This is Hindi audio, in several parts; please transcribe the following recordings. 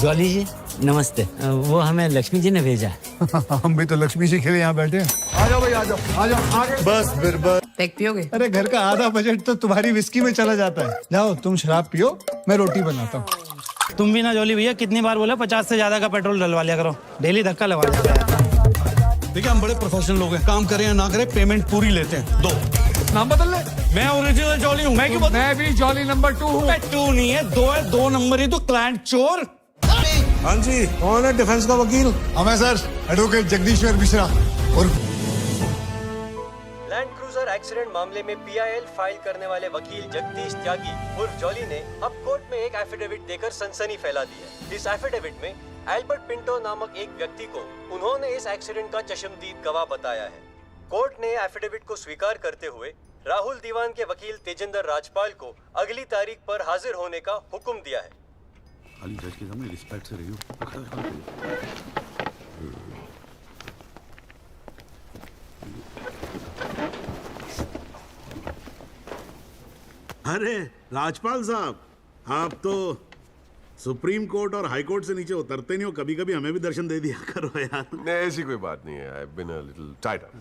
जॉली जी नमस्ते। वो हमें लक्ष्मी जी ने भेजा है। हम भी तो लक्ष्मी जी के लिए यहाँ बैठे हैं। आ जाओ भाई, आ जाओ, आ जाओ आगे। बस फिर बस। पैक पियोगे? अरे घर का आधा बजट तो तुम्हारी विस्की में चला जाता है। जाओ तुम शराब पियो, मैं रोटी बनाता हूँ। तुम भी ना जॉली भैया, कितनी बार बोला 50 से ज्यादा का पेट्रोल डलवा लिया करो, डेली धक्का लगा देता है। देखिए हम बड़े प्रोफेशनल लोग हैं, काम करें या ना करें पेमेंट पूरी लेते हैं। दो नाम बदल ले। मैं ओरिजिनल जॉली हूँ। मैं क्यों बता? मैं भी जॉली नंबर 2 हूँ। 2 नहीं है, 2 है। 2 नंबर ही तो क्लाइंट चोर। हाँ जी, कौन है डिफेंस का वकील? हमें सर एडवोकेट जगदीश्वर मिश्रा और लैंड क्रूजर एक्सीडेंट मामले में पीआईएल फाइल करने वाले वकील जगदीश त्यागी उर्फ जॉली ने अब कोर्ट में एक एफिडेविट देकर सनसनी फैला दी है। इस एफिडेविट में एल्बर्ट पिंटो नामक एक व्यक्ति को उन्होंने इस एक्सीडेंट का चश्मदीद गवाह बताया है। कोर्ट ने एफिडेविट को स्वीकार करते हुए राहुल दीवान के वकील तेजिंदर राजपाल को अगली तारीख पर हाजिर होने का हुक्म दिया है। खाली जज के सामने रिस्पेक्ट से रहियो। अरे राजपाल साहब, आप तो सुप्रीम कोर्ट और हाई कोर्ट से नीचे उतरते नहीं हो, कभी कभी हमें भी दर्शन दे दिया करो यार। नहीं, ऐसी कोई बात नहीं है। I've been a little tied up.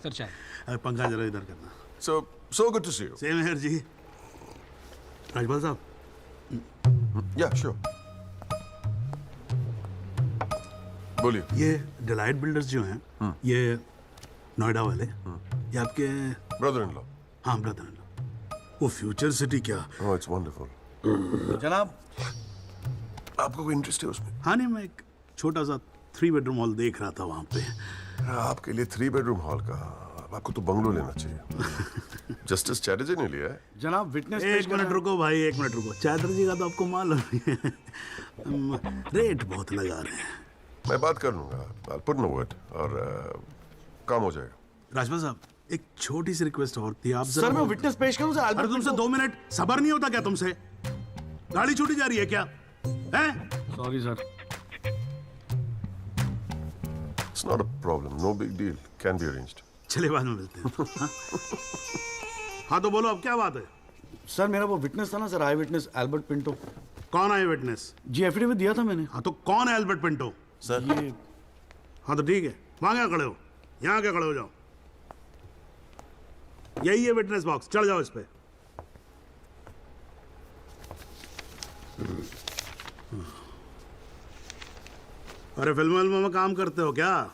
पंखा जरा इधर करना। So good to see you. Same here जी। राजपाल साहब, Yeah, sure. बोलिए। ये डिलाइट बिल्डर्स जो हैं, ये नोएडा वाले, ये आपके Brother-in-law. हाँ ब्रदर, वो फ्यूचर सिटी क्या? Oh, it's wonderful. जनाब, आपको कोई इंटरेस्ट है उसमें? हाँ नहीं, मैं एक छोटा सा 3 बेडरूम हॉल देख रहा था वहाँ पे। आपके लिए 3 बेडरूम हॉल का, आपको तो बंगलो लेना चाहिए। जस्टिस चैटर्जी ने लिया है। जनाब विटनेस, एक मिनट रुको भाई, एक मिनट रुको। चैटर्जी का तो आपको मालूम है, रेट बहुत लगा रहे हैं। मैं बात कर लूंगा। I'll put in a word और काम हो जाएगा। राजपाल साहब, एक छोटी सी रिक्वेस्ट और थी। आप सर मैं विटनेस पेश करूं सर? अरे तुमसे 2 मिनट सबर नहीं होता क्या तुमसे? गाड़ी छूटी जा रही है क्या? हैं? Sorry sir. It's not a problem. No big deal. Can be arranged. चलिए बाद में मिलते हैं। हाँ? हाँ तो बोलो, अब क्या बात है? सर मेरा वो विटनेस था ना सर, आई विटनेस एल्बर्ट पिंटो। कौन है विटनेस? जी एफिडेविट दिया था मैंने। हाँ तो कौन है एल्बर्ट पिंटो? सर ये हाँ तो ठीक है, वहां क्या खड़े हो? यहाँ क्या खड़े हो जाओ। यही है विटनेस बॉक्स, चढ़ जाओ इस पे। अरे फिल्म में काम करते हो क्या?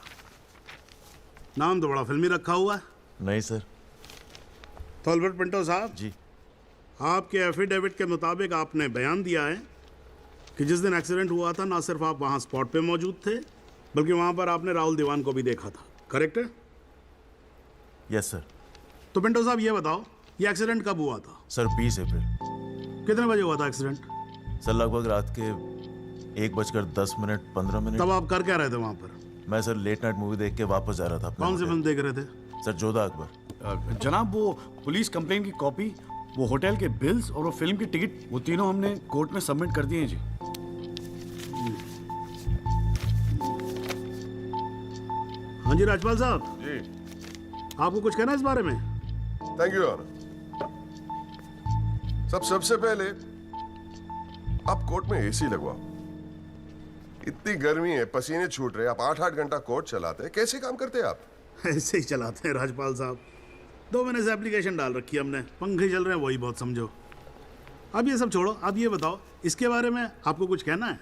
नाम तो बड़ा फिल्मी रखा हुआ है। नहीं सर। तो एल्बर्ट पिंटो साहब जी, आपके एफिडेविट के मुताबिक आपने बयान दिया है कि जिस दिन एक्सीडेंट हुआ था ना सिर्फ आप वहां स्पॉट पे मौजूद थे, बल्कि वहां पर आपने राहुल दीवान को भी देखा था, करेक्ट है? Yes sir. तो पिंटो साहब ये बताओ, ये एक्सीडेंट कब हुआ था? सर 20 अप्रैल। कितने बजे हुआ था एक्सीडेंट? सर लगभग रात के 1:10 तब आप कर क्या रहे थे वहां पर? मैं सर लेट नाइट मूवी देख के वापस जा रहा था अपने कौन सी होटल। फिल्म देख रहे थे? सर जोधा अकबर। जनाब वो पुलिस कंप्लेन की कॉपी, वो होटल के बिल्स और वो फिल्म की टिकट, वो तीनों हमने कोर्ट में सबमिट कर दिए हैं जी। हाँ जी राजपाल साहब, जी। आपको कुछ कहना है इस बारे में? Thank you, Your Honor. सबसे पहले आप कोर्ट में एसी लगवाओ। इतनी गर्मी है, पसीने छूट रहे, आप 8-8 घंटा कोर्ट चलाते हैं, कैसे काम करते हैं आप? ऐसे ही चलाते हैं राजपाल साहब। 2 महीने से एप्लीकेशन डाल रखी है हमने, पंखे चल रहे हैं, वही बहुत समझो। अब ये सब छोड़ो, अब ये बताओ इसके बारे में आपको कुछ कहना है?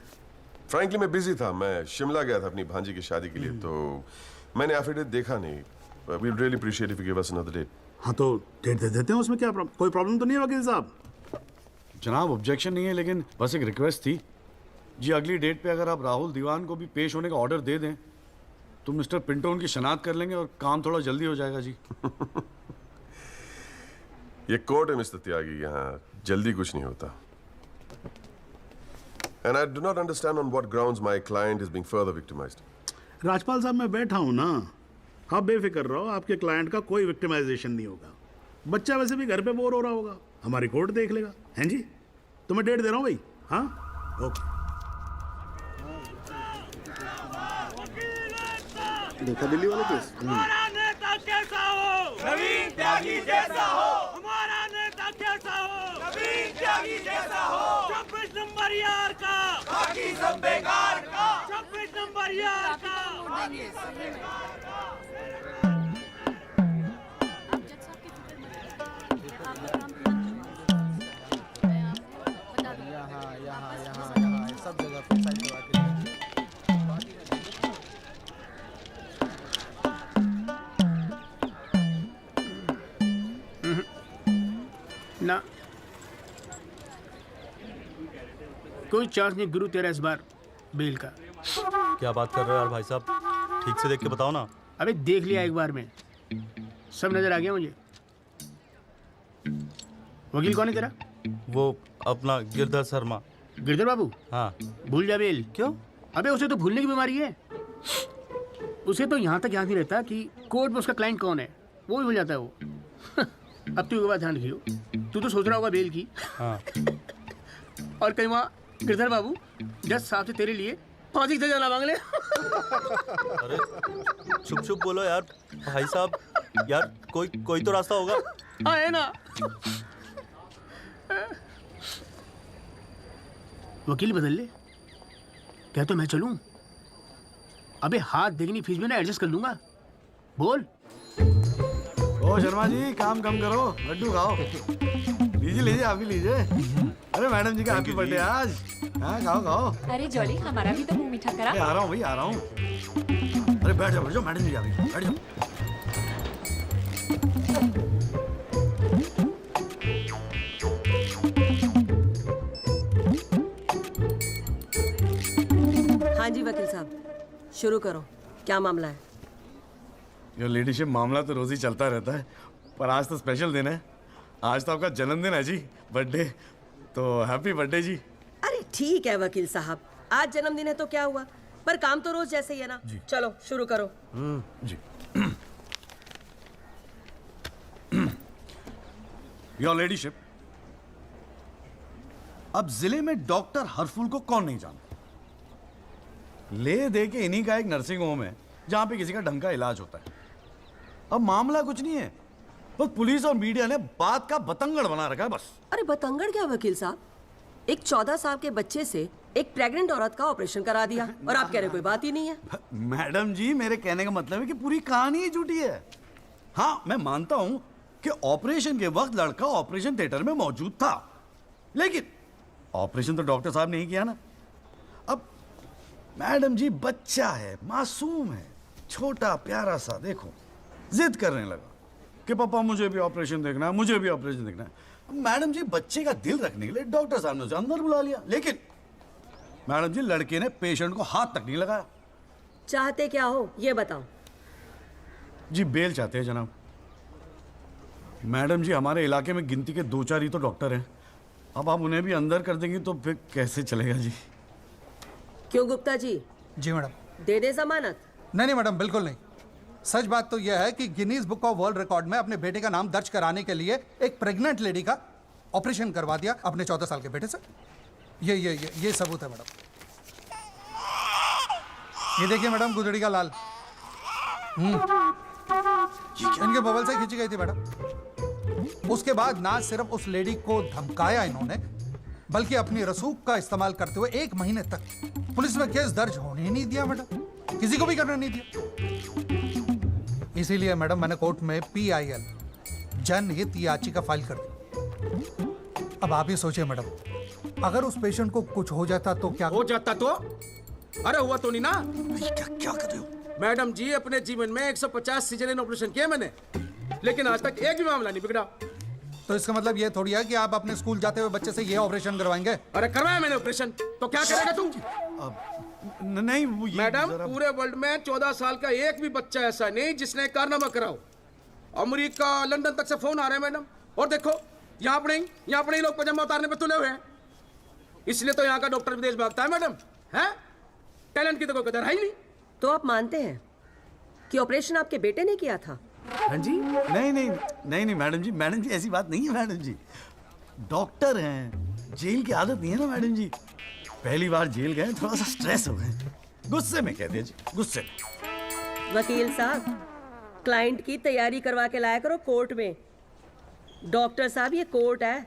फ्रैंकली मैं बिजी था, मैं शिमला गया था अपनी भांजी की शादी के लिए, तो मैंने एफिडेविट देखा नहीं। We would really appreciate if you give us another date. हाँ तो डेट दे देते हैं, उसमें क्या कोई प्रॉब्लम तो नहीं है वकील साहब? जनाब ऑब्जेक्शन नहीं है, लेकिन बस एक रिक्वेस्ट थी जी, अगली डेट पे अगर आप राहुल दीवान को भी पेश होने का ऑर्डर दे दें तो मिस्टर पिंटो उनकी शनाख्त कर लेंगे और काम थोड़ा जल्दी हो जाएगा जी। ये कोर्ट है मिस्टर त्यागी, यहाँ जल्दी कुछ नहीं होता। And I do not understand on what grounds my client is being further victimized. Rajpal साहब मैं बैठा हूँ ना, आप बेफिक्र रहो, आपके क्लाइंट का कोई विक्टिमाइजेशन नहीं होगा। बच्चा वैसे भी घर पे बोर हो रहा होगा, हमारी कोर्ट देख लेगा। हैं जी, तो मैं डेट दे रहा हूँ भाई। हाँ ओके। देखा दिल्ली वाला केस? हमारा नेता कैसा हो? नवीन त्यागी जैसा हो। हमारा नेता कैसा हो? नवीन त्यागी जैसा हो। 26 नंबर यार का, बाकी सब बेकार का। ना कोई चांस नहीं गुरु तेरा इस बार बेल का। क्या बात कर रहे हो यार भाई साहब, ठीक से देख के बताओ ना। अबे देख लिया एक बार में, सब नजर आ गया मुझे। वकील कौन है तेरा? वो अपना गिरधर शर्मा। गिरधर बाबू? हाँ। भूल जा बेल। क्यों? अबे उसे तो भूलने की बीमारी है। उसे तो यहाँ तक याद नहीं रहता कि कोर्ट में उसका क्लाइंट कौन है, वो भी भूल जाता है वो। अब तू एक बात ध्यान रखियो, तू तो सोच रहा होगा बेल की। हाँ। और कहीं वहाँ गिरधर बाबू जज साहब से तेरे लिए फांसी की सजा ना मांग ले। अरे चुप चुप बोलो यार भाई साहब, यार कोई तो रास्ता होगा। हाँ है ना। वकील बदल ले, क्या तो मैं चलूं? अबे हाथ देखनी फीस में ना एडजस्ट कर लूंगा। बोल। ओ शर्मा जी, काम कम करो, लड्डू खाओ। लीजिए लीजिए, आप भी लीजिए। अरे मैडम जी का हैप्पी बर्थडे आज। हाँ खाओ खाओ। अरे जॉली, हमारा भी तो मुंह मीठा करा। आ रहा हूँ भाई, आ रहा हूँ। अरे बैठ जाओ मैडम जी, आ गई, बैठ जाओ। हाँ जी वकील साहब, शुरू करो, क्या मामला है? योर लेडीशिप, मामला तो रोज ही चलता रहता है, पर आज तो स्पेशल दिन है। आज तो आपका जन्मदिन है जी, बर्थडे। तो हैप्पी बर्थडे जी। अरे ठीक है वकील साहब, आज जन्मदिन है तो क्या हुआ, पर काम तो रोज जैसे ही है ना। चलो शुरू करो। जी। योर लेडीशिप, अब जिले में डॉक्टर हरफुल को कौन नहीं जानता? ले दे के इन्हीं का एक नर्सिंग होम है जहां पे किसी का ढंग का इलाज होता है। अब मामला कुछ नहीं है, बस पुलिस और मीडिया ने बात का बतंगड़ बना रखा है बस। अरे बतंगड़ क्या वकील साहब, एक 14 साल के बच्चे से एक प्रेग्नेंट औरत का ऑपरेशन करा दिया और आप कह रहे कोई बात ही नहीं है। मैडम जी, मेरे कहने का मतलब है कि पूरी कहानी ही झूठी है। हाँ, मैं मानता हूं कि ऑपरेशन के वक्त लड़का ऑपरेशन थिएटर में मौजूद था, लेकिन ऑपरेशन तो डॉक्टर साहब ने ही किया ना। अब मैडम जी, बच्चा है, मासूम है, छोटा प्यारा सा, देखो जिद करने लगा कि पापा मुझे भी ऑपरेशन देखना है, मुझे भी ऑपरेशन देखना है। मैडम जी, बच्चे का दिल रखने के लिए डॉक्टर साहब ने उसे अंदर बुला लिया, लेकिन मैडम जी, लड़के ने पेशेंट को हाथ तक नहीं लगाया। चाहते क्या हो ये बताओ? जी बेल चाहते हैं जनाब। मैडम जी, हमारे इलाके में गिनती के 2-4 ही तो डॉक्टर हैं। अब आप उन्हें भी अंदर कर देंगी तो फिर कैसे चलेगा जी? क्यों गुप्ता जी? जी मैडम। दे दे जमानत? नहीं मैडम, बिल्कुल नहीं। सच बात तो यह है कि Guinness book of world record में अपने बेटे का नाम दर्ज कराने के लिए एक प्रेग्नेंट लेडी का ऑपरेशन करवा दिया अपने 14 साल के बेटे से। ये सबूत है मैडम। ये देखिए मैडम, गुदड़ी का लाल इनके बबल से खींची गई थी मैडम। उसके बाद ना सिर्फ उस लेडी को धमकाया इन्होंने, बल्कि अपनी रसूख का इस्तेमाल करते हुए 1 महीने तक पुलिस में केस दर्ज होने ही नहीं दिया मैडम, किसी को भी करने नहीं दिया। इसीलिए मैडम मैंने कोर्ट में PIL जनहित याचिका फाइल कर दी। अब आप ही सोचिए मैडम, अगर उस पेशेंट को कुछ हो जाता तो क्या हो जाता तो? अरे हुआ तो नहीं ना। क्या कर रहे हो मैडम जी, अपने जीवन में 150 सिजेरियन ऑपरेशन किए मैंने, लेकिन आज तक एक भी मामला नहीं बिगड़ा। तो इसका मतलब ये थोड़ी है कि आप अपने स्कूल जाते हुए बच्चे से ये ऑपरेशन करवाएंगे? अरे करवाया मैंने ऑपरेशन, तो क्या करेगा तू? नहीं वो मैडम, पूरे वर्ल्ड में 14 साल का एक भी बच्चा ऐसा नहीं जिसने कारनामा कराओ। अमेरिका, लंदन तक से फोन आ रहे हैं मैडम, और देखो यहाँ पर लोग पजामा उतारने पे तुले हुए हैं। इसलिए तो यहाँ का डॉक्टर विदेश भागता है मैडम। है टैलेंट की तो कोई कदर है ही नहीं। तो आप मानते हैं कि ऑपरेशन आपके बेटे ने किया था? हाँ जी। नहीं मैडम जी ऐसी बात नहीं है मैडम जी। डॉक्टर हैं, जेल की आदत नहीं है ना मैडम जी। पहली बार जेल गए, थोड़ा सा स्ट्रेस हो गए, गुस्से में कह दिया जी, गुस्से में। वकील साहब, क्लाइंट की तैयारी करवा के लाया करो कोर्ट में। डॉक्टर साहब, ये कोर्ट है,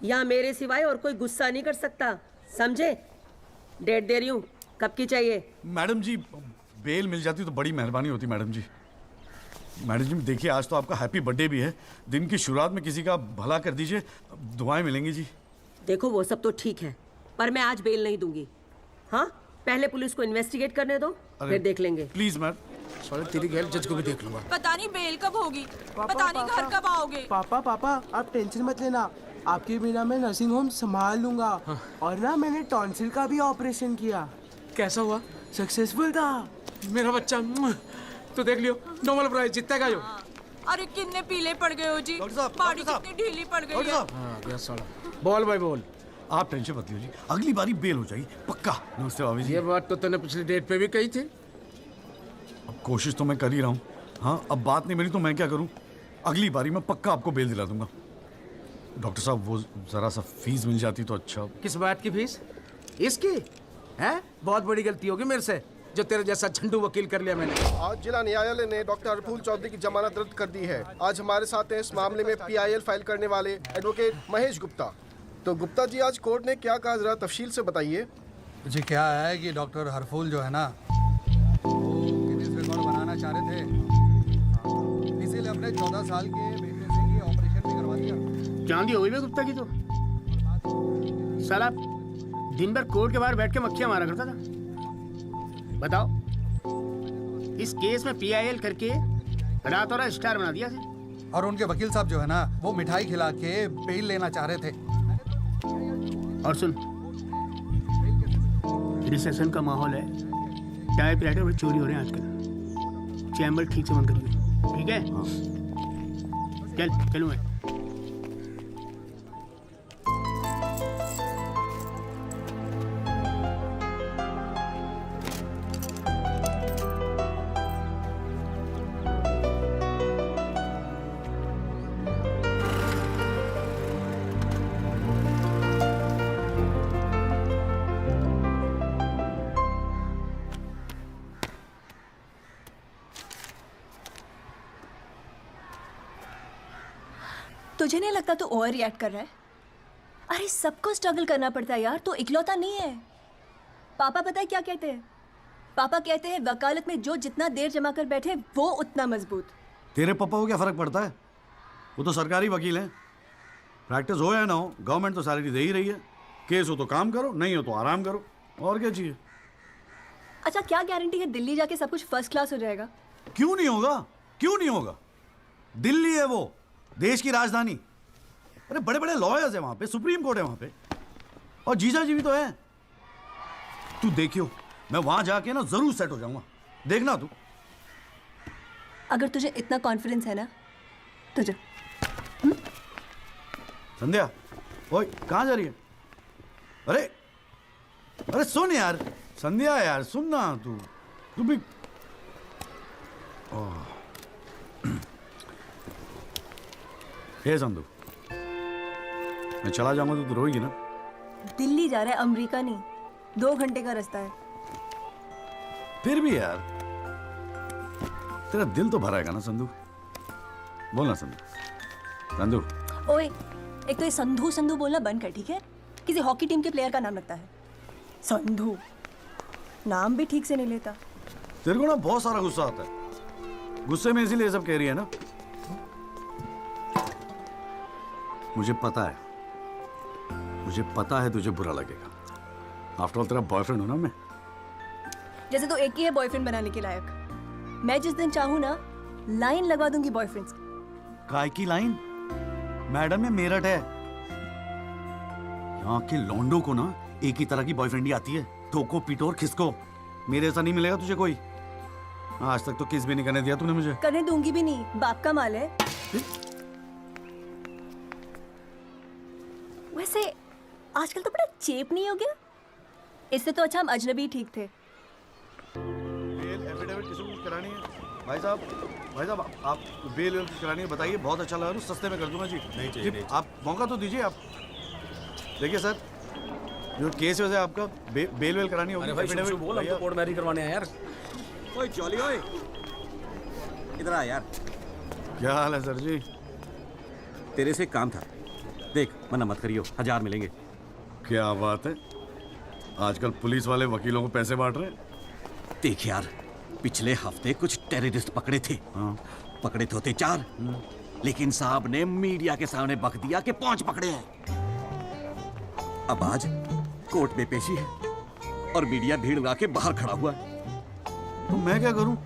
यहाँ मेरे सिवाय और कोई गुस्सा नहीं कर सकता, समझे? डेट दे रही हूँ, कब की चाहिए? मैडम जी, बेल मिल जाती तो बड़ी मेहरबानी होती मैडम जी। मैडम जी देखिए, आज तो आपका हैप्पी बर्थडे भी है, दिन की शुरुआत में किसी का भला कर दीजिए, दुआएं मिलेंगी जी। देखो वो सब तो ठीक है, पर मैं आज बेल नहीं दूंगी। हाँ, पहले पुलिस को इन्वेस्टिगेट करने दो, फिर देख लेंगे। Please ma'am. साले तेरी गैर जज को भी देख लूंगा। पता नहीं बेल कब होगी, पता नहीं घर कब आओगे। पापा पापा आप टेंशन मत लेना, आपके बिना मैं नर्सिंग होम संभाल लूंगा। और ना मैंने टॉन्सिल का भी ऑपरेशन किया। कैसा हुआ? सक्सेसफुल था। मेरा बच्चा तो देख लियो, नोबेल प्राइज जीतेगा जो। अरे कितने पीले पड़ गए हो जी, बॉडी कितनी ढीली पड़ गई है। हाँ, गया साला। बोल भाई बोल। आप टेंशन मत लीजिए, अगली बारी बेल हो जाएगी पक्का। नमस्ते भाभी जी। ये बात तो तूने पिछली डेट पे भी कही थी। अब कोशिश तो मैं कर ही रहा हूँ। हाँ, अब बात नहीं मिली तो मैं क्या करूँ? अगली बारी मैं पक्का आपको बेल दिला दूंगा। डॉक्टर साहब वो जरा सा फीस मिल जाती तो अच्छा। किस बात की फीस? इसकी है? बहुत बड़ी गलती होगी मेरे से जो तेरे जैसा झंडू वकील कर लिया मैंने। आज जिला न्यायालय ने डॉक्टर हरफूल चौधरी की जमानत रद्द कर दी है। आज हमारे साथ हैं इस मामले में PIL फाइल करने वाले एडवोकेट महेश गुप्ता। तो गुप्ता जी, आज कोर्ट ने क्या कहा, जरा तफसील से बताइए। जी क्या है कि डॉक्टर हरफूल जो है ना, वो गिनीज रिकॉर्ड बनाना चाह रहे थे, इसीलिए हमने 14 साल के बेटे से ये ऑपरेशन भी करवा दिया। चांदी हो गई बे गुप्ता की तो। साला दिन भर कोर्ट के बाहर बैठ के मक्खियां मारा करता था। बताओ, इस केस में PIL करके रातों रात स्टार बना दिया से। और उनके वकील साहब जो है ना, वो मिठाई खिला के बेल लेना चाह रहे थे। और सुन, रिसेशन का माहौल है, टाइपराइटर में चोरी हो रहे हैं आजकल। चैम्बर ठीक से बंद करिए, ठीक है? चल चलूँ मैं। तुझे नहीं लगता तू ओवर रिएक्ट कर रहा है? अरे सबको स्ट्रगल करना पड़ता है यार, तो इकलौता नहीं है। पापा पता है क्या कहते हैं? पापा कहते हैं वकालत में जो जितना देर जमा कर बैठे वो उतना मजबूत। तेरे पापा को क्या फर्क पड़ता है? वो तो सरकारी वकील हैं। प्रैक्टिस हो या ना हो, गवर्नमेंट तो सैलरी दे ही रही है। केस हो तो काम करो, नहीं हो तो आराम करो, और क्या चाहिए? अच्छा, क्या गारंटी है दिल्ली जाके सब कुछ फर्स्ट क्लास हो जाएगा? क्यों नहीं होगा? क्यों नहीं होगा? दिल्ली है वो, देश की राजधानी। अरे बड़े बड़े लॉयर्स हैं वहां पे, सुप्रीम कोर्ट है वहां पे, और जीजा जी भी तो है। तू देखियो, मैं वहां जाके ना जरूर सेट हो जाऊंगा, देखना तू। अगर तुझे इतना कॉन्फिडेंस है ना तो जा। संध्या, ओए कहाँ जा रही है? अरे अरे सुन यार, संध्या यार सुन ना, तू भी। हे संधू, मैं चला जाऊंगा तो तू रोएगी ना? दिल्ली जा रहा है, अमेरिका नहीं। 2 घंटे का रास्ता है। फिर भी यार, तेरा दिल तो भराएगा ना संधू? बोलना संधू। संधू ओए, एक तो ये संधू संधू बोलना बंद कर, ठीक है? किसी हॉकी टीम के प्लेयर का नाम लगता है संधू। नाम भी ठीक से नहीं लेता। तेरे को ना बहुत सारा गुस्सा आता है, गुस्से में इसीलिए सब कह रही है ना? मुझे पता है तुझे बुरा लगेगा। आफ्टर ऑल तेरा बॉयफ्रेंड हूं ना मैं। जैसे तो एक ही है बॉयफ्रेंड बनाने के लायक। मैं जिस दिन चाहूँ ना लाइन लगवा दूंगी बॉयफ्रेंड्स की। काय की लाइन? मैडम में मेरठ है, यहाँ के लौंडों को ना एक ही तरह की बॉयफ्रेंड ही आती है, ठोको पीटो और खिसको। मेरे ऐसा नहीं मिलेगा तुझे कोई। आज तक तो किस भी नहीं करने दिया तूने मुझे। करने दूंगी भी नहीं, बाप का माल है। वैसे आजकल तो बड़ा चेप नहीं हो गया? इससे तो अच्छा हम अजनबी ठीक थे। बेल एफिडेविट किसको करानी है? भाई साहब आप बेल करानी है, बताइए। बहुत अच्छा लगा, सस्ते में कर दूंगा जी। नहीं चाहिए। आप मौका तो दीजिए। आप देखिए सर, जो केस है आपका बेल वेल करानी होगी। अरे भाई शुभ बोल, हम तो कोर्ट मैरिज करवाने हैं यार। ओए जॉली, ओए इधर आ यार। क्या हाल है सर जी? तेरे से काम था, देख मना मत करियो, 1000 मिलेंगे। क्या बात है, आजकल पुलिस वाले वकीलों को पैसे बांट रहे हैं। देख यार, पिछले हफ्ते कुछ टेररिस्ट पकड़े थे। पकड़े तो थे 4, लेकिन साहब ने मीडिया के सामने बक दिया कि 5 पकड़े हैं। अब आज कोर्ट में पेशी है और मीडिया भीड़ लगा के बाहर खड़ा हुआ है। तो मैं क्या करूं?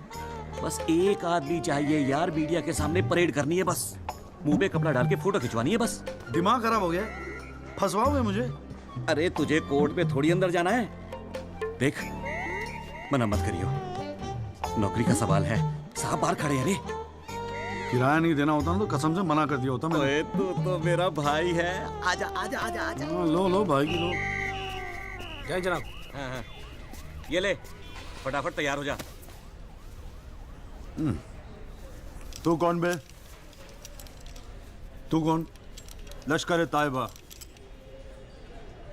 बस एक आदमी चाहिए यार, मीडिया के सामने परेड करनी है बस, मुंह पे कपड़ा डाल के फोटो खिंचवानी है बस। दिमाग खराब हो गया, फंसवाओगे मुझे? अरे तुझे कोर्ट में थोड़ी अंदर जाना है। देख, मना मत करियो, नौकरी का सवाल है, साहब बाहर खड़े हैं। अरे किराया नहीं देना होता ना तो कसम से मना कर दिया होता मैंने। ओए तू तो मेरा भाई है, आजा आजा आजा आजा। लो भाई की लो। जय जनाब। हाँ, ये ले, फटाफट तैयार हो जा। तू कौन बे? तू कौन? लश्कर तायबा।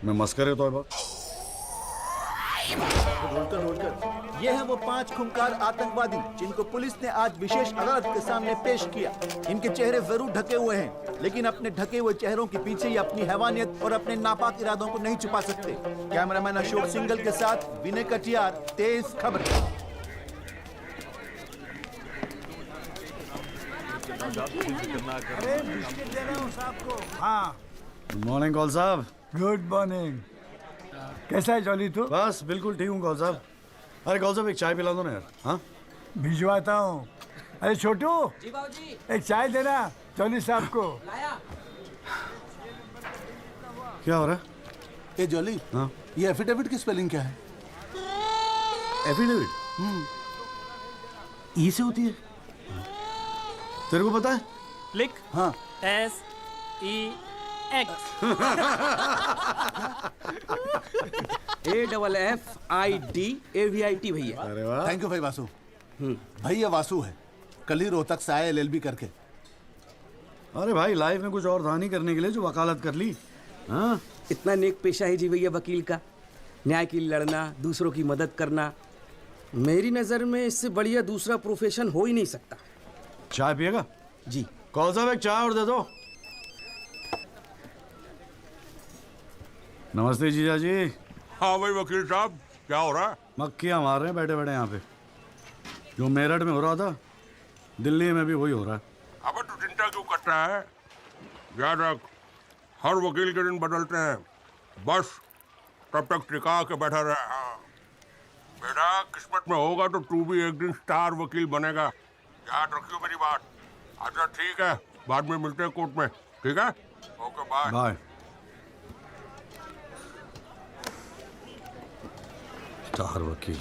मैं मस्कर तौबा। ये हैं वो 5 खूंखार आतंकवादी जिनको पुलिस ने आज विशेष अदालत के सामने पेश किया। इनके चेहरे जरूर ढके हुए हैं, लेकिन अपने ढके हुए चेहरों के पीछे ये अपनी हैवानियत और अपने नापाक इरादों को नहीं छुपा सकते। कैमरामैन अशोक सिंगल के साथ विनय कटियार, तेज खबर। हाँ, गुड मॉर्निंग कौल साहब। Good morning. कैसा है जॉली तू? बस बिल्कुल ठीक हूँ कौल साहब। अरे कौल साहब एक चाय पिला दो ना यार। हाँ भिजवाता हूँ। अरे छोटू, जी बाबूजी, एक चाय देना जॉली साहब को। लाया। क्या हो रहा है? ए जॉली, हाँ ये एफिडेविट की स्पेलिंग क्या है? एफिडेविट ई से होती है, तेरे को पता है? लिख। हाँ SEX AFFIDAVIT भैया। अरे वाह, थैंक यू भाई वासु। भाई ये वासु है, कल ही रोहतक से आया LLB करके। अरे भाई लाइफ में कुछ और था नहीं करने के लिए जो वकालत कर ली। हाँ, इतना नेक पेशा है जी भैया वकील का, न्याय के लिए लड़ना, दूसरों की मदद करना। मेरी नज़र में इससे बढ़िया दूसरा प्रोफेशन हो ही नहीं सकता। चाय पिएगा? जी। कौन साहब एक चाय और दे दो। नमस्ते जीजा जी। हाँ भाई वकील साहब, क्या हो रहा है? मक्खियाँ मार रहे हैं बैठे बैठे यहाँ पे। जो मेरठ में हो रहा था दिल्ली में भी वही हो रहा है। अब तू चिंता क्यों करता है? याद रख, हर वकील के दिन बदलते हैं, बस तब तक टिका के बैठा रहे। हाँ बेटा, किस्मत में होगा तो तू भी एक दिन स्टार वकील बनेगा, याद रखियो मेरी बात। अच्छा ठीक है, बाद में मिलते हैं कोर्ट में, ठीक है? Okay bye. बाय। स्टार वकील।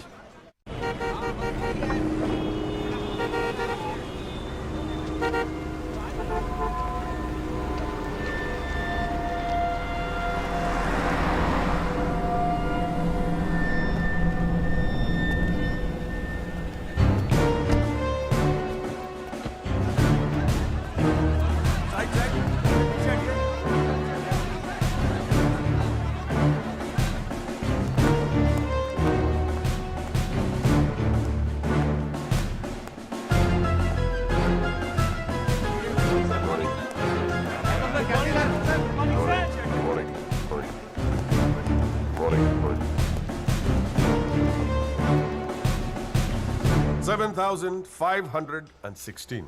$7,516।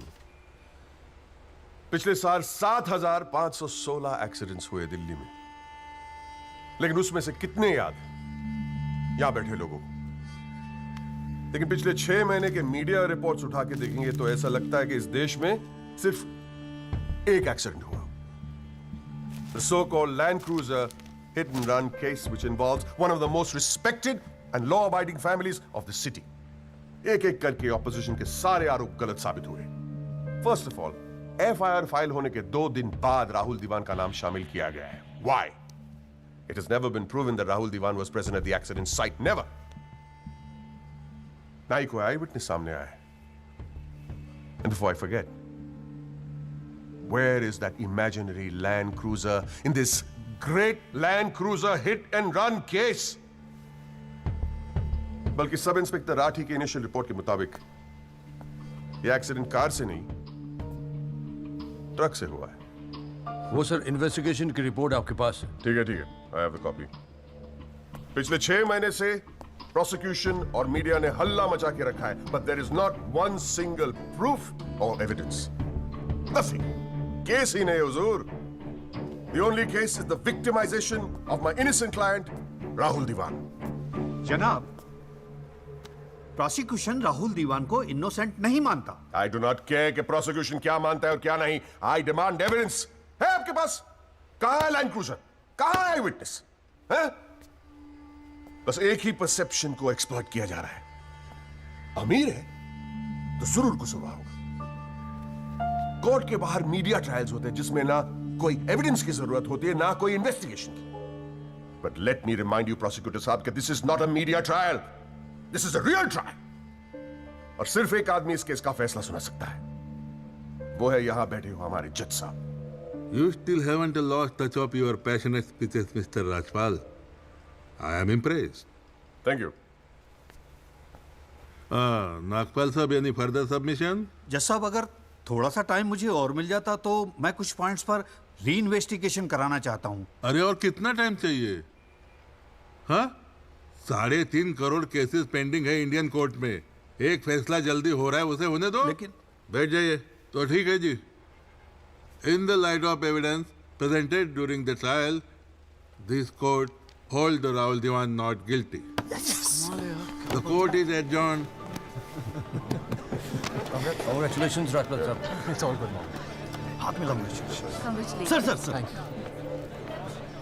पिछले साल 7,516 एक्सीडेंट्स हुए दिल्ली में, लेकिन उसमें से कितने याद हैं यहां बैठे लोगों को? लेकिन पिछले 6 महीने के मीडिया रिपोर्ट्स उठा के देखेंगे तो ऐसा लगता है कि इस देश में सिर्फ एक एक्सीडेंट हुआ। The so-called Land Cruiser hit and run case, which involves one of the most respected and law-abiding families of the city. एक एक करके ऑपोजिशन के सारे आरोप गलत साबित हुए। First of all, FIR file होने के 2 दिन बाद राहुल दीवान का नाम शामिल किया गया है। Why? It has never been proven that Rahul Diwan was present at the accident site. Never. ना ही कोई आई विटनेस सामने आया है। And before I forget, where is that imaginary Land Cruiser in this great Land Cruiser hit and run case? बल्कि सब इंस्पेक्टर राठी की इनिशियल रिपोर्ट के मुताबिक यह एक्सीडेंट कार से नहीं, ट्रक से हुआ है। वो सर इन्वेस्टिगेशन की रिपोर्ट आपके पास है? ठीक है, आई हैव द कॉपी। पिछले 6 महीने से प्रोसिक्यूशन और मीडिया ने हल्ला मचा के रखा है, but there is not one single proof or evidence. Nothing. Case ही नहीं हुजूर. The only case is the victimization of my innocent client, Rahul Diwan. जनाब, प्रोसिक्यूशन राहुल दीवान को इनोसेंट नहीं मानता. I do not care कि प्रोसिक्यूशन क्या मानता है और क्या नहीं. I demand evidence. है आपके पास? कहाँ है लाइन क्रूजर? कहाँ है विटनेस? है? बस एक ही परसेप्शन को एक्सप्लॉइट किया जा रहा है. अमीर है तो जरूर कसूरवार होगा. कोर्ट के बाहर मीडिया ट्रायल्स होते हैं जिसमें ना कोई एविडेंस की जरूरत होती है ना कोई इन्वेस्टिगेशन की. But let me remind you prosecutor साहब कि this is not a media trial. This is a real trial. और सिर्फ एक आदमी इस केस का फैसला सुना सकता है. वो है यहां बैठे हुए हमारे जज साहब. You still haven't lost touch of your passionate speeches, Mr. Rajpal. I am impressed. Thank you. Nagpal साहब, any further submission? जज साहब, अगर थोड़ा सा टाइम मुझे और मिल जाता तो मैं कुछ पॉइंट्स पर री इन्वेस्टिगेशन कराना चाहता हूँ. अरे और कितना टाइम चाहिए? हाँ, 3.5 करोड़ केसेस पेंडिंग है इंडियन कोर्ट में. एक फैसला जल्दी हो रहा है, उसे होने दो. लेकिन बैठ जाइए. तो ठीक है जी. In the light of evidence presented during the trial, this court holds the Rahul Diwan not guilty. Yes. The court is adjourned. Congratulations, Rajpal sir. It's all good now. हाथ मिला मुझे. Sir sir sir.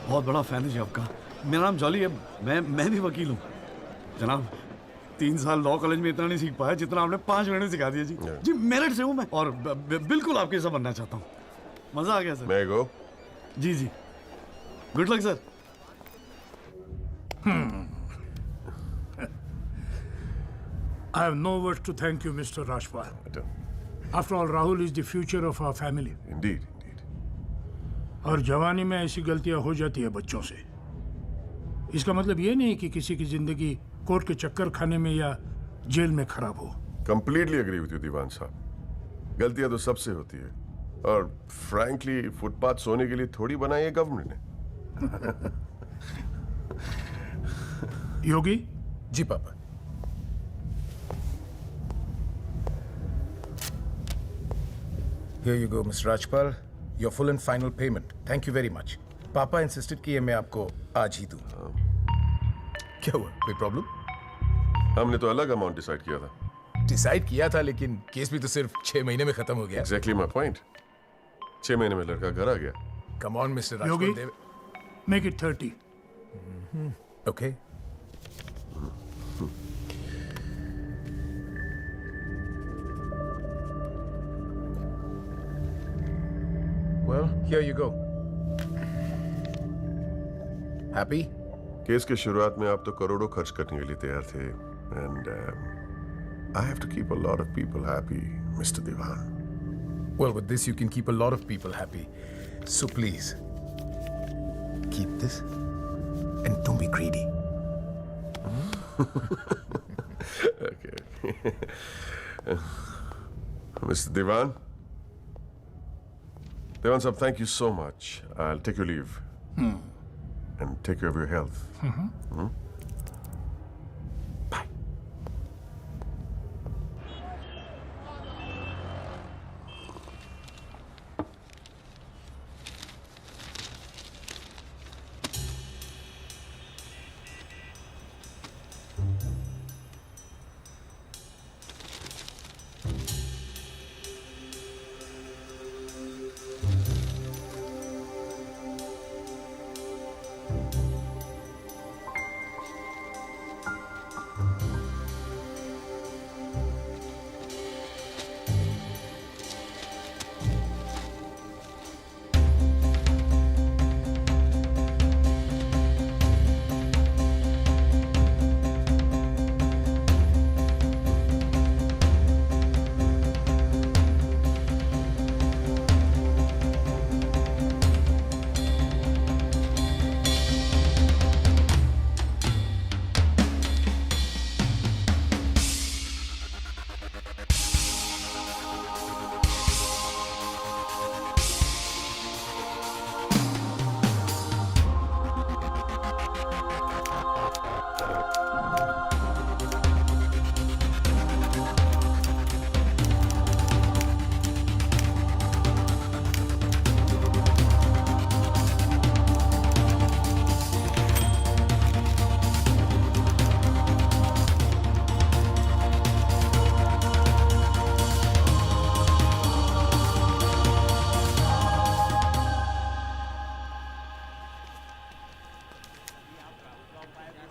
बहुत बड़ा फैन है जी आपका. मेरा नाम जॉली है. मैं भी वकील हूँ. जनाब, 3 साल लॉ कॉलेज में इतना नहीं सीख पाया जितना आपने 5 मिनट में सिखा दिया जी. जी मेरठ से हूँ मैं और बिल्कुल आपके जैसा बनना चाहता हूँ. मजा आ गया सर. मैं गो. जी जी. Good luck sir. I have no words to thank you, Mr. Rajpal. After all, Rahul is the future of our family. Indeed. और जवानी में ऐसी गलतियां हो जाती है बच्चों से. इसका मतलब ये नहीं कि किसी की जिंदगी कोर्ट के चक्कर खाने में या जेल में खराब हो. Completely agree with you, दीवान साहब. गलतियां तो सबसे होती है. और फ्रैंकली फुटपाथ सोने के लिए थोड़ी बनाई है गवर्नमेंट ने. योगी? जी पापा. Here you go, Mr. Rajpal. Your full and final payment. Thank you very much. पापा इंसिस्टेड कि ये मैं आपको आज ही दूं. क्या हुआ? कोई प्रॉब्लम? हमने तो अलग अमाउंट डिसाइड किया था. डिसाइड किया था, लेकिन केस भी तो सिर्फ 6 महीने में खत्म हो गया. Exactly my point. 6 महीने में लड़का घर आ गया. Come on, Mr. Yogi, Rajpal. make it 30. Okay. Well, here you go. Happy? Case के शुरुआत में आप तो करोड़ों खर्च करने के लिए तैयार थे. And I have to keep a lot of people happy, Mr. Diwan. Well, with this you can keep a lot of people happy. So please, keep this and don't be greedy. Okay. Mr. Diwan? Diwan sahab, thank you so much. I'll take your leave. And take care of your health. Bye.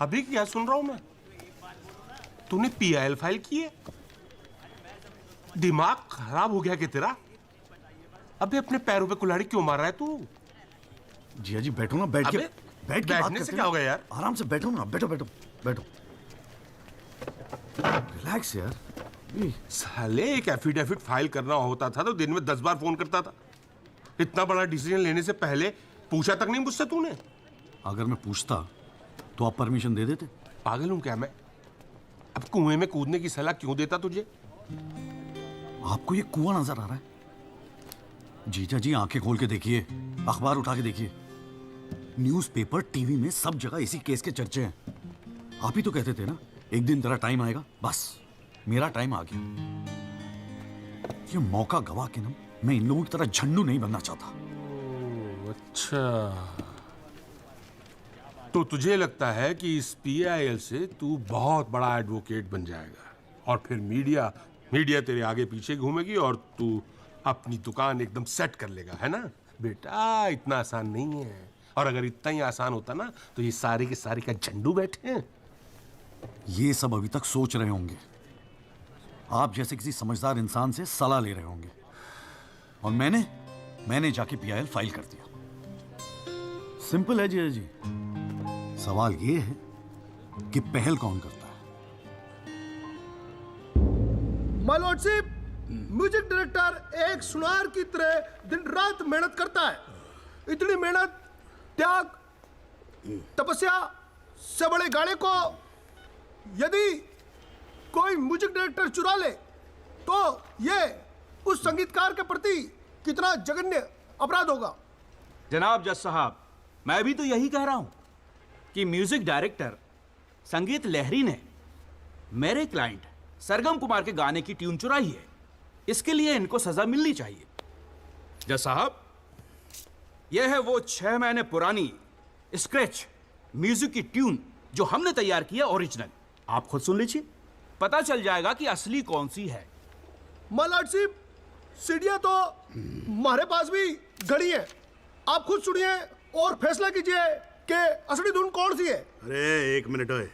अभी क्या सुन रहा हूं मैं? तूने पीआईएल फाइल की है? दिमाग खराब हो गया क्या तेरा? अबे अपने पैरों पे कुल्हाड़ी क्यों मार रहा है तू? जिया जी बैठो ना, बैठ के अबे, बैठ के बात बैठने से करते क्या हैं। होगा यार? आराम से बैठो ना, बैठो बैठो बैठो, रिलैक्स यार। साले एक एफिडेविट फाइल करना होता था तो दिन में 10 बार फोन करता था। इतना बड़ा डिसीजन लेने से पहले पूछा तक नहीं मुझसे तूने? अगर मैं पूछता तो आप परमिशन दे देते? पागल हूं क्या मैं? अब कुएं में कूदने की सलाह क्यों देता तुझे? आपको ये कुआं नजर आ रहा है? जीजा जी आंखें खोल के देखिए, अखबार उठा के देखिए, न्यूज़पेपर, टीवी में सब जगह इसी केस के चर्चे हैं। आप ही तो कहते थे ना एक दिन तेरा टाइम आएगा। बस मेरा टाइम आ गया। ये मौका गवा के ना मैं इन लोगों की तरह झंडू नहीं बनना चाहता। अच्छा, तो तुझे लगता है कि इस पीआईएल से तू बहुत बड़ा एडवोकेट बन जाएगा और फिर मीडिया तेरे आगे पीछे घूमेगी और तू अपनी दुकान एकदम सेट कर लेगा, है ना? बेटा इतना आसान नहीं है, और अगर इतना ही आसान होता ना तो ये सारे के सारे का झंडू बैठे हैं। ये सब अभी तक सोच रहे होंगे, आप जैसे किसी समझदार इंसान से सलाह ले रहे होंगे, और मैंने जाके पीआईएल फाइल कर दिया। सिंपल है जी। सवाल ये है कि पहल कौन करता है? माय लॉर्डशिप, म्यूजिक डायरेक्टर एक सुनार की तरह दिन रात मेहनत करता है। इतनी मेहनत, त्याग, तपस्या से बड़े गाने को यदि कोई म्यूजिक डायरेक्टर चुरा ले तो ये उस संगीतकार के प्रति कितना जघन्य अपराध होगा। जनाब जज साहब, मैं भी तो यही कह रहा हूं कि म्यूजिक डायरेक्टर संगीत लहरी ने मेरे क्लाइंट सरगम कुमार के गाने की ट्यून चुराई है। इसके लिए इनको सजा मिलनी चाहिए। जज साहब, यह है वो 6 महीने पुरानी स्क्रैच म्यूजिक की ट्यून जो हमने तैयार की है, ओरिजिनल। आप खुद सुन लीजिए, पता चल जाएगा कि असली कौन सी है। माय लॉर्डशिप, सीढ़ियां तो हमारे पास भी घड़ी है। आप खुद सुनिए और फैसला कीजिए कि असली धुन कौन सी है। अरे एक मिनट ओए,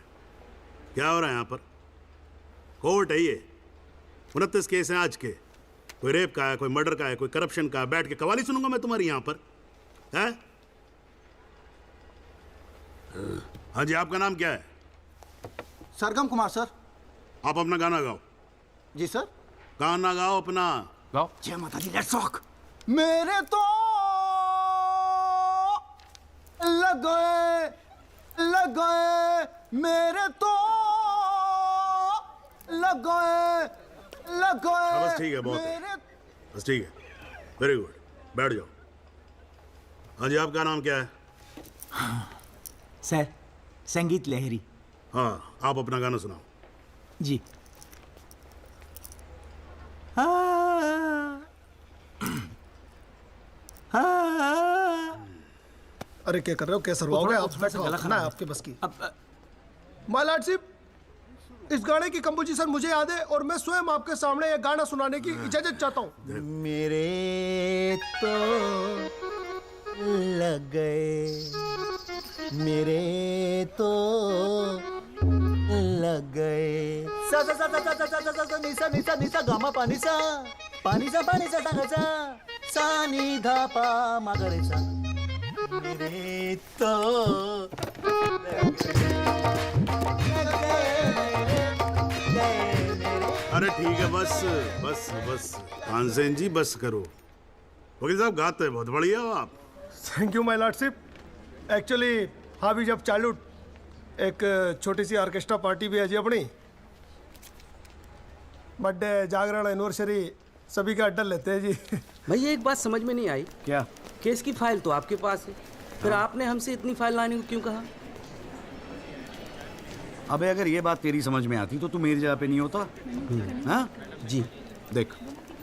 क्या हो रहा है यहाँ पर? कोर्ट है ये, 29 केस हैं आज के। कोई रेप का है, कोई मर्डर का है, कोई करप्शन का है। बैठ के कवाली सुनूंगा मैं तुम्हारी यहाँ पर, है? हाँ जी, आपका नाम क्या है? सरगम कुमार सर। आप अपना गाना गाओ। जी सर। गाना गाओ अपना। गाओ। जय माता दी, लेट्स रॉक। मेरे तो लग गए मेरे तो लग गए बस ठीक है, बहुत है। बस ठीक है, वेरी गुड, बैठ जाओ। हाँ जी, आपका नाम क्या है? सर, संगीत लहरी। हाँ, आप अपना गाना सुनाओ। जी। अरे क्या कर रहे हो, कैसे रहोगे आप? बैठो, ना आपके बस की। माय लॉर्डशिप, इस गाने की कंपोजिशन मुझे याद है और मैं स्वयं आपके सामने ये गाना सुनाने की इजाजत चाहता हूँ। मेरे तो लग गए, मेरे तो लग गए। सा सा सा सा सा सा सा सा सा निसा निसा निसा गामा पानी सा सा सा नी धा पा मा गा रे सा। मेरे तो अरे ठीक है, बस बस बस तानसेन जी, बस करो। वकील साहब, गाते बहुत बढ़िया हो आप। Thank you my lordship. Actually हाँ भी जब चालू एक छोटी सी ऑर्केस्ट्रा पार्टी भी है जी अपनी। बर्थडे, जागरण, एनिवर्सरी सभी का अड्डा लेते हैं जी। भैया एक बात समझ में नहीं आई। क्या? केस की फाइल तो आपके पास है, फिर आपने हमसे इतनी फाइल लाने को क्यों कहा? अबे अगर ये बात तेरी समझ में आती तो तू मेरी जगह पे नहीं होता। हाँ जी। देख,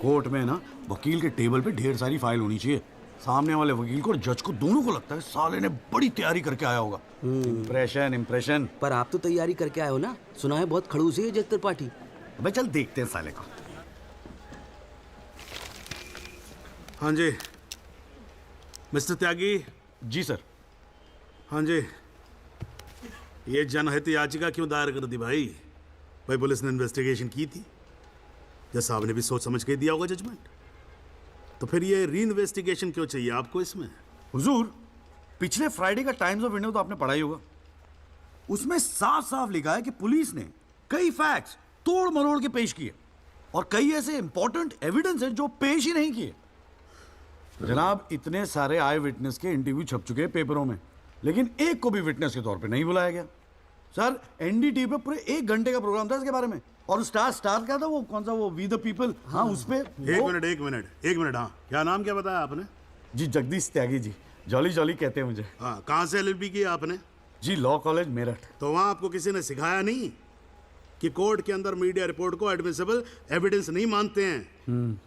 कोर्ट में ना वकील के टेबल पे ढेर सारी फाइल होनी चाहिए। सामने वाले वकील को और जज को दोनों को लगता है साले ने बड़ी तैयारी करके आया होगा। इम्प्रेशन। पर आप तो तैयारी करके आए हो ना, सुना है बहुत खड़ूस है जज त्रिपाठी। अबे चल देखते हैं साले को। हाँ जी मिस्टर त्यागी। जी सर। हाँ जी, ये जनहित याचिका क्यों दायर कर दी भाई? भाई पुलिस ने इन्वेस्टिगेशन की थी, जज साहब ने भी सोच समझ के दिया होगा जजमेंट, तो फिर ये री इन्वेस्टिगेशन क्यों चाहिए आपको इसमें? हुजूर, पिछले फ्राइडे का टाइम्स ऑफ इंडिया तो आपने पढ़ा ही होगा। उसमें साफ साफ लिखा है कि पुलिस ने कई फैक्ट्स तोड़ मरोड़ के पेश किए और कई ऐसे इंपॉर्टेंट एविडेंस हैं जो पेश ही नहीं किए। जनाब, इतने सारे आई विटनेस के इंटरव्यू छप चुके हैं पेपरों में, लेकिन एक को भी विटनेस के तौर पे नहीं बुलाया गया। सर, एनडीटीवी पे पूरे 1 घंटे का प्रोग्राम था इसके बारे में, और स्टार क्या था वो, कौन सा वो, वी द पीपल, हाँ उस पे एक मिनट, हाँ क्या नाम क्या बताया आपने? जी जगदीश त्यागी जी, जॉली जॉली कहते हैं मुझे। हाँ, कहाँ से LLB की आपने? जी लॉ कॉलेज मेरठ। तो वहाँ आपको किसी ने सिखाया नहीं कि कोर्ट के अंदर मीडिया रिपोर्ट को एडमिसिबल एविडेंस नहीं मानते हैं?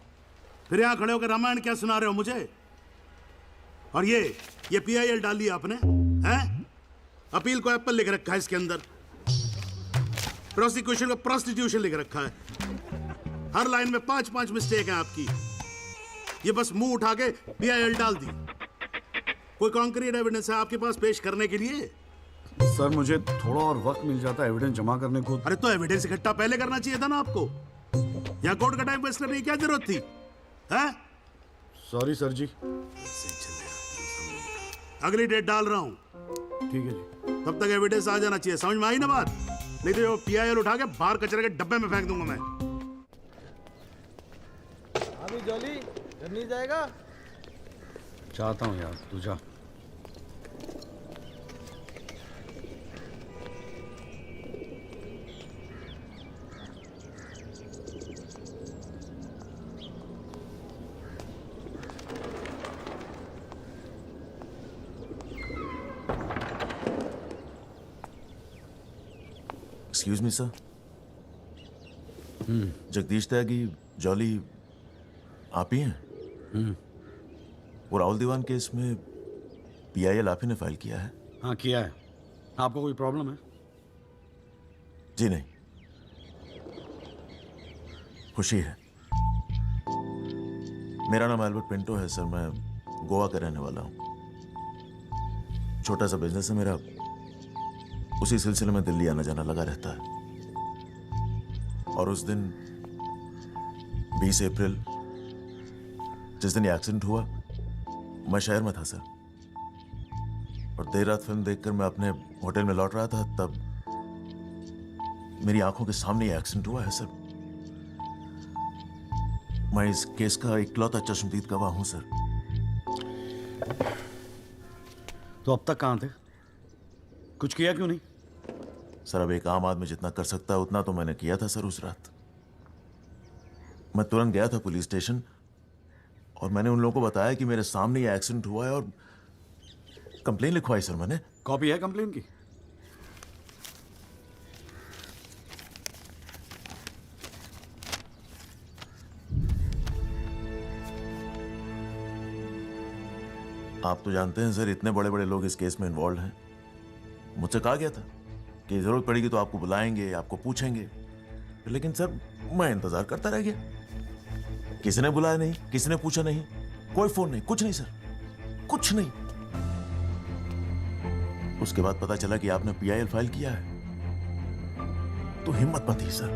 फिर यहाँ खड़े होकर रामायण क्या सुना रहे हो मुझे? और ये PIL डाली आपने, हैं? अपील को एप्पल लिख रखा है इसके अंदर, प्रोसिक्यूशन को प्रोस्टिट्यूशन लिख रखा है। हर लाइन में 5-5 मिस्टेक है आपकी। ये बस मुंह उठा के PIL डाल दी। कोई कॉन्क्रीट एविडेंस है आपके पास पेश करने के लिए? सर, मुझे थोड़ा और वक्त मिल जाता एविडेंस जमा करने को। अरे तो एविडेंस इकट्ठा पहले करना चाहिए था ना आपको। यहाँ कोर्ट का टाइम वेस्ट करने की क्या जरूरत थी? हैं? सॉरी सर जी। अगली डेट डाल रहा हूँ। ठीक है जी। तब तक एविडेंस आ जाना चाहिए, समझ में आई ना बात? नहीं तो ये PIL उठा के बाहर कचरे के डब्बे में फेंक दूंगा मैं। अभी जॉली घर नहीं जाएगा? चाहता हूँ यार, तू जा। एक्सक्यूज मी सर, जगदीश त्यागी जॉली आप ही हैं? वो राहुल दीवान केस में PIL आप ही ने फाइल किया है? हाँ किया है। आपको कोई प्रॉब्लम है? जी नहीं, खुशी है। मेरा नाम एल्बर्ट पिंटो है सर, मैं गोवा का रहने वाला हूँ। छोटा सा बिजनेस है मेरा, उसी सिलसिले में दिल्ली आना जाना लगा रहता है। और उस दिन 20 अप्रैल जिस दिन ये एक्सीडेंट हुआ, मैं शहर में था सर, और देर रात फिल्म देखकर मैं अपने होटल में लौट रहा था, तब मेरी आंखों के सामने ये एक्सीडेंट हुआ है सर। मैं इस केस का इकलौता चश्मदीद गवाह हूं सर। तो अब तक कहां थे? कुछ किया क्यों नहीं? सर, अब एक आम आदमी जितना कर सकता है उतना तो मैंने किया था सर। उस रात मैं तुरंत गया था पुलिस स्टेशन और मैंने उन लोगों को बताया कि मेरे सामने ये एक्सीडेंट हुआ है और कंप्लेन लिखवाई सर मैंने। कॉपी है कंप्लेन की? आप तो जानते हैं सर, इतने बड़े बड़े लोग इस केस में इन्वॉल्व हैं। मुझसे कहा गया था कि जरूरत पड़ेगी तो आपको बुलाएंगे, आपको पूछेंगे, लेकिन सर मैं इंतजार करता रह गया। किसी ने बुलाया नहीं, किसी ने पूछा नहीं, कोई फोन नहीं, कुछ नहीं सर, कुछ नहीं। उसके बाद पता चला कि आपने PIL फाइल किया है, तो हिम्मत मत ही सर।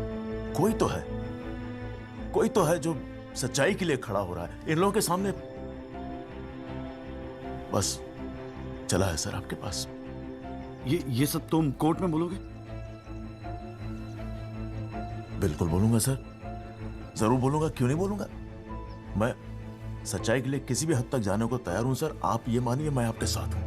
कोई तो है जो सच्चाई के लिए खड़ा हो रहा है इन लोगों के सामने। बस चला है सर आपके पास। ये सब तुम कोर्ट में बोलोगे? बिल्कुल बोलूंगा सर, जरूर बोलूंगा, क्यों नहीं बोलूंगा। मैं सच्चाई के लिए किसी भी हद तक जाने को तैयार हूं सर। आप ये मानिए मैं आपके साथ हूं।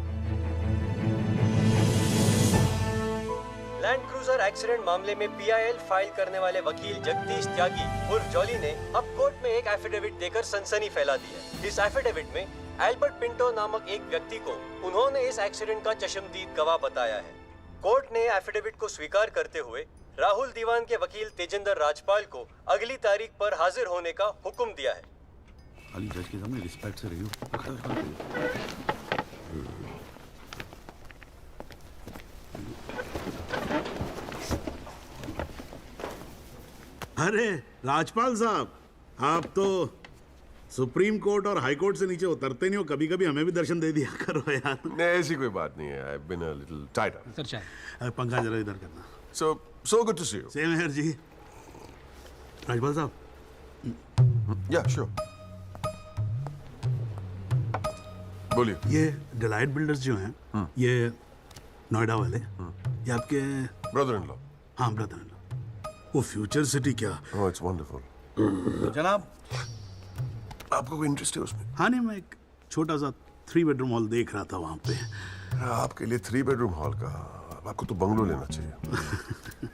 लैंड क्रूजर एक्सीडेंट मामले में PIL फाइल करने वाले वकील जगदीश त्यागी उर्फ जॉली ने अब कोर्ट में एक एफिडेविट देकर सनसनी फैला दी है। इस एफिडेविट में एल्बर्ट पिंटो नामक एक व्यक्ति को उन्होंने इस एक्सीडेंट का चश्मदीद गवाह बताया है। कोर्ट ने एफिडेविट को स्वीकार करते हुए राहुल दीवान के वकील तेजिंदर राजपाल को अगली तारीख पर हाजिर होने का हुक्म दिया है। अली जज के सामने रिस्पेक्ट से रही हो। अरे राजपाल साहब, आप तो सुप्रीम कोर्ट और हाई कोर्ट से नीचे उतरते नहीं हो, कभी कभी हमें भी दर्शन दे दिया करो यार। नहीं ऐसी कोई बात नहीं है। I've been a little tied up. Sir चाय पंखा जरा इधर करना। So good to see you. Same here जी। राजपाल साहब। Yeah, sure. बोलिए। ये डिलाइट बिल्डर्स जो हैं, ये नोएडा वाले, ये आपके ब्रदर इन लॉ। हाँ ब्रदर इन लॉ। वो फ्यूचर सिटी क्या? Oh, it's wonderful. जनाब, आपको कोई इंटरेस्ट है उसमें? हाँ नहीं, मैं एक छोटा सा 3 बेडरूम हॉल देख रहा था वहाँ पे। आपके लिए 3 बेडरूम हॉल का, आपको तो बंगलो लेना चाहिए।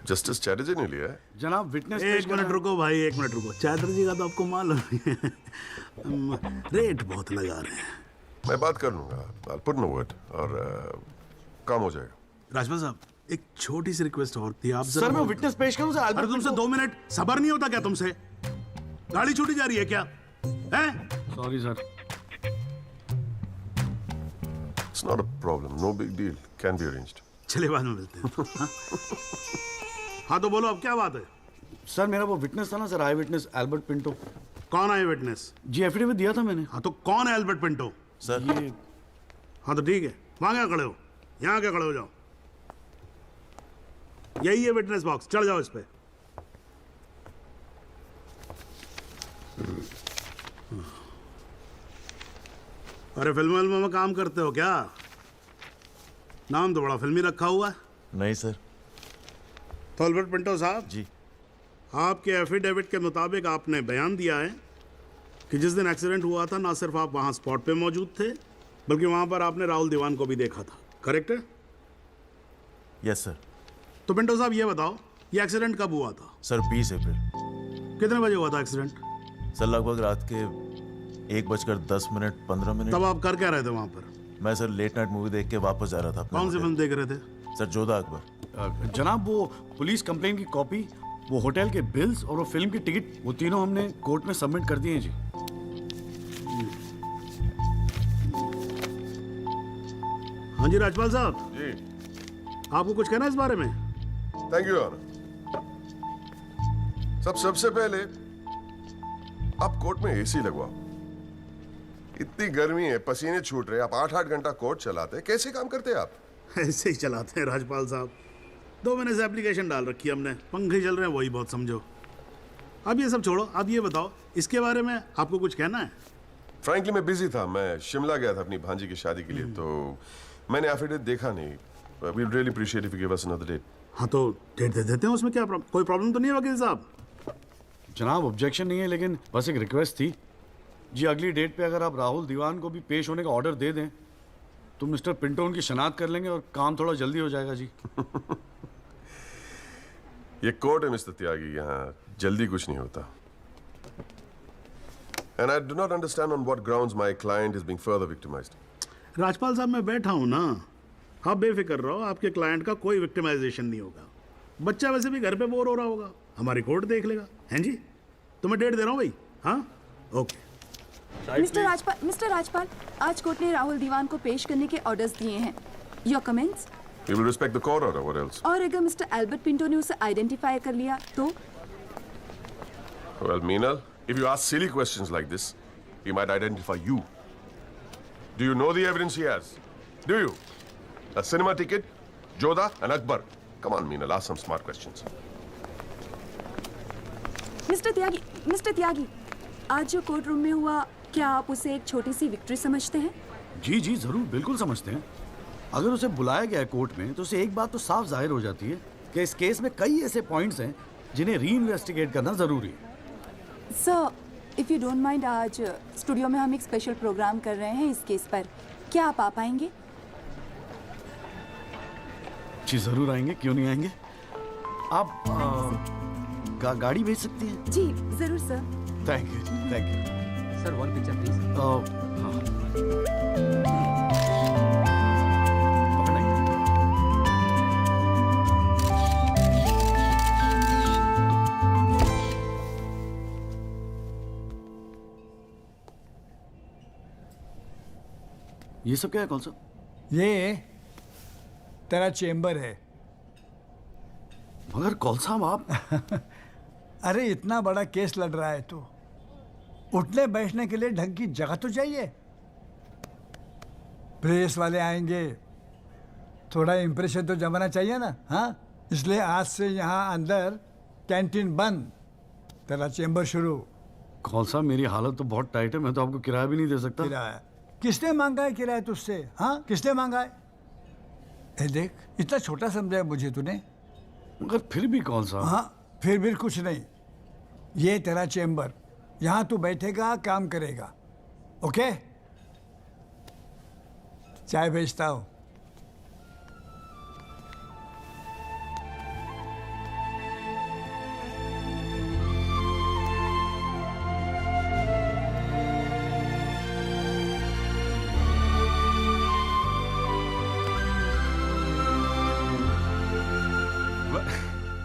जस्टिस चैटर्जी ने लिया है। जनाब विटनेस। एक मिनट रुको भाई, एक मिनट रुको। चैटर्जी का तो आपको मालूम है रेट बहुत लगा रहे हैं। मैं बात कर लूंगा। I'll put in a word और काम हो जाएगा। राजपाल साहब, एक छोटी सी रिक्वेस्ट और थी। आप सर मैं विटनेस पेश करूं सर? अरे तुमसे 2 मिनट सबर नहीं होता क्या तुमसे? गाड़ी छूटी जा रही है क्या? हैं? Sorry sir. It's not a problem. No big deal. Can be arranged. चलिए बाद में मिलते हैं। हाँ? हाँ तो बोलो अब क्या बात है? सर मेरा वो विटनेस था ना सर, आई विटनेस एल्बर्ट पिंटो। कौन आई विटनेस? जी एफिडेविट दिया था मैंने। हाँ तो कौन है एल्बर्ट पिंटो? सर ये हाँ तो ठीक है, वहां क्या खड़े हो? यहाँ क्या खड़े हो जाओ। यही है विटनेस बॉक्स, चढ़ जाओ इस पे। अरे फिल्म में काम करते हो क्या? नाम तो बड़ा फिल्मी रखा हुआ है। नहीं सर। तो एल्बर्ट पिंटो साहब जी, आपके एफिडेविट के मुताबिक आपने बयान दिया है कि जिस दिन एक्सीडेंट हुआ था ना सिर्फ आप वहां स्पॉट पे मौजूद थे, बल्कि वहां पर आपने राहुल दीवान को भी देखा था, करेक्ट है? Yes sir. तो पिंटो साहब ये बताओ, ये एक्सीडेंट कब हुआ था? सर 20 अप्रैल। कितने बजे हुआ था एक्सीडेंट? सर लगभग रात के 1:10 तब आप कर क्या रहे थे वहां पर? मैं सर लेट नाइट मूवी देख के वापस जा रहा था। कौन सी फिल्म देख रहे थे? सर जोधा अकबर। जनाब वो पुलिस कंप्लेन की कॉपी, वो होटल के बिल्स और वो फिल्म की टिकट, वो तीनों हमने कोर्ट में सबमिट कर दिए हैं जी। हाँ जी राजपाल साहब जी, आपको कुछ कहना है इस बारे में? Thank you honour. सबसे पहले आप कोर्ट में एसी लगवाओ। इतनी गर्मी है, पसीने छूट रहे, आप 8-8 घंटा कोर्ट चलाते, कैसे काम करते हैं आप? ऐसे ही चलाते हैं राजपाल साहब। 2 महीने से एप्लीकेशन डाल रखी है हमने, पंखे चल रहे हैं, वही बहुत समझो। अब ये सब छोड़ो, अब ये बताओ इसके बारे में आपको कुछ कहना है? फ्रैंकली मैं बिजी था, मैं शिमला गया था अपनी भांजी की शादी के लिए, तो मैंने एफिडेविट देखा नहीं। We really appreciate if you give us another date. हाँ तो डेट दे देते हैं, उसमें क्या कोई प्रॉब्लम तो नहीं है वकील साहब? जनाब ऑब्जेक्शन नहीं है, लेकिन बस एक रिक्वेस्ट थी जी, अगली डेट पे अगर आप राहुल दीवान को भी पेश होने का ऑर्डर दे दें तो मिस्टर पिंटो उनकी शनाख्त कर लेंगे और काम थोड़ा जल्दी हो जाएगा जी। ये कोर्ट है मिस्टर त्यागी, यहाँ जल्दी कुछ नहीं होता। And I do not understand on what grounds my client is being further victimized. Rajpal साहब मैं बैठा हूँ ना, आप बेफिक्र रहो, आपके क्लाइंट का कोई विक्टिमाइजेशन नहीं होगा। बच्चा वैसे भी घर पे बोर हो रहा होगा, हमारी कोर्ट देख लेगा। हैं जी? तो मैं डेट दे रहा हूँ भाई। हाँ ओके। मिस्टर राजपाल, आज कोर्ट ने राहुल दीवान को पेश करने के ऑर्डर्स दिए हैं। Your comments? We will respect the court order. What else? और अगर मिस्टर एल्बर्ट पिंटो ने उसे आइडेंटिफाई कर लिया तो? Well, Meenal, if you ask silly questions like this, he might identify you. Do you know the evidence he has? Do you? A cinema ticket, Jodha and Akbar. Come on, Meenal, ask some smart questions. Mister Tyagi, आज जो कोर्ट रूम में हुआ, क्या आप उसे एक छोटी सी विक्ट्री समझते हैं? जी जी जरूर, बिल्कुल समझते हैं। अगर उसे बुलाया गया है कोर्ट में तो उसे एक बात तो साफ जाहिर हो जाती है कि इस केस में कई ऐसे पॉइंट्स हैं जिन्हें री इन्वेस्टिगेट करना जरूरी है। Sir, if you don't mind, आज स्टूडियो में हम एक स्पेशल प्रोग्राम कर रहे हैं इस केस पर, क्या आप आ पाएंगे? जी जरूर आएंगे, क्यों नहीं आएंगे। आप गाड़ी भेज सकती हैं? जी जरूर sir. Thank you sir, one picture please. ये सब क्या है? कौन सा? ये तेरा चेम्बर है। मगर कौन सा आप? अरे इतना बड़ा केस लड़ रहा है तो उठने बैठने के लिए ढंग की जगह तो चाहिए। प्रेस वाले आएंगे, थोड़ा इंप्रेशन तो जमाना चाहिए ना। हाँ, इसलिए आज से यहाँ अंदर कैंटीन बंद, तेरा चेंबर शुरू। कौन सा, मेरी हालत तो बहुत टाइट है, मैं तो आपको किराया भी नहीं दे सकता। किराया किसने मांगा है? किराया तुझसे? हाँ, किसने मांगा है? ए देख, इतना छोटा समझा है मुझे तूने। मगर फिर भी कौन सा? हाँ, फिर भी कुछ नहीं। ये तेरा चेंबर, यहाँ तू बैठेगा, काम करेगा। ओके, चाय भेजता हूँ।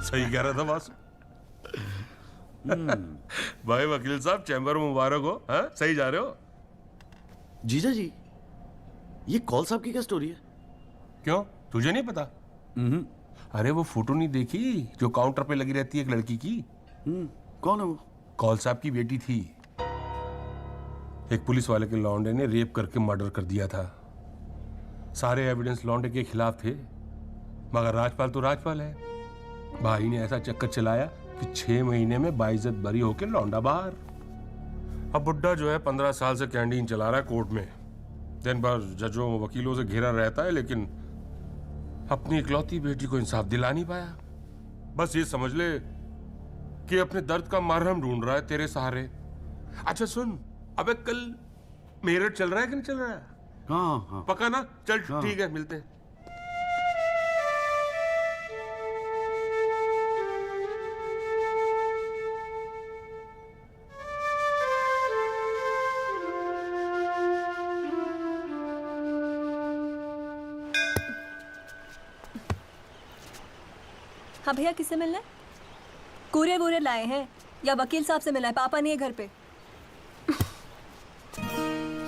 सही कह रहा था बॉस। भाई वकील साहब, चैम्बर मुबारक हो। हाँ, सही जा रहे हो। जीजा जी, ये कॉल साहब की क्या स्टोरी है? क्यों, तुझे नहीं पता? अरे वो फोटो नहीं देखी जो काउंटर पे लगी रहती है एक लड़की की? कौन है वो? कॉल साहब की बेटी थी। एक पुलिस वाले के लौंडे ने रेप करके मर्डर कर दिया था। सारे एविडेंस लौंडे के खिलाफ थे, मगर राजपाल तो राजपाल है। भाई ने ऐसा चक्कर चलाया कि 6 महीने में बाइज्जत बरी होके लौंडा बाहर। अब बुड्ढा जो है 15 साल से कैंटीन चला रहा है कोर्ट में। दिन भर जजों वकीलों से घिरा रहता है, लेकिन अपनी इकलौती बेटी को इंसाफ दिला नहीं पाया। बस ये समझ ले कि अपने दर्द का मरहम ढूंढ रहा है तेरे सहारे। अच्छा सुन, अबे कल मेरठ चल रहा है कि नहीं चल रहा है? हाँ। पक्का ना? चल ठीक है, मिलते हैं। हाँ भैया, किससे मिलना है? कुरियर वुरियर लाए हैं या वकील साहब से मिलना है? पापा नहीं है घर पे।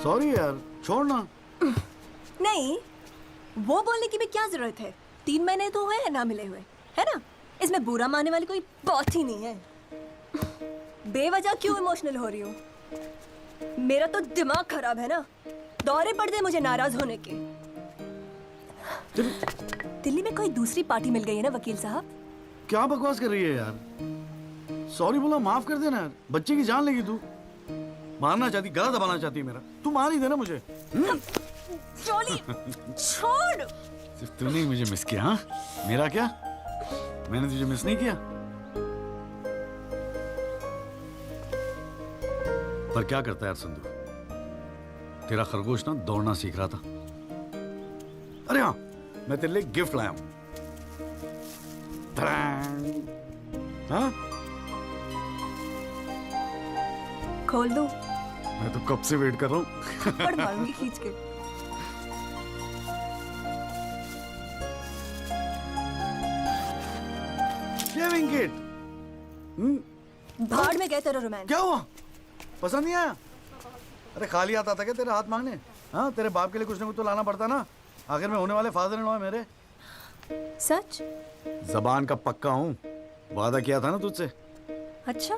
सॉरी यार, छोड़ ना। नहीं, वो बोलने की भी क्या जरूरत है? 3 महीने तो हुए हैं ना मिले हुए, है ना? इसमें बुरा मानने वाली कोई बात ही नहीं है। बेवजह क्यों इमोशनल हो रही हो? मेरा तो दिमाग खराब है ना, दौरे पड़ गए मुझे नाराज होने के। दिल्ली में कोई दूसरी पार्टी मिल गई है ना वकील साहब? क्या बकवास कर रही है यार? सॉरी बोला, माफ कर देना यार। बच्चे की जान लेगी तू। मारना चाहती, गला दबाना चाहती है मेरा। तू मार ही देना मुझे। जॉली, छोड़। सिर्फ तूने ही मुझे मिस किया। हाँ, मेरा क्या? मैंने तुझे मिस नहीं किया। पर क्या करता है यार संधू, तेरा खरगोश ना दौड़ना सीख रहा था। अरे हाँ, मैं तेरे लिए गिफ्ट लाया हूं। हाँ? खोल दो। मैं तो कब से वेट कर रहा हूँ। पर मारूंगी खींच के। Shaving kit. भाड़ में गए तेरा रोमांस। क्या हुआ? पसंद नहीं आया? अरे खाली हाथ आता क्या तेरे हाथ मांगने? हाँ, तेरे बाप के लिए कुछ ना कुछ तो लाना पड़ता ना। आखिर में होने वाले फादर इन लॉ है मेरे। सच? जबान का पक्का हूँ, वादा किया था ना तुझसे। अच्छा,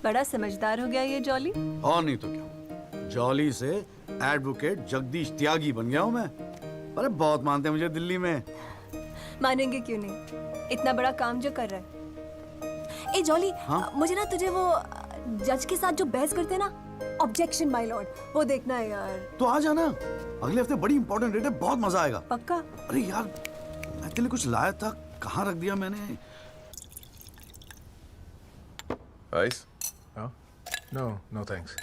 बड़ा समझदार हो गया ये जॉली। और नहीं तो क्या, जॉली से एडवोकेट जगदीश त्यागी बन गया हूँ मैं। अरे बहुत मानते हैं मुझे दिल्ली में। मानेंगे क्यों नहीं, इतना बड़ा काम जो कर रहा है। ए जॉली, हाँ? मुझे ना तुझे वो जज के साथ जो बहस करते हैं ना, ऑब्जेक्शन माय लॉर्ड, वो देखना है यार। तो आ जाना, अगले हफ्ते बड़ी इंपॉर्टेंट डेट है, बहुत मजा आएगा। पक्का? अरे यार, मैं तेरे लिए कुछ लाया था, कहाँ रख दिया मैंने? आइस? No thanks.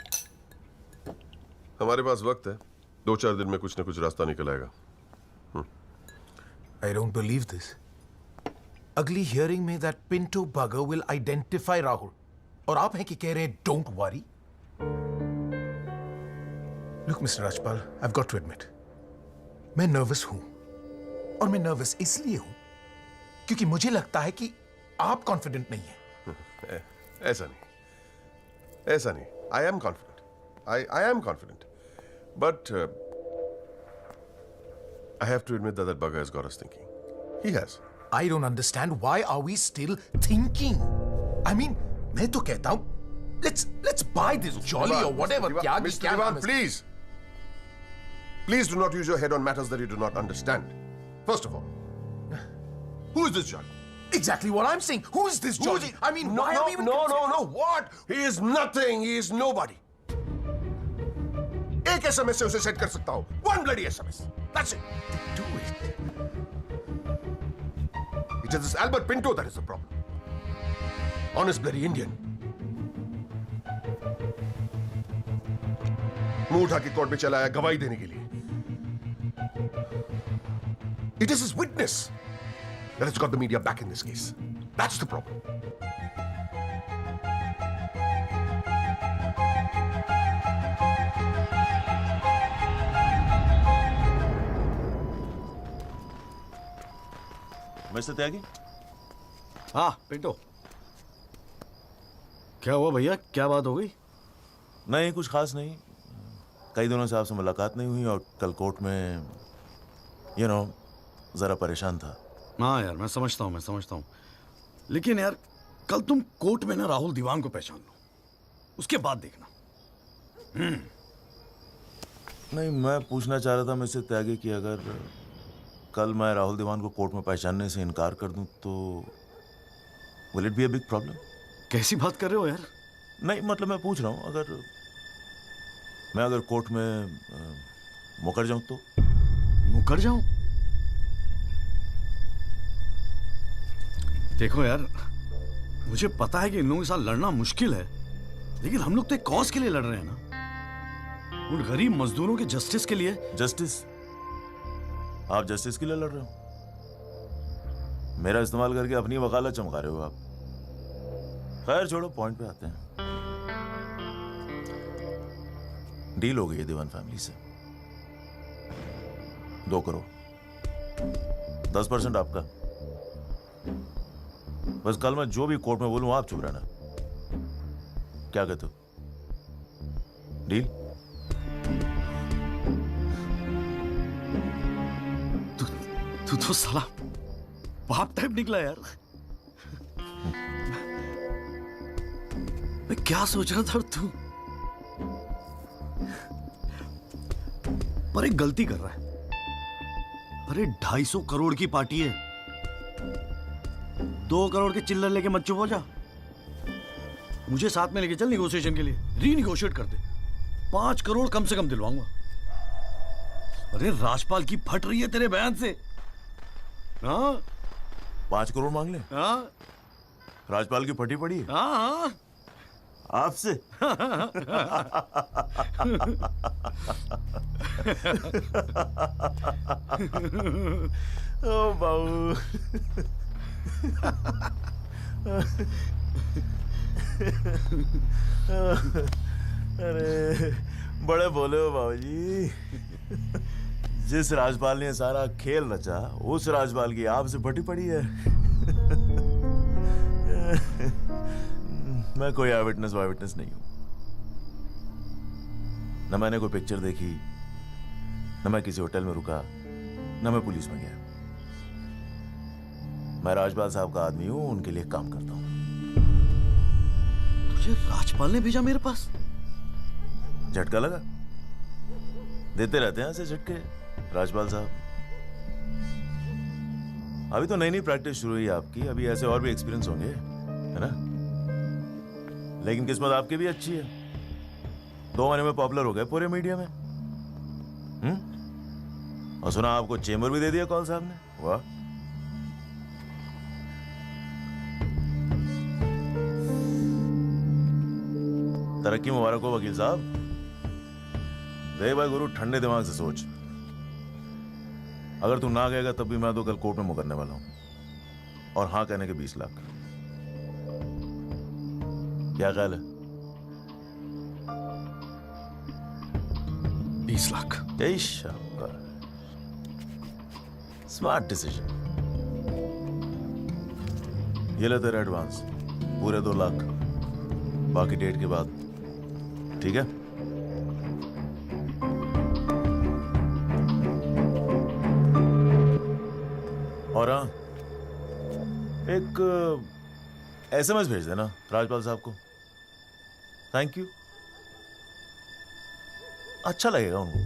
हमारे पास वक्त है, 2-4 दिन में कुछ ना कुछ रास्ता निकल आएगा। I don't believe this. अगली हियरिंग में that Pinto bugger will identify Rahul. और आप हैं कि कह रहे हैं don't worry? Look, Mr. Rajpal, I've got to admit, मैं नर्वस हूं। और मैं नर्वस इसलिए हूं क्योंकि मुझे लगता है कि आप कॉन्फिडेंट नहीं हैं। ऐसा नहीं। I am confident. I am confident. But I have to admit that that bugger has got us thinking. He has. I don't understand why are we still thinking? I mean, मैं तो कहता हूं Let's buy this jolly or whatever. Mr. Diwan, please. Please do not use your head on matters that you do not understand. First of all, who is this Jolly? Exactly what I'm saying. Who is this Jolly? I mean, No, why are we even no. What? He is nothing. He is nobody. एक SMS से उसे सेट कर सकता हूँ. One bloody SMS. That's it. do it? It is this Albert Pinto that is the problem. Honest bloody Indian. मुंह उठा के कोर्ट में चला आया गवाही देने के लिए. It is his witness that has got the media back in this case. That's the problem. Mister Tyagi? हाँ पिंटो, क्या हुआ भैया? क्या बात हो गई? नहीं, कुछ खास नहीं. कई दिनों से आपसे मुलाकात नहीं हुई और कल कोर्ट में जरा परेशान था. हाँ यार, मैं समझता हूँ. लेकिन यार, कल तुम कोर्ट में ना राहुल दीवान को पहचान लो, उसके बाद देखना. नहीं, मैं पूछना चाह रहा था मिस्टर त्यागी कि अगर कल मैं राहुल दीवान को कोर्ट में पहचानने से इनकार कर दूं तो will it be a big problem? कैसी बात कर रहे हो यार? नहीं, मतलब मैं पूछ रहा हूं, अगर कोर्ट में मुकर जाऊं तो? मुकर जाऊं? देखो यार, मुझे पता है कि इन लोगों के साथ लड़ना मुश्किल है, लेकिन हम लोग तो एक कॉज के लिए लड़ रहे हैं ना, उन गरीब मजदूरों के जस्टिस के लिए. जस्टिस? आप जस्टिस के लिए लड़ रहे हो? मेरा इस्तेमाल करके अपनी वकालत चमका रहे हो आप. खैर छोड़ो, पॉइंट पे आते हैं. डील हो गई है दीवान फैमिली से. 2 करोड़, 10% आपका. बस कल मैं जो भी कोर्ट में बोलूं आप चुप रहना. क्या कहते हो? डील? तू तो साला बाप टाइप निकला यार. मैं क्या सोच रहा था तू? पर एक गलती कर रहा है. अरे 250 करोड़ की पार्टी है. 2 करोड़ के चिल्लर लेके मत चुप हो जा. मुझे साथ में लेके चल निगोशिएशन के लिए. रीनिगोशिएट कर दे. 5 करोड़ कम से कम दिलवाऊंगा. अरे राजपाल की फट रही है तेरे बयान से. हाँ, 5 करोड़ मांग ले? हाँ, राजपाल की फटी पड़ी है? हाँ. आपसे? ओ बाबू. अरे बड़े बोले हो बाबूजी. जिस राजपाल ने सारा खेल रचा, उस राजपाल की आपसे फटी पड़ी है. मैं कोई आई विटनेस नहीं हूं. न मैंने कोई पिक्चर देखी, न मैं किसी होटल में रुका, न मैं पुलिस में गया. मैं राजपाल साहब का आदमी हूं, उनके लिए काम करता हूं. तुझे राजपाल ने भेजा मेरे पास? झटका लगा? देते रहते हैं ऐसे झटके राजपाल साहब. अभी तो नई प्रैक्टिस शुरू हुई है आपकी. अभी ऐसे और भी एक्सपीरियंस होंगे, है ना? लेकिन किस्मत आपकी भी अच्छी है. 2 महीने में पॉपुलर हो गए पूरे मीडिया में. और सुना आपको चेंबर भी दे दिया कौल साहब ने. वाह. तरक्की मुबारक हो वकील साहब. देख भाई गुरु, ठंडे दिमाग से सोच. अगर तू ना गएगा तब भी मैं तो कल कोर्ट में मुकरने वाला हूं. और हाँ कहने के 20 लाख. क्या ख्याल है? 20 लाख. Smart decision. ये ले तेरा एडवांस, पूरे 2 लाख. बाकी डेट के बाद. ठीक है? और हाँ, एक SMS भेज देना राजपाल साहब को. Thank you. अच्छा लगेगा उनको।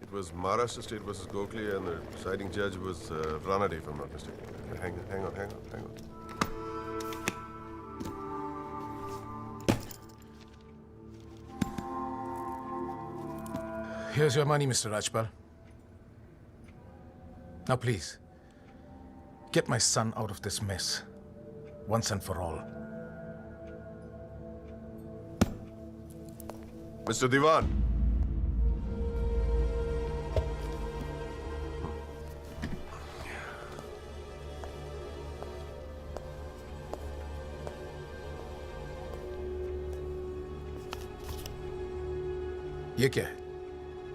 It was Maharashtra State versus Gokhale, and the deciding judge was Rana Day, if I'm not mistaken. Hang on. Here's your money, Mr. Rajpal. Now, please, get my son out of this mess, once and for all. Mr. Diwan. ये क्या है?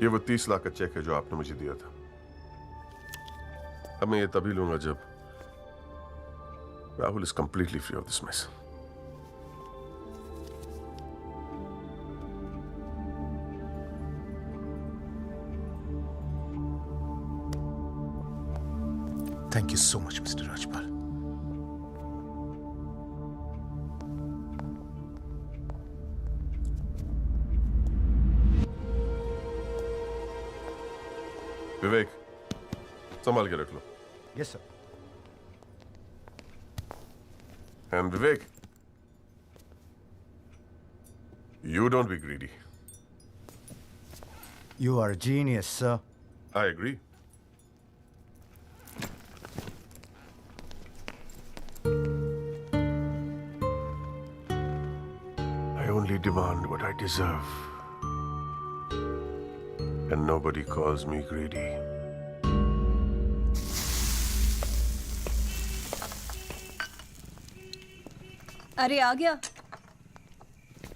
ये वो 30 लाख का चेक है जो आपने मुझे दिया था। अब मैं ये तभी लूंगा जब Rahul is completely free of this mess. Thank you so much, Mr. Rajpal. Vivek, संभाल के रख लो। Yes sir. And Vivek, you don't be greedy. You are a genius, sir. I agree. I only demand what I deserve. And nobody calls me greedy. अरे आ गया।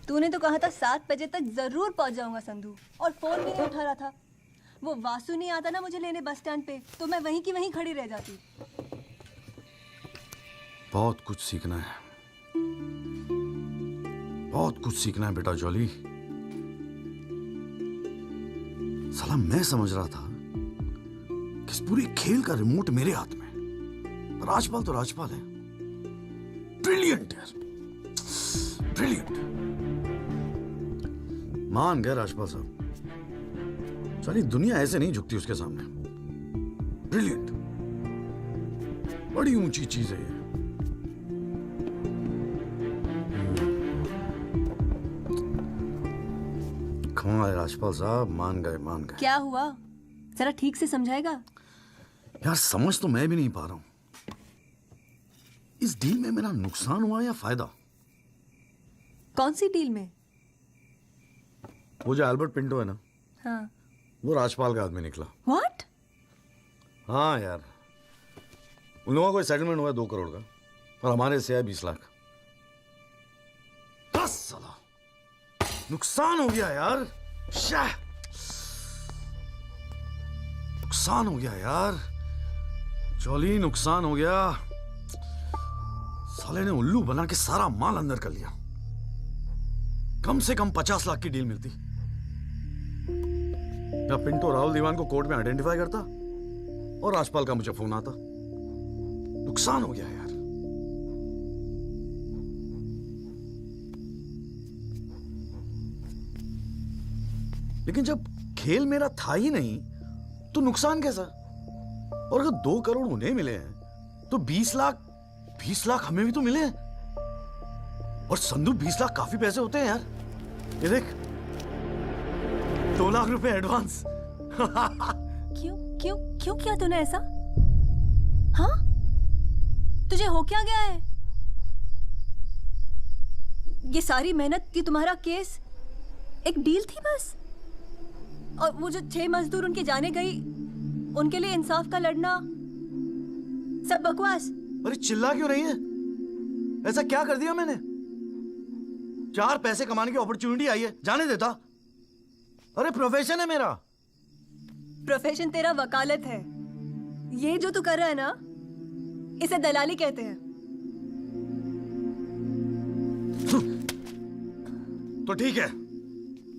तूने तो कहा था 7 बजे तक जरूर पहुंच जाऊंगा संधू, और फोन भी नहीं उठा रहा था। वो वासु नहीं आता ना मुझे लेने बस स्टैंड पे, तो मैं वहीं की वहीं खड़ी रह जाती। बहुत कुछ सीखना है, बहुत कुछ सीखना है बेटा जॉली। साला मैं समझ रहा था कि इस पूरे खेल का रिमोट मेरे हाथ में। राजपाल तो राजपाल है, ब्रिलियंट यार, ब्रिलियंट। मान गए राजपाल साहब, सारी दुनिया ऐसे नहीं झुकती उसके सामने। ब्रिलियंट, बड़ी ऊंची चीज है ये। कमाल है राजपाल साहब, मान गए मान गए। क्या हुआ, जरा ठीक से समझाएगा? यार समझ तो मैं भी नहीं पा रहा हूं, इस डील में मेरा नुकसान हुआ या फायदा? कौन सी डील में? वो जो एल्बर्ट पिंटो है ना, हाँ। वो राजपाल का आदमी निकला। What? हाँ यार, उन लोगों को सेटलमेंट हुआ है 2 करोड़ का, और हमारे से है 20 लाख। 10 साला नुकसान हो गया यार, नुकसान हो गया यार, जॉली नुकसान हो गया। साले ने उल्लू बना के सारा माल अंदर कर लिया। कम से कम 50 लाख की डील मिलती। या पिंटो राहुल दीवान को कोर्ट में आइडेंटिफाई करता और राजपाल का मुझे फोन आता। नुकसान हो गया यार। लेकिन जब खेल मेरा था ही नहीं तो नुकसान कैसा? और अगर 2 करोड़ उन्हें मिले हैं तो 20 लाख हमें भी तो मिले हैं। और संधू 20 लाख काफी पैसे होते हैं यार। ये देख, 2 लाख रुपए एडवांस। क्यों क्यों क्यों किया तूने ऐसा? हाँ, तुझे हो क्या गया है? ये सारी मेहनत, ये तुम्हारा केस एक डील थी बस? और वो जो 6 मजदूर उनके जाने गई, उनके लिए इंसाफ का लड़ना, सब बकवास। अरे चिल्ला क्यों रही है? ऐसा क्या कर दिया मैंने? 4 पैसे कमाने की अपॉर्चुनिटी आई है, जाने देता? अरे प्रोफेशन है मेरा। प्रोफेशन तेरा वकालत है। ये जो तू कर रहा है ना, इसे दलाली कहते हैं। तो ठीक है,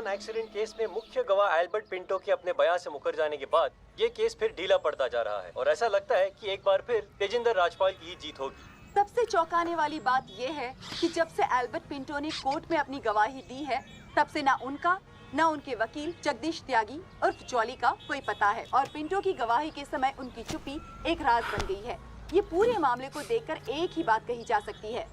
दीवान एक्सीडेंट केस में मुख्य गवाह एल्बर्ट पिंटो के अपने बयान से मुकर जाने के बाद ये केस फिर ढीला पड़ता जा रहा है और ऐसा लगता है कि एक बार फिर तेजिंदर राजपाल की ही जीत होगी। सबसे चौंकाने वाली बात यह है कि जब से एल्बर्ट पिंटो ने कोर्ट में अपनी गवाही दी है तब से ना उनका न उनके वकील जगदीश त्यागी उर्फ जॉली का कोई पता है और पिंटो की गवाही के समय उनकी चुप्पी एक राज बन गई है। ये पूरे मामले को देखकर एक ही बात कही जा सकती है,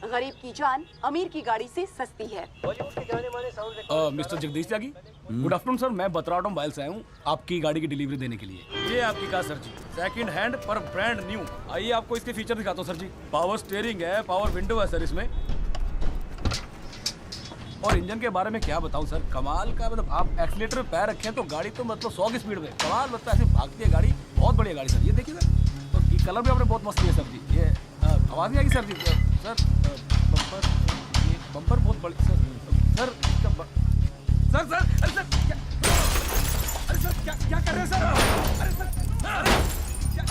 गरीब की जान अमीर की गाड़ी से सस्ती है। बॉलीवुड के जाने माने साउंड मिस्टर जगदीश त्यागी, गुड आफ्टरनून सर। मैं बत्रा ऑटोमोबाइल से आया हूँ आपकी गाड़ी की डिलीवरी देने के लिए। ये आपकी कार सर जी, सेकंड हैंड पर ब्रांड न्यू। आइए आपको इसके फीचर दिखाता हूँ सर जी। पावर स्टीयरिंग है, पावर विंडो है सर इसमें, और इंजन के बारे में क्या बताऊं सर, कमाल का। मतलब आप एक्सीलेटर पे पैर रखें तो गाड़ी तो मतलब 100 की स्पीड में, कमाल लगता है, ऐसे भागती है गाड़ी। बहुत बढ़िया गाड़ी सर, ये देखिए सर। तो ये कलर भी आपने बहुत मस्त किया सर जी। ये आवाज़ नहीं आएगी सर जी। सर बम्पर, ये बम्पर बहुत बड़ी सर। सर सर सर अरे सर क्या, अरे सर क्या कर रहे हैं सर? अरे सर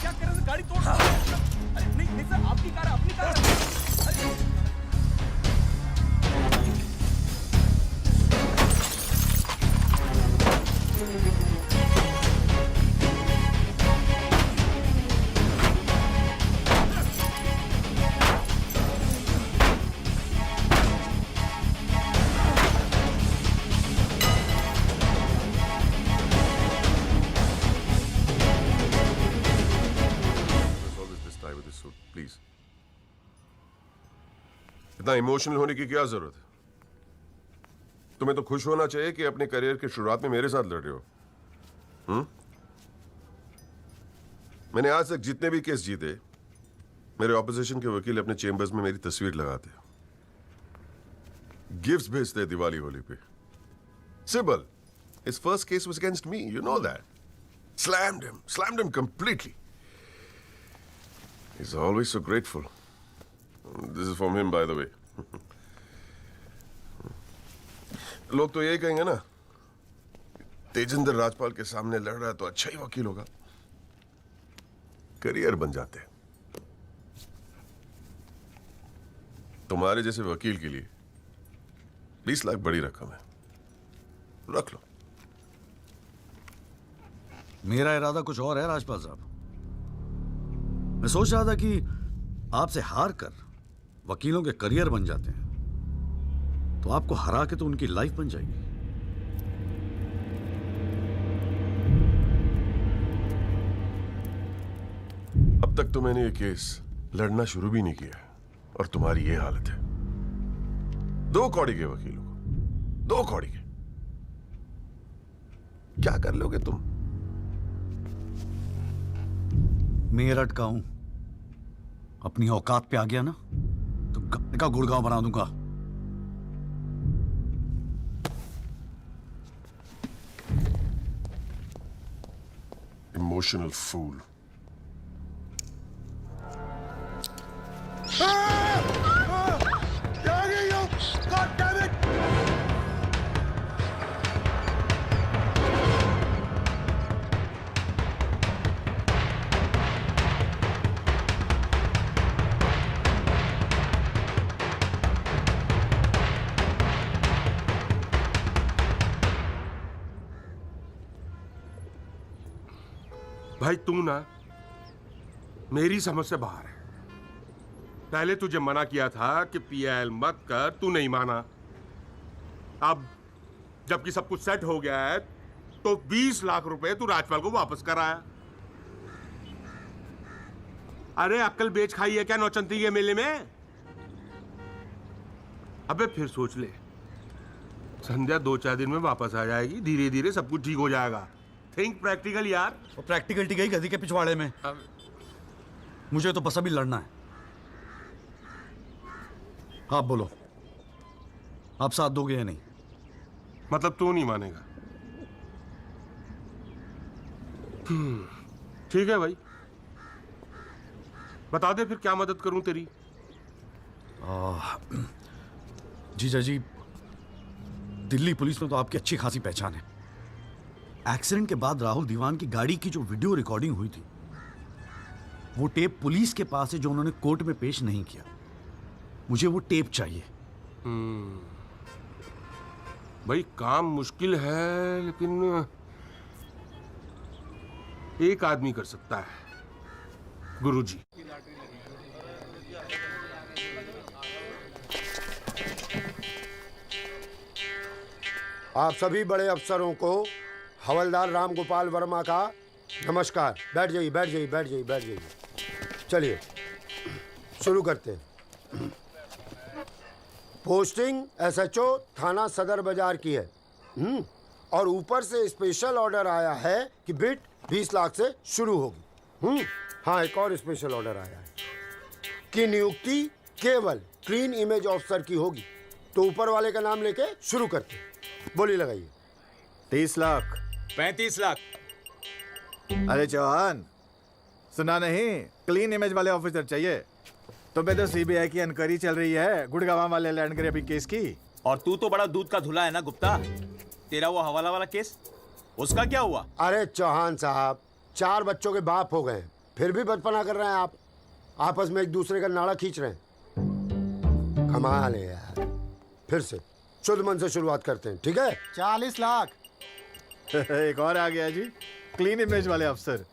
क्या कर रहे हैं? गाड़ी तोड़, अरे नहीं सर, आपकी कार है, अपनी कार है। प्लीज, इतना इमोशनल होने की क्या जरूरत है? तुम्हें तो खुश होना चाहिए कि अपने करियर की शुरुआत में मेरे साथ लड़ रहे हो। मैंने आज तक जितने भी केस जीते, मेरे ऑपोजिशन के वकील अपने चेंबर्स में मेरी तस्वीर लगाते, गिफ्ट्स भेजते दिवाली होली पे। Sibal, his first case was against me, you know that. Slammed him completely. He's always so grateful. This is from him, by the way. लोग तो यही कहेंगे ना, तेजिंदर राजपाल के सामने लड़ रहा है तो अच्छा ही वकील होगा। करियर बन जाते हैं। तुम्हारे जैसे वकील के लिए 20 लाख बड़ी रकम है, रख लो। मेरा इरादा कुछ और है राजपाल साहब। मैं सोच रहा था कि आपसे हार कर वकीलों के करियर बन जाते हैं तो आपको हरा के तो उनकी लाइफ बन जाएगी। अब तक तो मैंने ये केस लड़ना शुरू भी नहीं किया और तुम्हारी ये हालत है। 2 कौड़ी के वकीलों को, 2 कौड़ी के, क्या कर लोगे तुम? मेरठ का हूं, अपनी औकात पे आ गया ना तो गाने का गुड़गांव बना दूंगा। Emotional fool. भाई तू ना मेरी समझ से बाहर है। पहले तुझे मना किया था कि पीएल मत कर, तू नहीं माना। अब जबकि सब कुछ सेट हो गया है तो 20 लाख रुपए तू राजपाल को वापस कराया। अरे अक्ल बेच खाई है क्या नौचंती के मेले में? अबे फिर सोच ले, संध्या 2-4 दिन में वापस आ जाएगी, धीरे धीरे सब कुछ ठीक हो जाएगा। थिंक प्रैक्टिकल यार। और प्रैक्टिकलिटी गई गधी के पिछवाड़े में। मुझे तो बस अभी लड़ना है। आप बोलो, आप साथ दोगे या नहीं? मतलब तू नहीं मानेगा? ठीक है भाई, बता दे फिर क्या मदद करूं तेरी। जीजा जी, दिल्ली पुलिस में तो आपकी अच्छी खासी पहचान है। एक्सीडेंट के बाद राहुल दीवान की गाड़ी की जो वीडियो रिकॉर्डिंग हुई थी, वो टेप पुलिस के पास है जो उन्होंने कोर्ट में पेश नहीं किया। मुझे वो टेप चाहिए। भाई काम मुश्किल है, लेकिन एक आदमी कर सकता है, गुरुजी। आप सभी बड़े अफसरों को हवलदार राम गोपाल वर्मा का नमस्कार। बैठ जाइए, बैठ जाइए, बैठ जाइए, बैठ जाइए। चलिए शुरू करते हैं। पोस्टिंग एसएचओ थाना सदर बाजार की है। और ऊपर से स्पेशल ऑर्डर आया है कि बिट 20 लाख से शुरू होगी। हाँ, एक और स्पेशल ऑर्डर आया है कि नियुक्ति केवल क्लीन इमेज ऑफिसर की होगी। तो ऊपर वाले का नाम लेके शुरू करते हैं। बोली लगाइए। 30 लाख। 35 लाख। अरे चौहान, सुना नहीं? क्लीन इमेज वाले ऑफिसर चाहिए। तुम्हें तो सीबीआई की इंक्वायरी चल रही है गुड़गांव वाले लैंड ग्रैबिंग केस की। और तू तो बड़ा दूध का धुला है ना गुप्ता। तेरा वो हवाला वाला केस, उसका क्या हुआ? अरे चौहान साहब, 4 बच्चों के बाप हो गए, फिर भी बचपना कर रहे हैं आप। आपस में एक दूसरे का नाड़ा खींच रहे हैं। कमाल है यार। फिर से शुद्ध मन से शुरुआत करते हैं, ठीक है? 40 लाख। एक और आ गया जी, क्लीन इमेज वाले अफसर।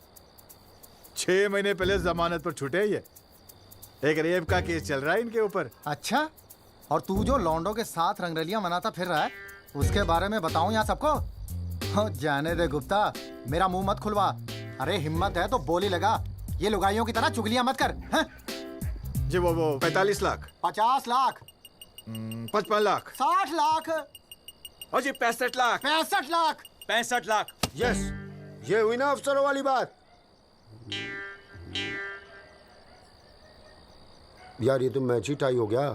6 महीने पहले जमानत पर छूटे ये। एक रेप का केस चल रहा है इनके ऊपर। अच्छा, और तू जो लौंडों के साथ रंगरलियां मनाता फिर रहा है, उसके बारे में बताऊं यहाँ सबको? हो जाने दे गुप्ता, मेरा मुंह मत खुलवा। अरे हिम्मत है तो बोली लगा, ये लुगाइयों की तरह चुगलियां मत कर। हैं? जी वो 45 लाख। 50 लाख। 55 लाख। 60 लाख। और जी 65 लाख। 65 लाख। 65 लाख। यस, ये हुई ना अफसरों वाली बात। यार ये तो मैच ही टाई हो गया।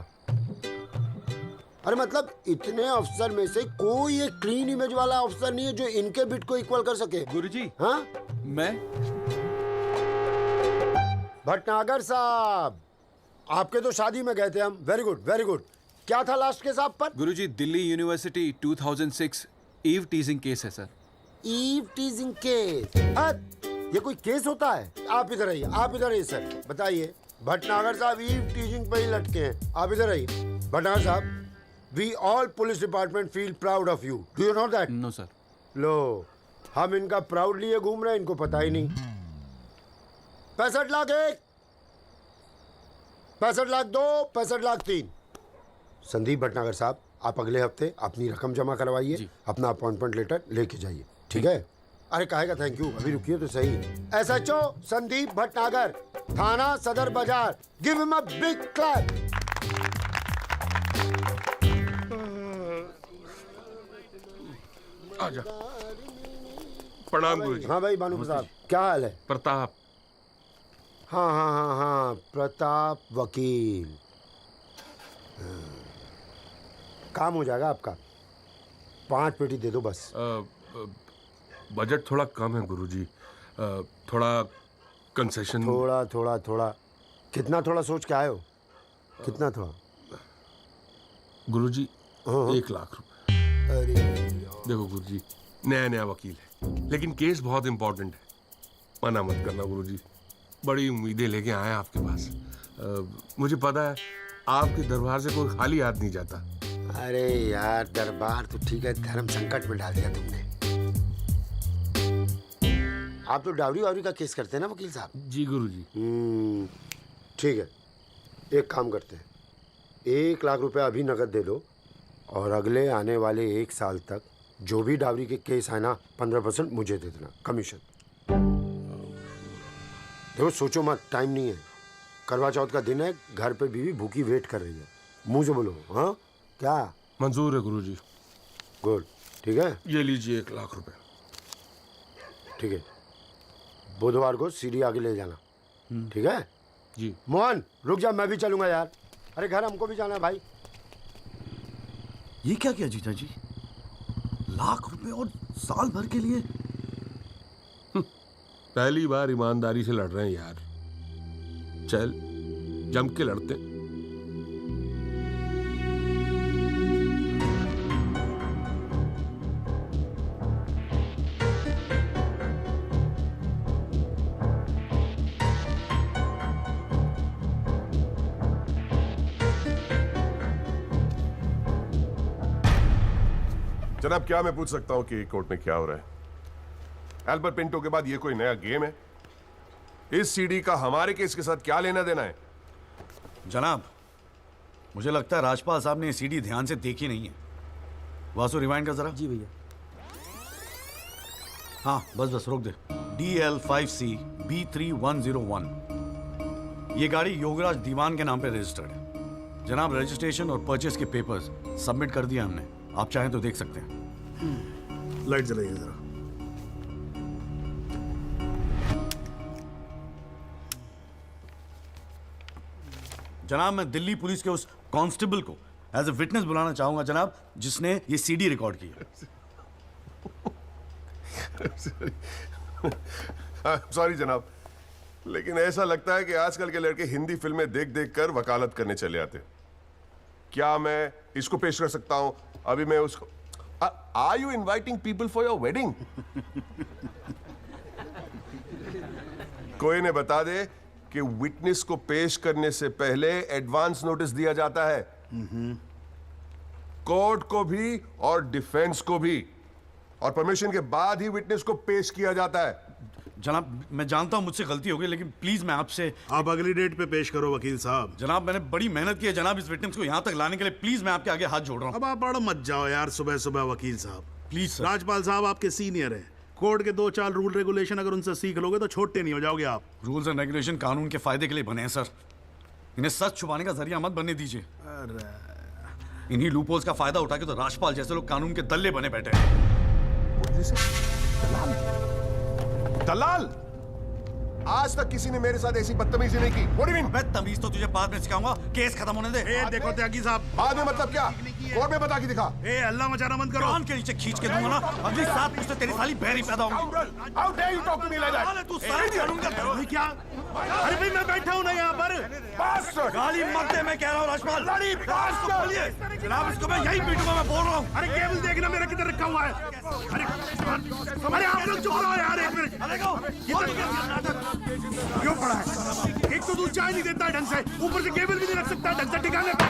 अरे मतलब इतने अफसर में से कोई एक क्लीन इमेज वाला अफसर नहीं है जो इनके बिट को इक्वल कर सके। गुरुजी, हाँ? मैं भटनागर साहब, आपके तो शादी में गए थे हम। Very good, very good. क्या था लास्ट केस आप पर? गुरुजी, Delhi university 2006 eve teasing case है सर। Eve teasing case? ये कोई केस होता है? आप इधर आइए, आप इधर आइए सर, बताइए। भटनागर साहब ईव टीजिंग पे ही लटके हैं। आप इधर आइए। भटनागर साहब, we all police department feel proud of you. Do you know that? No sir. लो, हम इनका प्राउड लिए घूम रहे हैं, इनको पता ही नहीं। 65 लाख 1, 65 लाख 2, 65 लाख 3। संदीप भटनागर साहब, आप अगले हफ्ते अपनी रकम जमा करवाइए, अपना अपॉइंटमेंट लेटर लेके जाइए, ठीक है? अरे कहेगा थैंक यू, अभी रुकिए तो सही। एसएचओ संदीप भटनागर, थाना सदर बाजार, give him a big clap. आजा। प्रणाम गुरुजी। हाँ भाई भानु प्रताप, क्या हाल है? प्रताप। हाँ हाँ हाँ हाँ, प्रताप वकील। काम हो जाएगा आपका। 5 पेटी दे दो बस। बजट थोड़ा कम है गुरुजी, थोड़ा कंसेशन। थोड़ा थोड़ा थोड़ा कितना थोड़ा सोच के आए हो? कितना थोड़ा? गुरुजी 1 लाख रुपए। अरे देखो गुरुजी, नया नया वकील है, लेकिन केस बहुत इंपॉर्टेंट है। मना मत करना गुरुजी, बड़ी उम्मीदें लेके आए आपके पास। मुझे पता है आपके दरबार से कोई खाली हाथ नहीं जाता। अरे यार, दरबार तो ठीक है, धर्म संकट में डाल दिया तुमने। आप तो डावरी वावरी का केस करते हैं ना वकील साहब? जी गुरुजी। ठीक है, एक काम करते हैं, 1 लाख रुपए अभी नकद दे दो, और अगले आने वाले 1 साल तक जो भी डावरी के केस है ना, 15% मुझे दे देना कमीशन। देखो सोचो मत, टाइम नहीं है। करवा चौथ का दिन है, घर पे बीवी भूखी वेट कर रही है। मुंह से बोलो। हाँ क्या? मंजूर है गुरुजी। गुड, ठीक है। ये लीजिए 1 लाख रुपए। ठीक है, बुधवार को सीढ़ी आगे ले जाना, ठीक है? जी। मोहन रुक जा, मैं भी चलूंगा यार। अरे घर हमको भी जाना है भाई। ये क्या किया जीजा जी? लाख रुपए और साल भर के लिए? पहली बार ईमानदारी से लड़ रहे हैं यार। चल जम के लड़ते। जनाब, क्या मैं पूछ सकता हूं कि कोर्ट में क्या हो रहा है? एल्बर्ट पिंटो के बाद ये कोई नया गेम है? इस सीडी का हमारे केस के साथ क्या लेना देना है? जनाब, मुझे लगता है राजपाल साहब ने ये सीडी ध्यान से देखी नहीं है। वासु रिवाइंड कर जरा। जी भैया। हाँ बस रोक दे। DL5C B3101, ये गाड़ी योगराज दीवान के नाम पे रजिस्टर्ड है। जनाब, रजिस्ट्रेशन और परचेस के पेपर्स सबमिट कर दिया हमने, आप चाहें तो देख सकते हैं। लाइट जलाइए जरा। जनाब, मैं दिल्ली पुलिस के उस कांस्टेबल को एज ए विटनेस बुलाना चाहूंगा जनाब, जिसने ये सीडी रिकॉर्ड की है। सॉरी जनाब, लेकिन ऐसा लगता है कि आजकल के लड़के हिंदी फिल्में देख देख कर वकालत करने चले आते हैं। क्या मैं इसको पेश कर सकता हूं? अभी मैं उसको are you inviting people for your wedding? कोई ने बता दे कि विटनेस को पेश करने से पहले एडवांस नोटिस दिया जाता है, कोर्ट को भी और डिफेंस को भी, और परमिशन के बाद ही विटनेस को पेश किया जाता है। जनाब, मैं जानता हूं मुझसे गलती हो गई, लेकिन प्लीज मैं आपसे। आप अगली डेट पे पेश करो वकील साहब। जनाब, मैंने बड़ी मेहनत की है जनाब इस विटनेस को यहां तक लाने के लिए, प्लीज मैं आपके आगे हाथ जोड़ रहा हूं। अब आप बड़ा मत जाओ यार सुबह सुबह वकील साहब। Please sir. राजपाल साहब आपके सीनियर हैं, कोर्ट के 2-4 रूल रेगुलेशन अगर उनसे सीख लोगे तो छोटे नहीं हो जाओगे आप। रूल्स एंड रेगुलेशन कानून के फायदे के लिए बने हैं सर, इन्हें सच छुपाने का जरिया मत बनने दीजिए। इन्हीं लूपहोल्स का फायदा उठा के तो राजपाल जैसे लोग कानून के दल्ले बने बैठे हैं। दलाल, आज तक किसी ने मेरे साथ ऐसी बदतमीजी नहीं की। What do you mean? मैं तमीज तो तुझे बाद में सिखाऊंगा, केस खत्म होने दे। देखो त्यागी साहब, बाद में मतलब क्या? कोर्ट में बता के दिखा। अल्लाह मचाना बंद करो। कान के नीचे खींच के दूंगा ना, अगली सात मुझसे तेरी साली बहरी पैदा होगी। How dare you talk to me like that? तू सारे कानून का क्या? अरे भाई मैं बैठा हूं ना यहाँ पर। गाली मत दे, मैं कह रहा हूँ राजपाल। जनाब, इसको मैं यही पीटूंगा, मैं बोल रहा हूँ। अरे केबल देखना मेरा किधर रखा हुआ है। अरे आप लोग चुप रहो यार एक मिनट। क्यों पड़ा है? एक तो तू चाय नहीं देता ढंग से, ऊपर से केबल भी नहीं रख सकता ढंग से ठिकाने पे।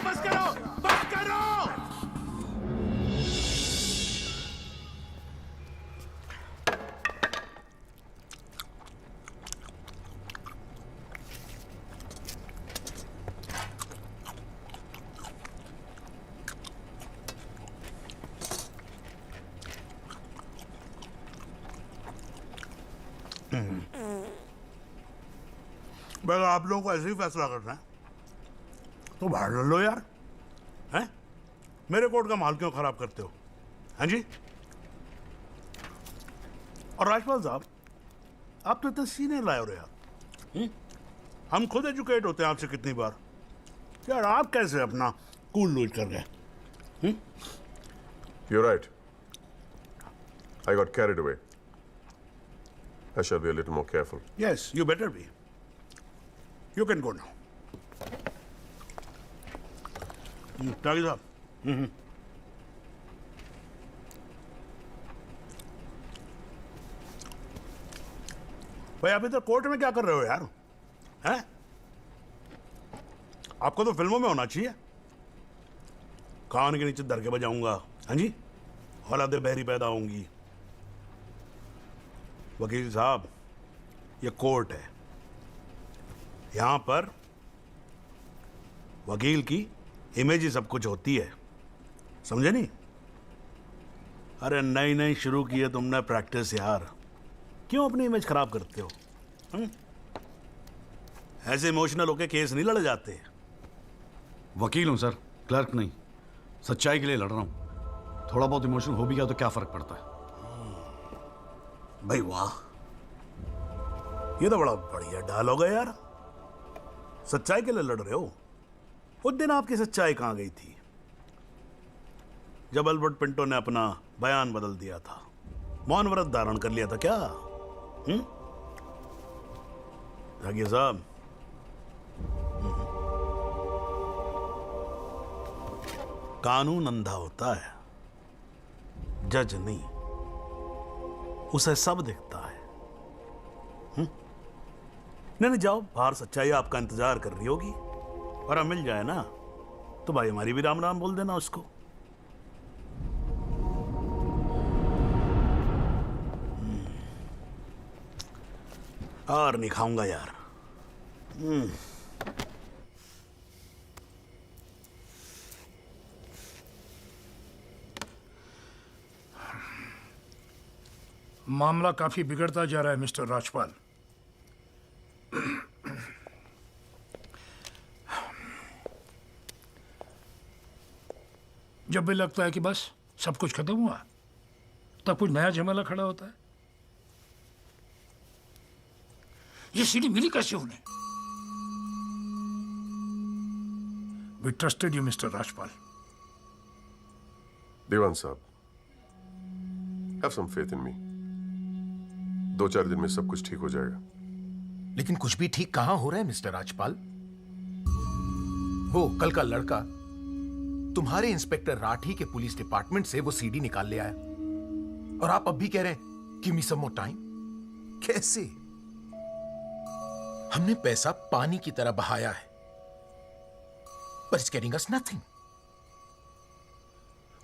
बस करो, बस करो। बस आप लोगों को ऐसे ही फैसला करना है तो बाहर लड़ लो यार, हैं? मेरे कोर्ट का माहौल क्यों खराब करते हो? हाँ जी। और राजपाल साहब, आप तो इतने सीनियर लाए हो रहे यार। हम खुद एजुकेट होते हैं आपसे कितनी बार यार, आप कैसे अपना कूल लूज कर गए? You're right. I got carried away. I shall be a little more careful. Yes, you better be. You can go now. त्यागी साहब। भाई आप इधर कोर्ट में क्या कर रहे हो यार? हैं? आपको तो फिल्मों में होना चाहिए। कान के नीचे धर के बजाऊंगा, हाँ जी, औलादे बहरी पैदा होंगी। वकील साहब, ये कोर्ट है, यहां पर वकील की इमेज ही सब कुछ होती है, समझे नहीं? अरे नई नई शुरू की है तुमने प्रैक्टिस यार, क्यों अपनी इमेज खराब करते हो? ऐसे इमोशनल होके केस नहीं लड़ जाते। वकील हूं सर, क्लर्क नहीं। सच्चाई के लिए लड़ रहा हूं, थोड़ा बहुत इमोशन हो भी गया तो क्या फर्क पड़ता है? भाई वाह, ये तो बड़ा बढ़िया डायलॉग है यार। सच्चाई के लिए लड़ रहे हो? उस दिन आपकी सच्चाई कहां गई थी जब एल्बर्ट पिंटो ने अपना बयान बदल दिया था, मौन व्रत धारण कर लिया था क्या? जागिर साहब, कानून अंधा होता है, जज नहीं, उसे सब दिखता है। नहीं जाओ बाहर, सच्चाई आपका इंतजार कर रही होगी, और अब मिल जाए ना तो भाई हमारी भी राम राम बोल देना उसको। और नहीं खाऊंगा यार। मामला काफी बिगड़ता जा रहा है मिस्टर राजपाल। जब भी लगता है कि बस सब कुछ खत्म हुआ, तब कुछ नया झमेला खड़ा होता है। ये सीढ़ी मिली कैसे उन्हें? We trusted you, Mr. Rajpal. देवान साहब, have some faith in me. 2-4 दिन में सब कुछ ठीक हो जाएगा। लेकिन कुछ भी ठीक कहां हो रहा है मिस्टर राजपाल? वो कल का लड़का तुम्हारे इंस्पेक्टर राठी के पुलिस डिपार्टमेंट से वो सीडी निकाल ले आया, और आप अब भी कह रहे हैं गिव मी सम मोर टाइम। कैसे? हमने पैसा पानी की तरह बहाया है, but it's getting us nothing.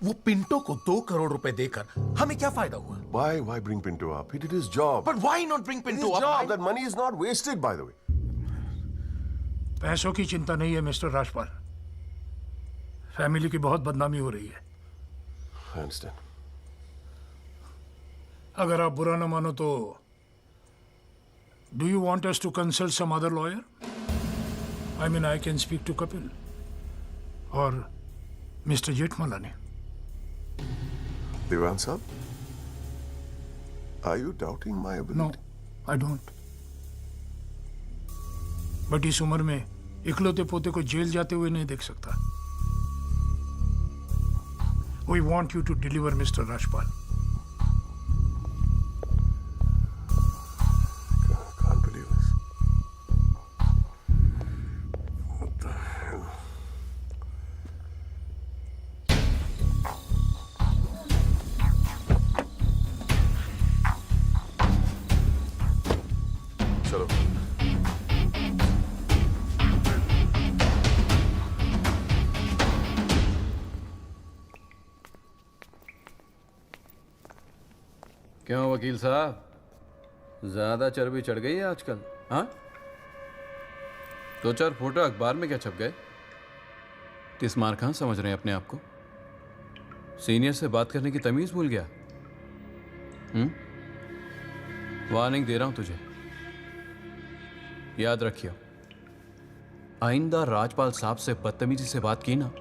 वो पिंटो को 2 करोड़ रुपए देकर हमें क्या फायदा हुआ? Why bring Pinto up? He did his job. But why not bring Pinto His up? job. That money is not wasted, by the way. पैसों की चिंता नहीं है मिस्टर राजपाल। फैमिली की बहुत बदनामी हो रही है। I understand. अगर आप बुरा ना मानो तो do you want us to consult some other lawyer? I mean, I can speak to Kapil और mister Jethmalani. Devan sahab, are you doubting my ability? No, I don't. But इस उम्र में इकलौते पोते को जेल जाते हुए नहीं देख सकता। We want you to deliver, Mr. Rajpal. Can't believe this. What the hell? चलो। क्यों वकील साहब, ज्यादा चर्बी चढ़ गई है आजकल? हाँ, 2-4 फोटो अखबार में क्या छप गए? किस मार कहाँ समझ रहे हैं अपने आप को? सीनियर से बात करने की तमीज भूल गया? वार्निंग दे रहा हूं तुझे, याद रखियो, आइंदा राजपाल साहब से बदतमीजी से बात की ना,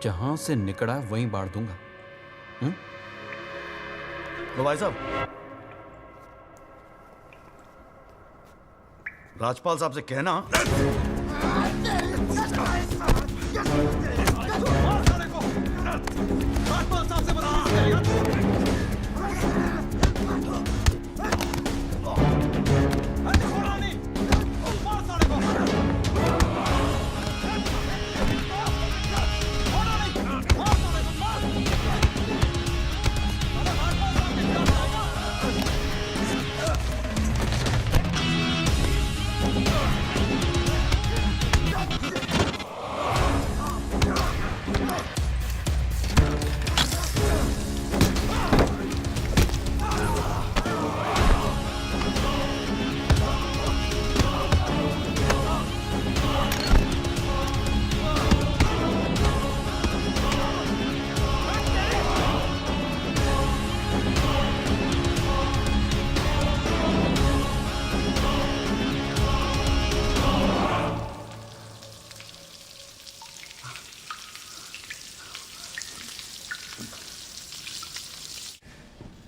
जहां से निकला वहीं बाढ़ दूंगा। लो भाई साहब, राजपाल साहब से कहना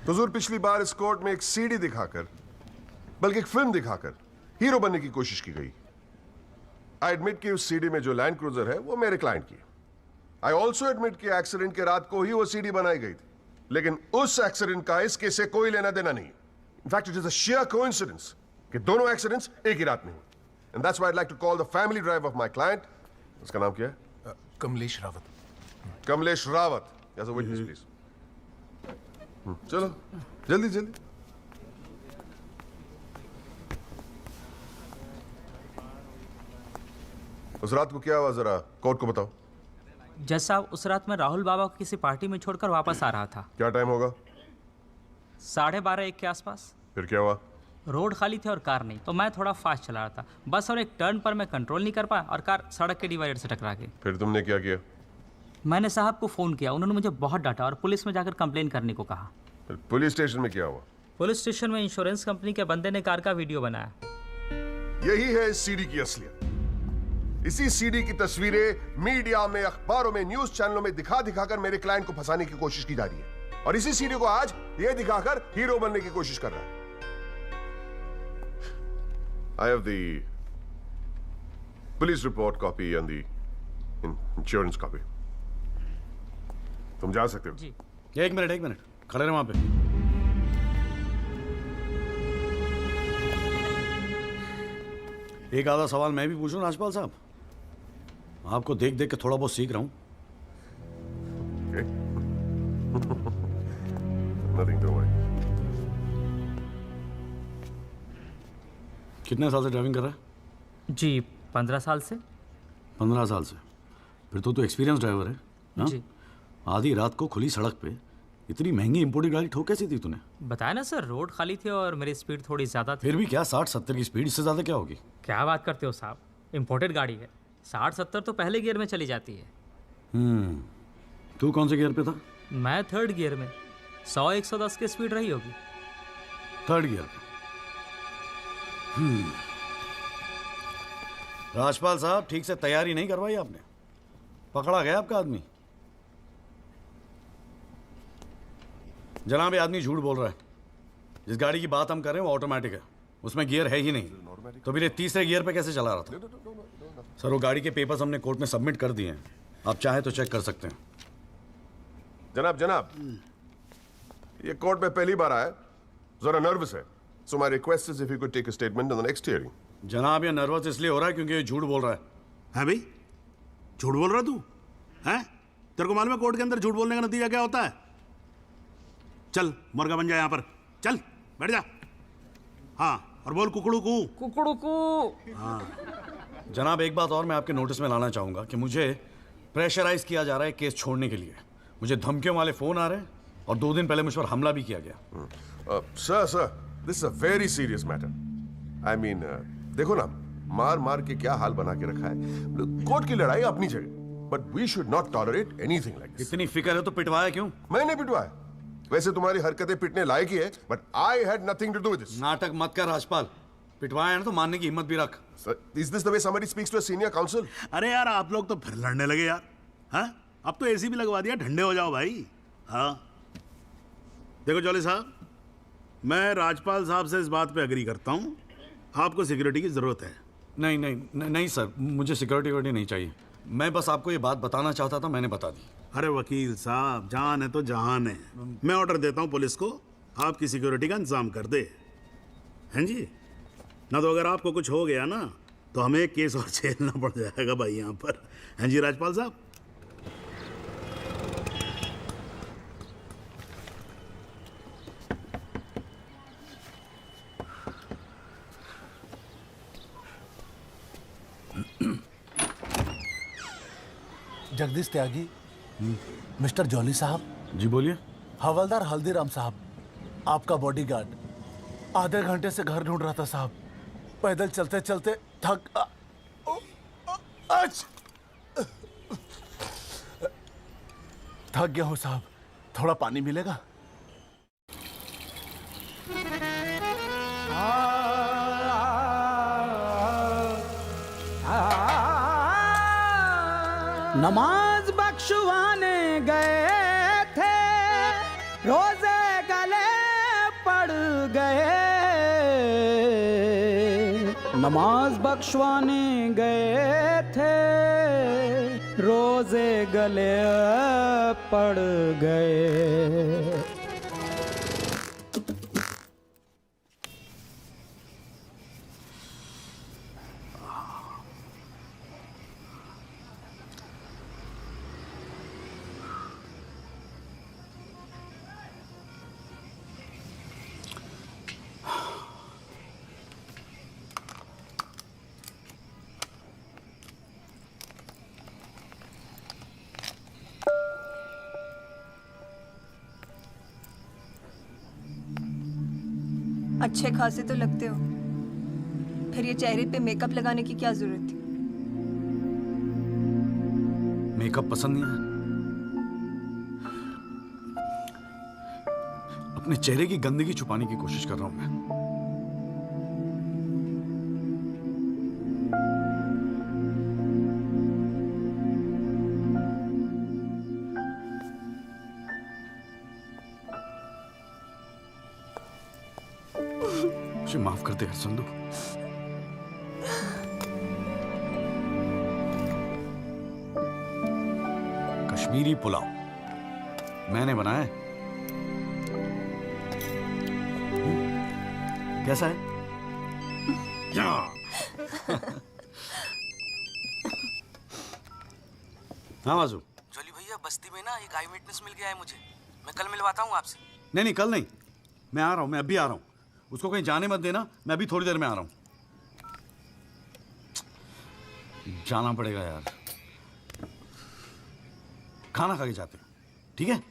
हुजूर, पिछली बार इस कोर्ट में एक सीडी दिखाकर, बल्कि एक फिल्म दिखाकर हीरो बनने की कोशिश की गई। आई एडमिट कि उस सीडी में जो लैंड क्रूजर है वो मेरे क्लाइंट की है। आई ऑल्सो एडमिट कि एक्सीडेंट के रात को ही वो सीडी बनाई गई थी, लेकिन उस एक्सीडेंट का इस केस से कोई लेना देना नहीं। In fact it is a sheer coincidence कि दोनों एक्सीडेंट्स एक ही रात में हुए। And that's why I like to call the family driver of my client, उसका नाम क्या है? Kamlesh Rawat. Kamlesh Rawat as a witness please. चलो जल्दी जल्दी। उस रात को क्या हुआ, जरा कोर्ट को बताओ। जज साहब, उस रात मैं राहुल बाबा को किसी पार्टी में छोड़कर वापस आ रहा था। क्या टाइम होगा? 12:30-1 के आसपास। फिर क्या हुआ? रोड खाली थे और कार नहीं, तो मैं थोड़ा फास्ट चला रहा था बस, और एक टर्न पर मैं कंट्रोल नहीं कर पाया और कार सड़क के डिवाइडर से टकरा गई। फिर तुमने क्या किया? मैंने साहब को फ़ोन किया, उन्होंने मुझे बहुत डांटा और पुलिस में जाकर कंप्लेन करने को कहा। फिर पुलिस स्टेशन में क्या हुआ? पुलिस स्टेशन में इंश्योरेंस कंपनी के बंदे ने कार का वीडियो बनाया। यही है इस सीडी की असलियत। इसी सीडी की तस्वीरें मीडिया में, अखबारों में, न्यूज चैनलों में दिखा दिखाकर मेरे क्लाइंट को फंसाने की कोशिश की जा रही है, और इसी सीडी को आज ये दिखाकर हीरो बनने की कोशिश कर रहा है। I have the police report copy and the insurance copy. तुम जा सकते हो। जी। एक मिनट खड़े रहो वहां पे। एक आधा सवाल मैं भी पूछूं राजपाल साहब? आपको देख देख के थोड़ा बहुत सीख रहा हूं। Nothing to worry. कितने साल से ड्राइविंग कर रहा है? जी 15 साल से। 15 साल से? फिर तो एक्सपीरियंस ड्राइवर है ना? जी। आधी रात को खुली सड़क पे इतनी महंगी इंपोर्टेड गाड़ी ठोक कैसी थी तूने? बताया ना सर, रोड खाली थी और मेरी स्पीड थोड़ी ज़्यादा थी। फिर भी क्या 60-70 की स्पीड, इससे ज़्यादा क्या होगी? क्या बात करते हो साहब, इंपोर्टेड गाड़ी है, 60-70 तो पहले गियर में चली जाती है। तू कौन से गियर पे था? मैं थर्ड गियर में, 100-110 की स्पीड रही होगी। थर्ड गियर पे। राजपाल साहब, ठीक से तैयारी नहीं करवाई आपने, पकड़ा गया आपका आदमी। जनाब, ये आदमी झूठ बोल रहा है। जिस गाड़ी की बात हम कर रहे हैं वो ऑटोमेटिक है, उसमें गियर है ही नहीं, तो फिर ये तीसरे गियर पे कैसे चला रहा था? सर, वो गाड़ी के पेपर्स हमने कोर्ट में सबमिट कर दिए हैं, आप चाहे तो चेक कर सकते हैं। जनाब, ये कोर्ट में पहली बार आया, जरा नर्वस है, so my request is if you could take a statement in the next hearing. जनाब, ये नर्वस इसलिए हो रहा है क्योंकि ये झूठ बोल रहा है। है भाई, झूठ बोल रहा तू? हैं? तेरे को मालूम है कोर्ट के अंदर झूठ बोलने का नतीजा क्या होता है? चल मुर्गा बन जा यहाँ पर, चल बैठ जा। हाँ, और बोल कुकड़ू कू। कुकड़ू कू। हाँ। जनाब, एक बात और मैं आपके नोटिस में लाना चाहूंगा कि मुझे प्रेशराइज किया जा रहा है केस छोड़ने के लिए। मुझे धमकियों वाले फोन आ रहे हैं और 2 दिन पहले मुझ पर हमला भी किया गया। Sir, this is a very serious matter. I mean, देखो ना, मार मार के क्या हाल बना के रखा है। कोर्ट की लड़ाई अपनी जगह, but we should not tolerate anything like this. इतनी फिक्र है तो पिटवाया क्यों? मैंने पिटवाया? वैसे तुम्हारी हरकतें पिटने लायक ही है, but I had nothing to do with this. नाटक मत कर राजपाल, पिटवाया है ना तो मानने की हिम्मत भी रख। Is this the way somebody speaks to a senior counsel? अरे यार, आप लोग तो फिर लड़ने लगे यार। हाँ, अब तो एसी भी लगवा दिया, ठंडे हो जाओ भाई। हाँ, देखो जॉली साहब, मैं राजपाल साहब से इस बात पे एग्री करता हूँ, आपको सिक्योरिटी की जरूरत है। नहीं सर, मुझे सिक्योरिटी नहीं चाहिए। मैं बस आपको ये बात बताना चाहता था, मैंने बता दी। अरे वकील साहब, जान है तो जहान है। मैं ऑर्डर देता हूँ पुलिस को, आपकी सिक्योरिटी का इंतजाम कर दे। हैं जी? ना तो अगर आपको कुछ हो गया ना तो हमें केस और झेलना पड़ जाएगा भाई यहाँ पर। हैं जी राजपाल साहब? जगदीश त्यागी, मिस्टर जॉली साहब। जी बोलिए। हवलदार हल्दीराम साहब, आपका बॉडीगार्ड। आधे घंटे से घर ढूंढ रहा था साहब, पैदल चलते चलते थक गया हूँ साहब, थोड़ा पानी मिलेगा? नमाज बख्शवाने गए थे, रोजे गले पड़ गए। नमाज बख्शवाने गए थे, रोजे गले पड़ गए। अच्छे खासे तो लगते हो, फिर ये चेहरे पे मेकअप लगाने की क्या जरूरत थी? मेकअप पसंद नहीं है? अपने चेहरे की गंदगी छुपाने की कोशिश कर रहा हूं मैं। मुझे माफ कर दे संधू। कश्मीरी पुलाव मैंने बनाया है। कैसा है? हाँ वाजू। जोली भैया, बस्ती में ना एक आई विटनेस मिल गया है मुझे। मैं कल मिलवाता हूँ आपसे। नहीं कल नहीं, मैं आ रहा हूँ, मैं अभी आ रहा हूँ। उसको कहीं जाने मत देना, मैं अभी थोड़ी देर में आ रहा हूँ। जाना पड़ेगा यार, खाना खा के जाते हैं, ठीक है?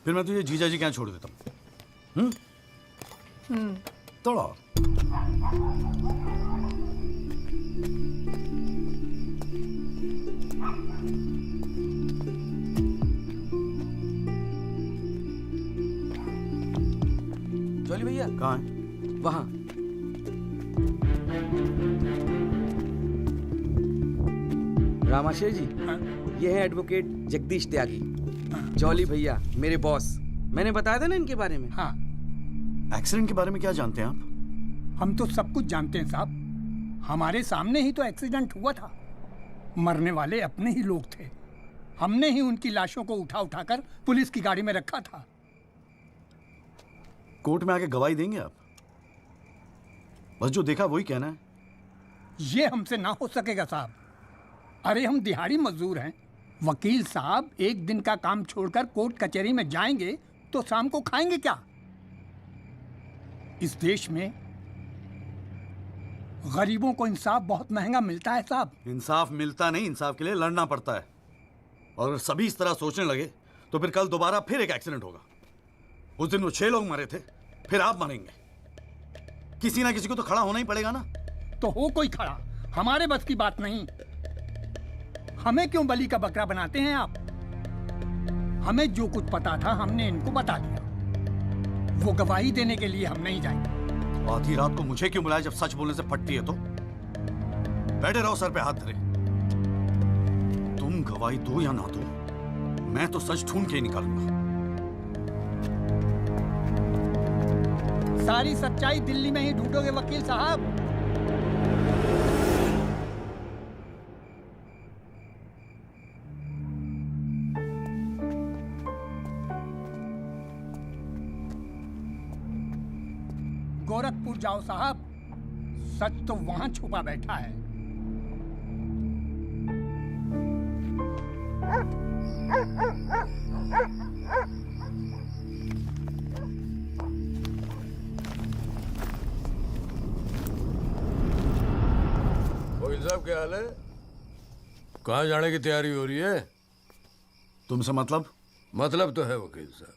फिर मैं तुझे जीजा जी के यहाँ छोड़ देता हूँ। थोड़ा और। जोली भैया कहाँ है? वहां। रामाशय जी, ये है एडवोकेट जगदीश त्यागी। जॉली भैया मेरे बॉस। मैंने बताया था ना इनके बारे में। हाँ। एक्सीडेंट के बारे में क्या जानते हैं आप? हम तो सब कुछ जानते हैं साहब, हमारे सामने ही तो एक्सीडेंट हुआ था। मरने वाले अपने ही लोग थे, हमने ही उनकी लाशों को उठा उठाकर पुलिस की गाड़ी में रखा था। कोर्ट में आके गवाही देंगे आप? बस जो देखा वही कहना है। ये हमसे ना हो सकेगा साहब। अरे हम दिहाड़ी मजदूर हैं। वकील साहब एक दिन का काम छोड़कर कोर्ट कचहरी में जाएंगे तो शाम को खाएंगे क्या? इस देश में गरीबों को इंसाफ बहुत महंगा मिलता है साहब। इंसाफ मिलता नहीं, इंसाफ के लिए लड़ना पड़ता है। और अगर सभी इस तरह सोचने लगे तो फिर कल दोबारा फिर एक एक्सीडेंट होगा। उस दिन वो 6 लोग मरे थे, फिर आप मरेंगे। किसी ना किसी को तो खड़ा होना ही पड़ेगा ना। तो हो कोई खड़ा, हमारे बस की बात नहीं। हमें क्यों बलि का बकरा बनाते हैं आप? हमें जो कुछ पता था हमने इनको बता दिया। वो गवाही देने के लिए हम नहीं जाएंगे। आधी रात को मुझे क्यों बुलाया जब सच बोलने से फटती है तो? बैठे रहो सर पे हाथ धरे। तुम गवाही दो या ना दो, मैं तो सच ढूंढ के ही निकालूंगा। सारी सच्चाई दिल्ली में ही ढूंढोगे वकील साहब। गोरखपुर जाओ साहब, सच तो वहां छुपा बैठा है। वकील साहब क्या हाल है? कहाँ जाने की तैयारी हो रही है? तुमसे मतलब? मतलब तो है वकील साहब,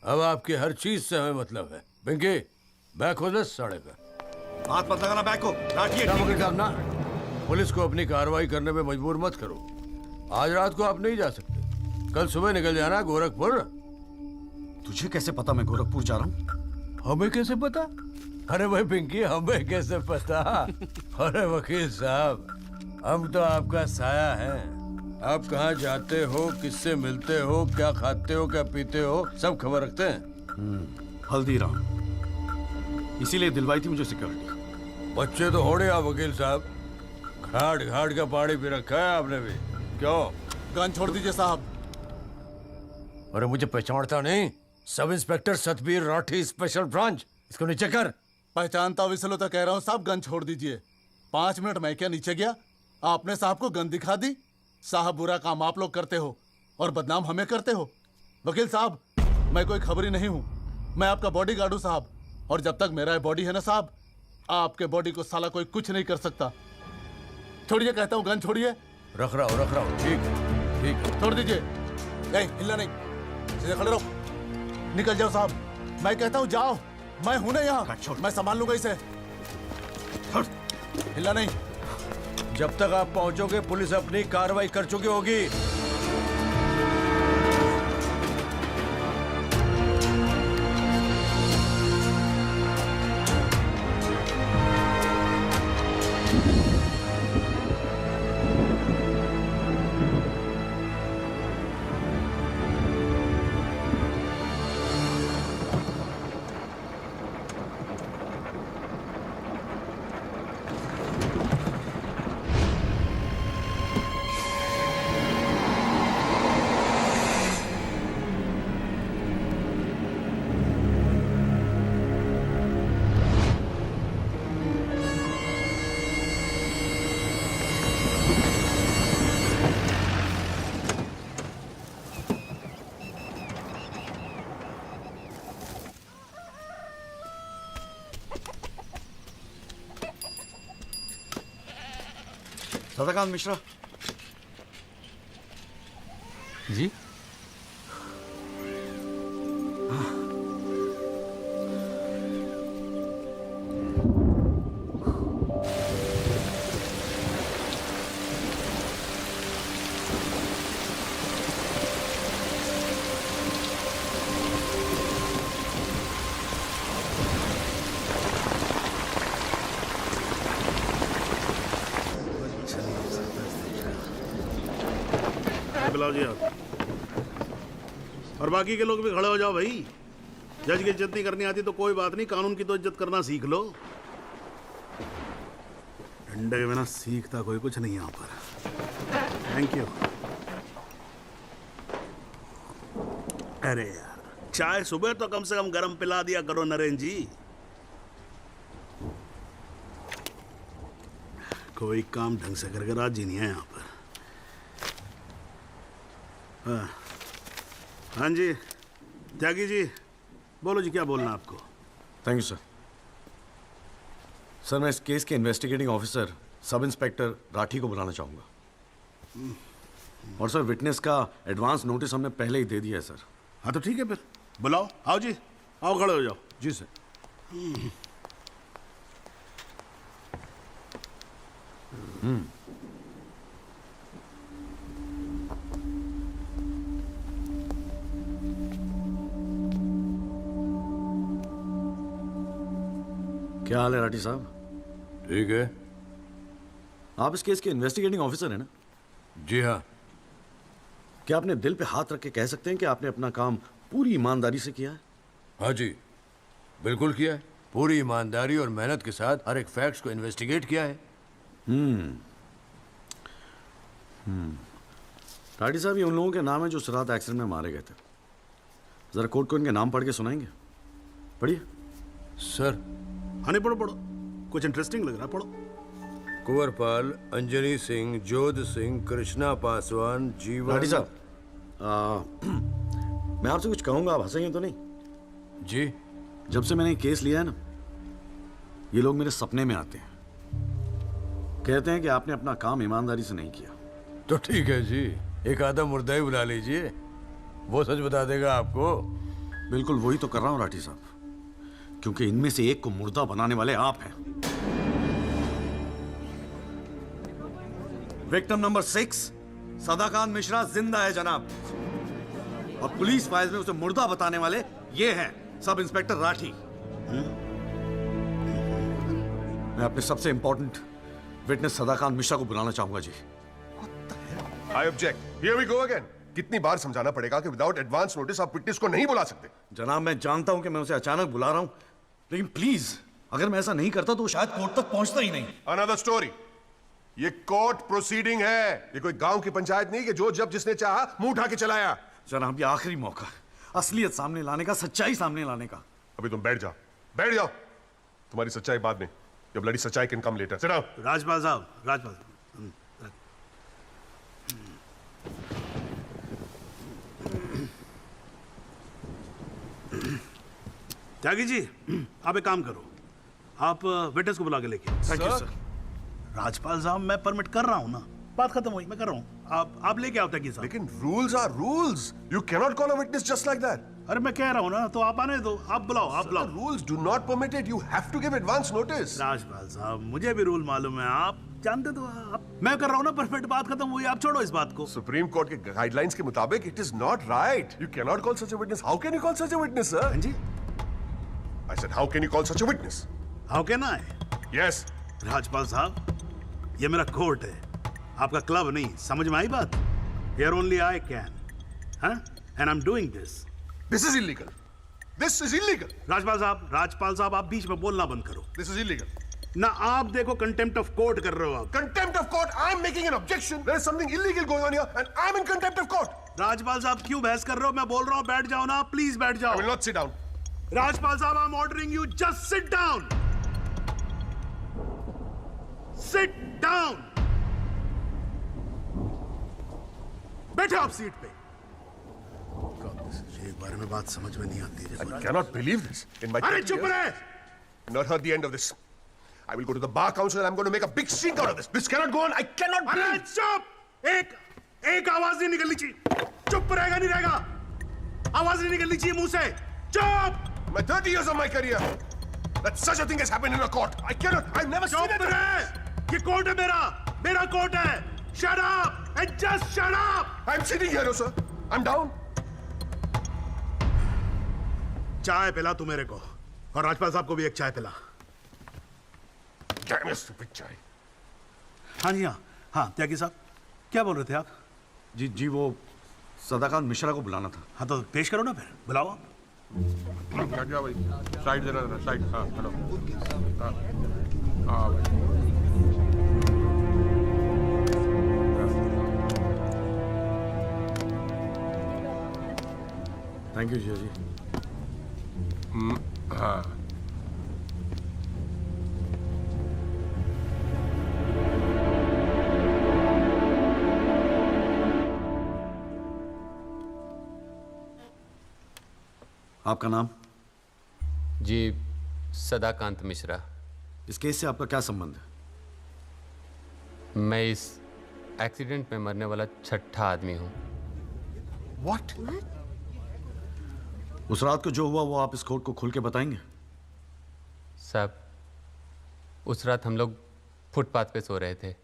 अब आपकी हर चीज से हमें मतलब है। पिंकी बैग खोल दे साढ़े का। हाथ मत लगाना बैग को। वकील साहब ना, पुलिस को अपनी कार्रवाई करने में मजबूर मत करो। आज रात को आप नहीं जा सकते, कल सुबह निकल जाना गोरखपुर। तुझे कैसे पता मैं गोरखपुर जा रहा हूँ? हमें कैसे पता? अरे भाई पिंकी, हमें कैसे पता? अरे वकील साहब, हम तो आपका साया है। आप कहाँ जाते हो, किससे मिलते हो, क्या खाते हो, क्या पीते हो, सब खबर रखते हैं। हल्दीराम, इसीलिए दिलवाई थी मुझे सिक्योरिटी। बच्चे तो होड़े आप वकील साहब, घाट घाट का पानी पी रखा है आपने भी। क्यों? गन छोड़ दीजिए साहब। अरे मुझे पहचानता नहीं? Sub inspector Satbir Rathi, special branch. इसको नीचे कर। पहचानता हुआ इसलिए तो कह रहा हूँ साहब, गन छोड़ दीजिए। 5 मिनट मैं क्या नीचे गया, आपने साहब को गन दिखा दी। साहब बुरा काम आप लोग करते हो और बदनाम हमें करते हो। वकील साहब, मैं कोई खबरी नहीं हूँ, मैं आपका बॉडीगार्ड हूँ साहब। और जब तक मेरा बॉडी है ना साहब, आपके बॉडी को साला कोई कुछ नहीं कर सकता। छोड़िए कहता हूँ, गन छोड़िए। रख रहा हूँ। ठीक है, ठीक है। छोड़ दीजिए। हिलना नहीं, सीधे खड़े रहो। निकल जाओ साहब, मैं कहता हूँ जाओ। मैं हूं ना यहाँ, मैं संभाल लूंगा इसे। हिलना नहीं। जब तक आप पहुंचोगे पुलिस अपनी कार्रवाई कर चुकी होगी। सदाकांत मिश्रा जी। बुलाओ जी आप। और बाकी के लोग भी खड़े हो जाओ भाई। जज की इज्जत नहीं करनी आती तो कोई बात नहीं, कानून की तो इज्जत करना सीख लो। डंडे के बिना सीखता कोई कुछ नहीं यहाँ पर। Thank you. अरे यार, चाय सुबह तो कम से कम गर्म पिला दिया करो नरेंद्र जी। कोई काम ढंग से करके राजी नहीं है यहाँ पर। हाँ जी त्यागी जी, बोलो जी, क्या बोलना आपको? Thank you sir. सर मैं इस केस के investigating officer sub inspector Rathi को बुलाना चाहूँगा। और सर विटनेस का एडवांस नोटिस हमने पहले ही दे दिया है सर। हाँ तो ठीक है, फिर बुलाओ। आओ जी, आओ खड़े हो जाओ। जी सर। क्या हाल है राठी साहब? ठीक है। आप इस केस के इन्वेस्टिगेटिंग ऑफिसर हैं ना? जी हाँ। क्या आपने दिल पे हाथ रख के कह सकते हैं कि आपने अपना काम पूरी ईमानदारी से किया है? हाँ जी, बिल्कुल किया है। पूरी ईमानदारी और मेहनत के साथ हर एक फैक्ट्स को इन्वेस्टिगेट किया है। राठी साहब, ये उन लोगों के नाम है जो उस रात एक्सीडेंट में मारे गए थे। जरा कोर्ट को इनके नाम पढ़ के सुनाएंगे? पढ़िए। सर। हाँ नहीं, पढ़ो पढ़ो, कुछ इंटरेस्टिंग लग रहा है, पढ़ो। कुंवरपाल, अंजनी सिंह, जोध सिंह, कृष्णा पासवान, जीवन। राठी साहब, मैं आपसे कुछ कहूंगा, आप हंसेंगे तो नहीं? जी। जब से मैंने केस लिया है ना, ये लोग मेरे सपने में आते हैं, कहते हैं कि आपने अपना काम ईमानदारी से नहीं किया। तो ठीक है जी, एक आधा मुर्दा ही बुला लीजिए, वो सच बता देगा आपको। बिल्कुल वही तो कर रहा हूं राठी साहब, क्योंकि इनमें से एक को मुर्दा बनाने वाले आप हैं। विक्टिम नंबर 6 सदाकांत मिश्रा जिंदा है जनाब, और पुलिस फाइल्स में उसे मुर्दा बताने वाले ये हैं सब इंस्पेक्टर राठी। मैं अपने सबसे इंपॉर्टेंट विटनेस सदाकांत मिश्रा को बुलाना चाहूंगा जी। I object. Here we go again. कितनी बार समझाना पड़ेगा कि विदाउट एडवांस नोटिस आप विटनेस को नहीं बुला सकते? जनाब मैं जानता हूं कि मैं उसे अचानक बुला रहा हूं, लेकिन प्लीज अगर मैं ऐसा नहीं करता तो वो शायद कोर्ट तक पहुंचता ही नहीं। Another story. ये कोर्ट प्रोसीडिंग है, ये कोई गांव की पंचायत नहीं कि जो जब जिसने चाहा मुंह उठा के चलाया। जनाब ये आखिरी मौका, असलियत सामने लाने का, सच्चाई सामने लाने का। अभी तुम बैठ जाओ, बैठ जाओ। तुम्हारी सच्चाई बाद में, ये ब्लडी सच्चाई can come later. Sit down. Rajpal साहब, राजपाल त्यागी जी, आप एक काम करो, आप विटनेस को बुला के लेके। Thank you sir. राजपाल साहब मैं परमिट कर रहा हूं ना, बात खत्म हुई, मैं कर रहा हूं। आप लेके आओ त्यागी साहब। लेकिन rules are rules. You can not call a witness just like that. अरे मैं कह रहा हूँ ना, तो आप आने दो, आप बुलाओ, आप बुलाओ। Rules do not permit it, you have to give advance notice. Rajpal साहब, मुझे भी रूल मालूम है, आप जानते तो आप। मैं कर रहा हूँ ना, परफेक्ट, बात खत्म हुई, आप छोड़ो इस बात को। सुप्रीम कोर्ट के गाइडलाइंस के मुताबिक it is not right. You can not call such a witness. How can you call such a witness, sir? हाँ जी, I said how can you call such a witness? How can I? Yes Rajpal साहब, ये मेरा कोर्ट है, आपका क्लब नहीं। समझ में आई बात? हियर ओनली आई कैन, हाँ, and I am doing this. This is illegal, this is illegal. Rajpal साहब, आप बीच में बोलना बंद करो। This is illegal. ना आप देखो, कंटेम्प्ट ऑफ कोर्ट कर रहे हो आप। Contempt of court, I am making an objection. There is something illegal going on here and I am in contempt of court. Rajpal साहब, क्यों बहस कर रहे हो? मैं बोल रहा हूँ, बैठ जाओ ना, प्लीज बैठ जाओ। I will not sit down. Rajpal साहब, I am ordering you, just sit down. Sit down. बैठो आप सीट पे। एक बार में बात समझ में नहीं आती। I cannot believe this. In my अरे चुप रहे। Not heard the end of this. I will go to the bar council and I'm going to make a big stink out of this. This cannot go on. I cannot अरे breathe. चुप! एक आवाज नहीं निकलनी चाहिए। चुप रहेगा नहीं रहेगा। आवाज नहीं निकलनी चाहिए मुंह से। चुप! My 30 years of my career, that such a thing has happened in a court. I cannot. I've never seen it. चुप रहे। ये कोर्ट है मेरा कोर्ट है। Shut up and just shut up. I'm sitting here, sir. I'm down. चाय पिला तू मेरे को, और राजपाल साहब को भी एक चाय पिला। Damn you, stupid चाय। हाँ जी, हाँ त्यागी साहब, क्या बोल रहे थे आप? जी वो सदाकांत मिश्रा को बुलाना था। हाँ तो पेश करो ना, फिर बुलाओ आप। क्या भाई, साइड देना जरा, साइड। हाँ हेलो, हाँ भाई। थैंक यू जिया जी। हाँ आपका नाम? जी सदाकांत मिश्रा। इस केस से आपका क्या संबंध है? मैं इस एक्सीडेंट में मरने वाला छठा आदमी हूँ। What? उस रात को जो हुआ वो आप इस कोर्ट को खुल के बताएंगे? साहब, उस रात हम लोग फुटपाथ पे सो रहे थे।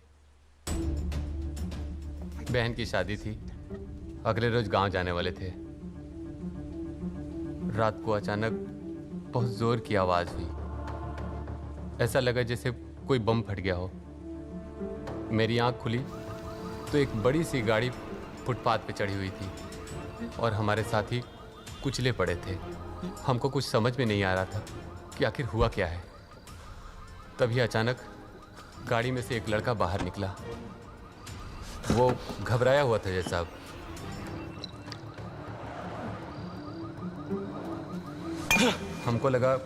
बहन की शादी थी, अगले रोज गांव जाने वाले थे। रात को अचानक बहुत जोर की आवाज हुई। ऐसा लगा जैसे कोई बम फट गया हो। मेरी आंख खुली तो एक बड़ी सी गाड़ी फुटपाथ पे चढ़ी हुई थी और हमारे साथी कुचले पड़े थे। हमको कुछ समझ में नहीं आ रहा था कि आखिर हुआ क्या है। तभी अचानक गाड़ी में से एक लड़का बाहर निकला। वो घबराया हुआ था जैसा। हमको लगा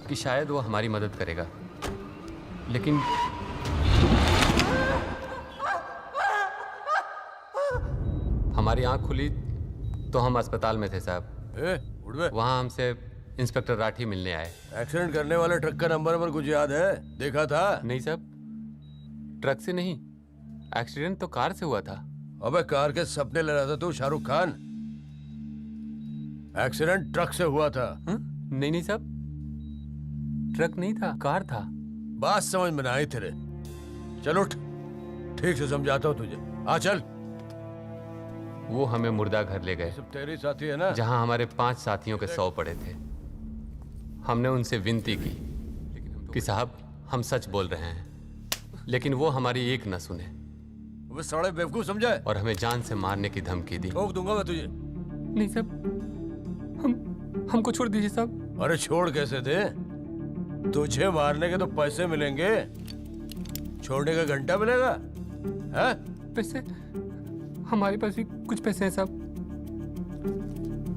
कि शायद वो हमारी मदद करेगा, लेकिन हमारी आंख खुली तो हम अस्पताल में थे साहब। वहाँ हमसे इंस्पेक्टर राठी मिलने आए। एक्सीडेंट करने वाले ट्रक का नंबर कुछ याद है? देखा था? नहीं साहब, ट्रक से नहीं, एक्सीडेंट तो कार से हुआ था। अबे कार के सपने ले रहा था तू शाहरुख खान। एक्सीडेंट ट्रक से हुआ था। नहीं साहब, ट्रक नहीं था, कार था। बात समझ में ना आई तेरे। चल उठ, ठीक से समझाता हूँ तुझे। आ चल। वो हमें मुर्दा घर ले गए। सब तेरे साथी है ना? जहाँ हमारे 5 साथियों के 100 पड़े थे। हमने उनसे विनती की कि साहब हम सच बोल रहे हैं, लेकिन वो हमारी एक न सुने। वो साले बेवकूफ समझा है? और हमें जान से मारने की धमकी दी। ठोक दूंगा मैं तुझे। नहीं साहब, हमको छोड़ दीजिए साहब। अरे छोड़ कैसे दे? तुझे मारने के तो पैसे मिलेंगे, छोड़ने का घंटा मिलेगा? है? पैसे? हमारे पास भी कुछ पैसे हैं साहब।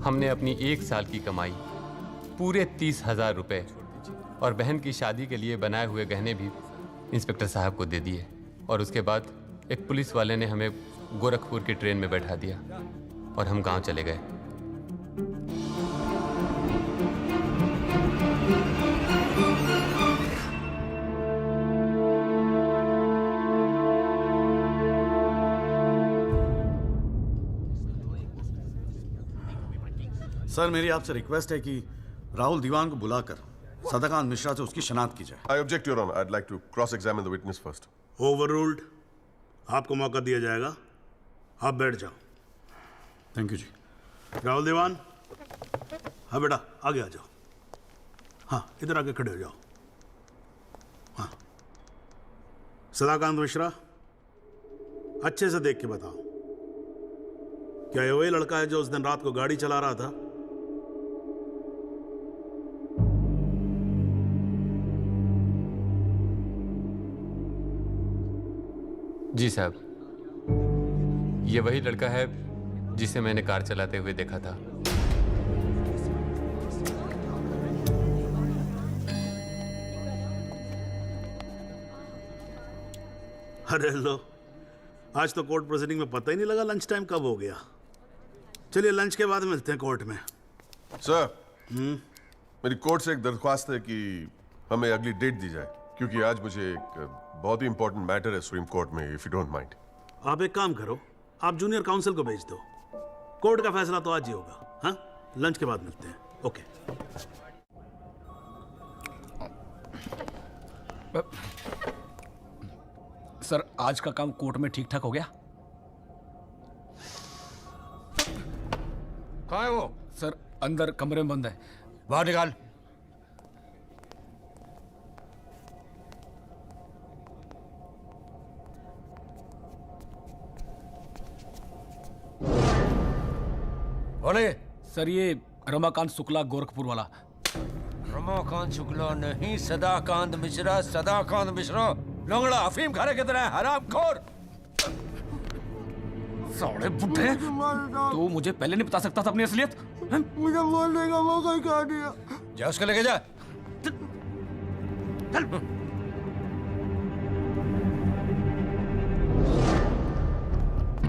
हमने अपनी 1 साल की कमाई पूरे 30,000 रुपए और बहन की शादी के लिए बनाए हुए गहने भी इंस्पेक्टर साहब को दे दिए। और उसके बाद एक पुलिस वाले ने हमें गोरखपुर की ट्रेन में बैठा दिया और हम गांव चले गए। सर मेरी आपसे रिक्वेस्ट है कि राहुल दीवान को बुलाकर सदाकांत मिश्रा से उसकी शनाख्त की जाए। I object, Your Honor. I'd like to cross-examine the witness first. Overruled. आपको मौका दिया जाएगा, आप बैठ जाओ। थैंक यू जी। राहुल दीवान, हाँ बेटा आगे आ जाओ। हाँ इधर आके खड़े हो जाओ। हाँ सदाकांत मिश्रा, अच्छे से देख के बताओ, क्या ये वही लड़का है जो उस दिन रात को गाड़ी चला रहा था? जी साहब, ये वही लड़का है जिसे मैंने कार चलाते हुए देखा था। अरे लो, आज तो कोर्ट प्रोसीडिंग में पता ही नहीं लगा लंच टाइम कब हो गया। चलिए लंच के बाद मिलते हैं कोर्ट में। सर, मेरी कोर्ट से एक दरख्वास्त है कि हमें अगली डेट दी जाए, क्योंकि आज मुझे एक बहुत ही इंपॉर्टेंट मैटर है सुप्रीम कोर्ट में, इफ यू डोंट माइंड। आप एक काम करो, आप जूनियर काउंसिल को भेज दो, कोर्ट का फैसला तो आज ही होगा। हाँ लंच के बाद मिलते हैं। ओके। सर आज का काम कोर्ट में ठीक ठाक हो गया? कहाँ है वो? सर अंदर कमरे में बंद है। बाहर निकाल। बोले। सर ये रमाकांत शुक्ला गोरखपुर वाला। रमाकांत शुक्ला नहीं, सदाकांत मिश्रा। सदाकांत मिश्रा लंगड़ा अफीम खाने की तरह हरामखोर। साले बुड्ढे, तू मुझे पहले नहीं बता सकता था अपनी असलियत? मुझे बोलने का मौका ही कहा दिया। जा उसको लेके जा।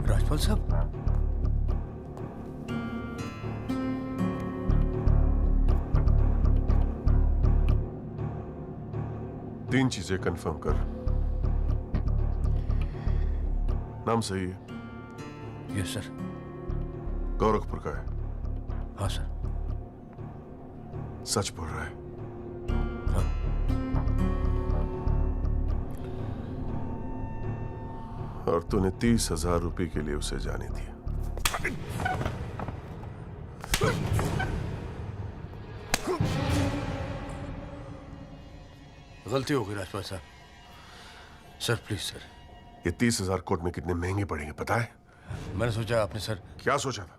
राजपाल साहब, तीन चीजें कंफर्म कर। नाम सही है? Yes sir. गोरखपुर का है? हाँ सर। सच बोल रहा है? हाँ। और तूने 30,000 रुपए के लिए उसे जाने दिया। गलती हो गई राजपाल साहब। Sir please sir. ये 30,000 कोर्ट में कितने महंगे पड़ेंगे पता है? मैंने सोचा आपने सर। क्या सोचा था?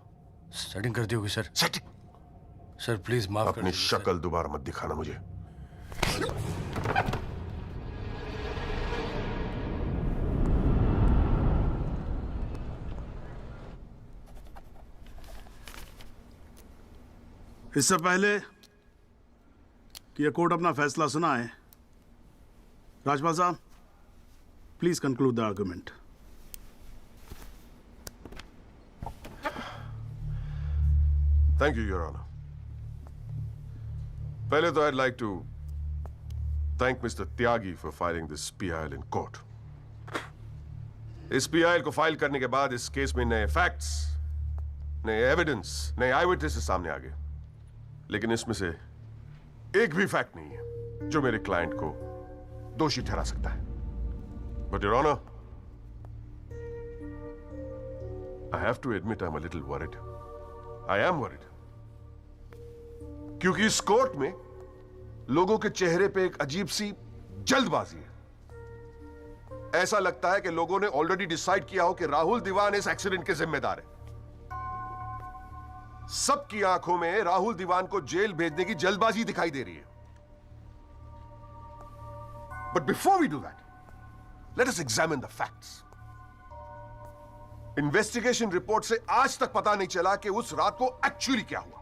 सेटिंग कर दी होगी सर। सेटिंग? सर प्लीज माफ कर अपनी शक्ल दोबारा मत दिखाना मुझे। इससे पहले कि यह कोर्ट अपना फैसला सुनाए, राजपाल साहब please conclude the argument. Thank you your honour. पहले तो I'd like to thank Mr. Tyagi for filing this PIL in court. इस PIL को फाइल करने के बाद इस केस में नए फैक्ट्स, नए एविडेंस, नए आई विटनेसेस सामने आ गए, लेकिन इसमें से एक भी फैक्ट नहीं है जो मेरे क्लाइंट को दोषी ठहरा सकता है। But your honour, I have to admit I'm a little worried. I am worried. क्योंकि इस कोर्ट में लोगों के चेहरे पे एक अजीब सी जल्दबाजी है। ऐसा लगता है कि लोगों ने ऑलरेडी डिसाइड किया हो कि राहुल दीवान इस एक्सीडेंट के जिम्मेदार है। सबकी आंखों में राहुल दीवान को जेल भेजने की जल्दबाजी दिखाई दे रही है। But before we do that, let us examine the facts. Investigation report से आज तक पता नहीं चला कि उस रात को एक्चुअली क्या हुआ।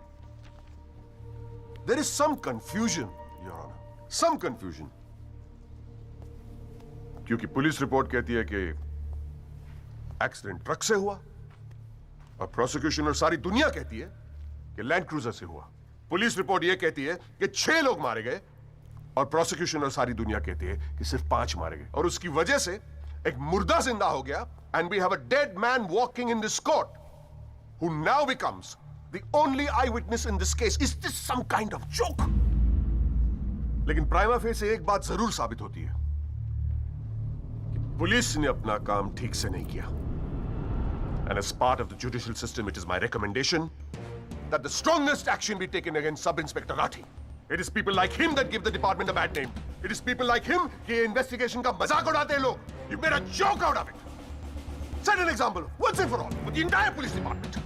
There is some confusion, Your Honor. Some confusion. क्योंकि पुलिस रिपोर्ट कहती है कि एक्सीडेंट ट्रक से हुआ, और प्रोसिक्यूशन और सारी दुनिया कहती है कि लैंड क्रूजर से हुआ। पुलिस रिपोर्ट यह कहती है कि 6 लोग मारे गए, और प्रोसिक्यूशन और सारी दुनिया कहती है कि सिर्फ 5 मारे गए, और उसकी वजह से एक मुर्दा जिंदा हो गया, and we have a dead man walking in this court, who now becomes the only eyewitness in this case. Is this some kind of joke? लेकिन प्राइमा फेस एक बात जरूर साबित होती है कि पुलिस ने अपना काम ठीक से नहीं किया. And as part of the judicial system, it is my recommendation that the strongest action be taken against Sub-Inspector Rathi. It is people like him that give the department a bad name. It is people like him कि investigation का मजाक उड़ाते हैं लोग. You made a joke out of it. Set an example once and for all with the entire police department.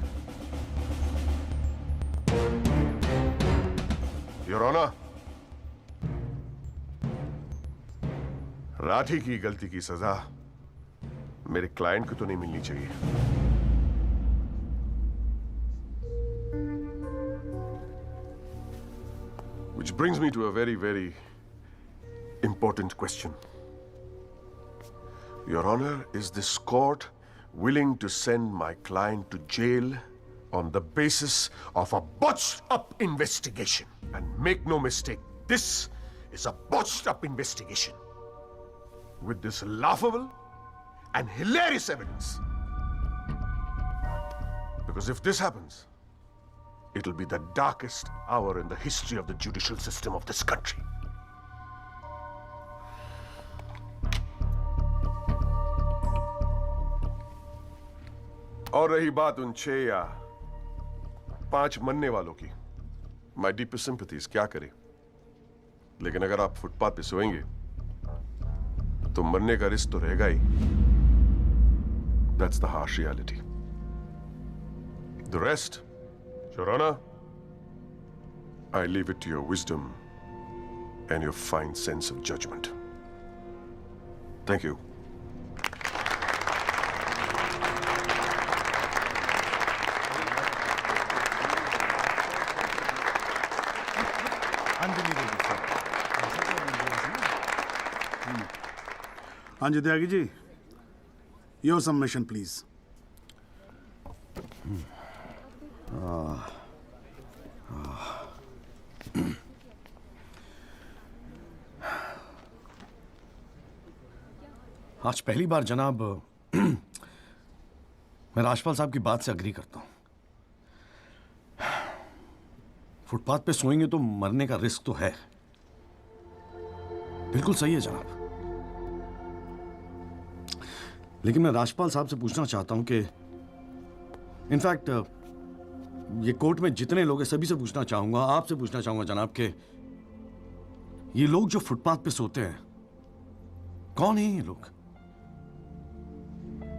Your Honor, Rathi की गलती की सजा मेरे क्लाइंट को तो नहीं मिलनी चाहिए. Which brings me to a very, very important question. Your Honor, is this court willing to send my client to jail on the basis of a botched-up investigation? And make no mistake, this is a botched-up investigation with this laughable and hilarious evidence. Because if this happens, it'll be the darkest hour in the history of the judicial system of this country. और रही बात उन 6 या 5 मरने वालों की, my deepest sympathies, क्या करें? लेकिन अगर आप फुटपाथ पे सोएंगे तो मरने का रिस्क तो रहेगा ही. That's the harsh reality. The rest, Your Honor, I leave it to your wisdom and your fine sense of judgment. Thank you. हाँ जी Tyagi ji, your submission please. आज पहली बार जनाब मैं राजपाल साहब की बात से अग्री करता हूं. फुटपाथ पे सोएंगे तो मरने का रिस्क तो है. बिल्कुल सही है जनाब. लेकिन मैं राजपाल साहब से पूछना चाहता हूं कि इनफैक्ट ये कोर्ट में जितने लोग हैं सभी से पूछना चाहूंगा, आपसे पूछना चाहूंगा जनाब कि ये लोग जो फुटपाथ पे सोते हैं कौन है? ये लोग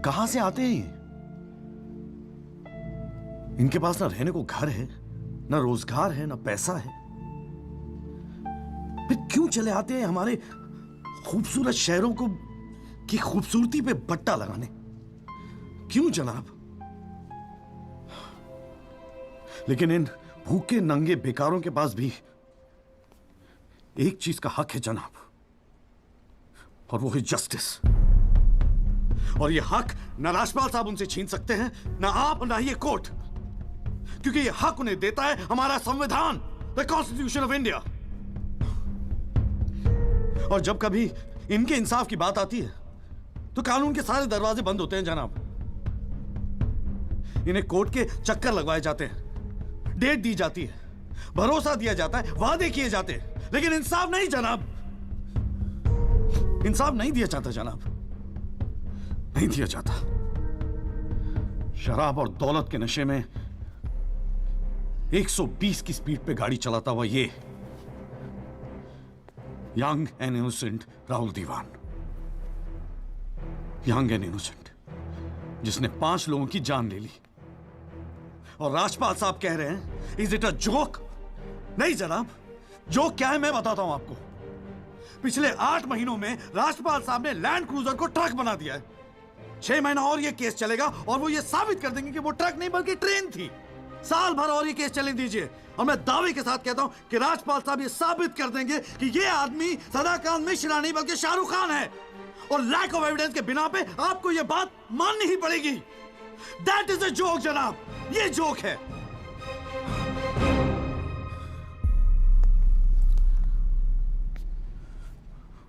कहां से आते हैं? ये इनके पास ना रहने को घर है, ना रोजगार है, ना पैसा है. फिर क्यों चले आते हैं हमारे खूबसूरत शहरों को की खूबसूरती पे बट्टा लगाने? क्यों जनाब? लेकिन इन भूखे नंगे बेकारों के पास भी एक चीज का हक है जनाब, और वो है जस्टिस. और ये हक ना राजपाल साहब उनसे छीन सकते हैं, ना आप, ना ये कोर्ट, क्योंकि ये हक उन्हें देता है हमारा संविधान, द कॉन्स्टिट्यूशन ऑफ इंडिया. और जब कभी इनके इंसाफ की बात आती है तो कानून के सारे दरवाजे बंद होते हैं जनाब. इन्हें कोर्ट के चक्कर लगवाए जाते हैं, डेट दी जाती है, भरोसा दिया जाता है, वादे किए जाते हैं, लेकिन इंसाफ नहीं जनाब. इंसाफ नहीं दिया जाता जनाब, नहीं दिया जाता. शराब और दौलत के नशे में 120 की स्पीड पे गाड़ी चलाता हुआ ये young and innocent Rahul Diwan, young and innocent, जिसने 5 लोगों की जान ले ली. और राजपाल साहब कह रहे हैं इज इट अ जोक? नहीं जनाब, जोक क्या है मैं बताता हूं आपको. पिछले 8 महीनों में राजपाल साहब ने लैंड क्रूजर को ट्रक बना दिया है. 6 महीना और ये केस चलेगा और वो ये साबित कर देंगे कि वो ट्रक नहीं बल्कि ट्रेन थी. साल भर और ये केस चलने दीजिए और मैं दावे के साथ कहता हूं कि राजपाल साहब ये साबित कर देंगे कि ये आदमी सदाकांत मिश्रा नहीं बल्कि शाहरुख खान है. और लैक ऑफ एविडेंस के बिना पे आपको ये बात माननी ही पड़ेगी. दैट इज अ जोक जनाब, ये जोक है.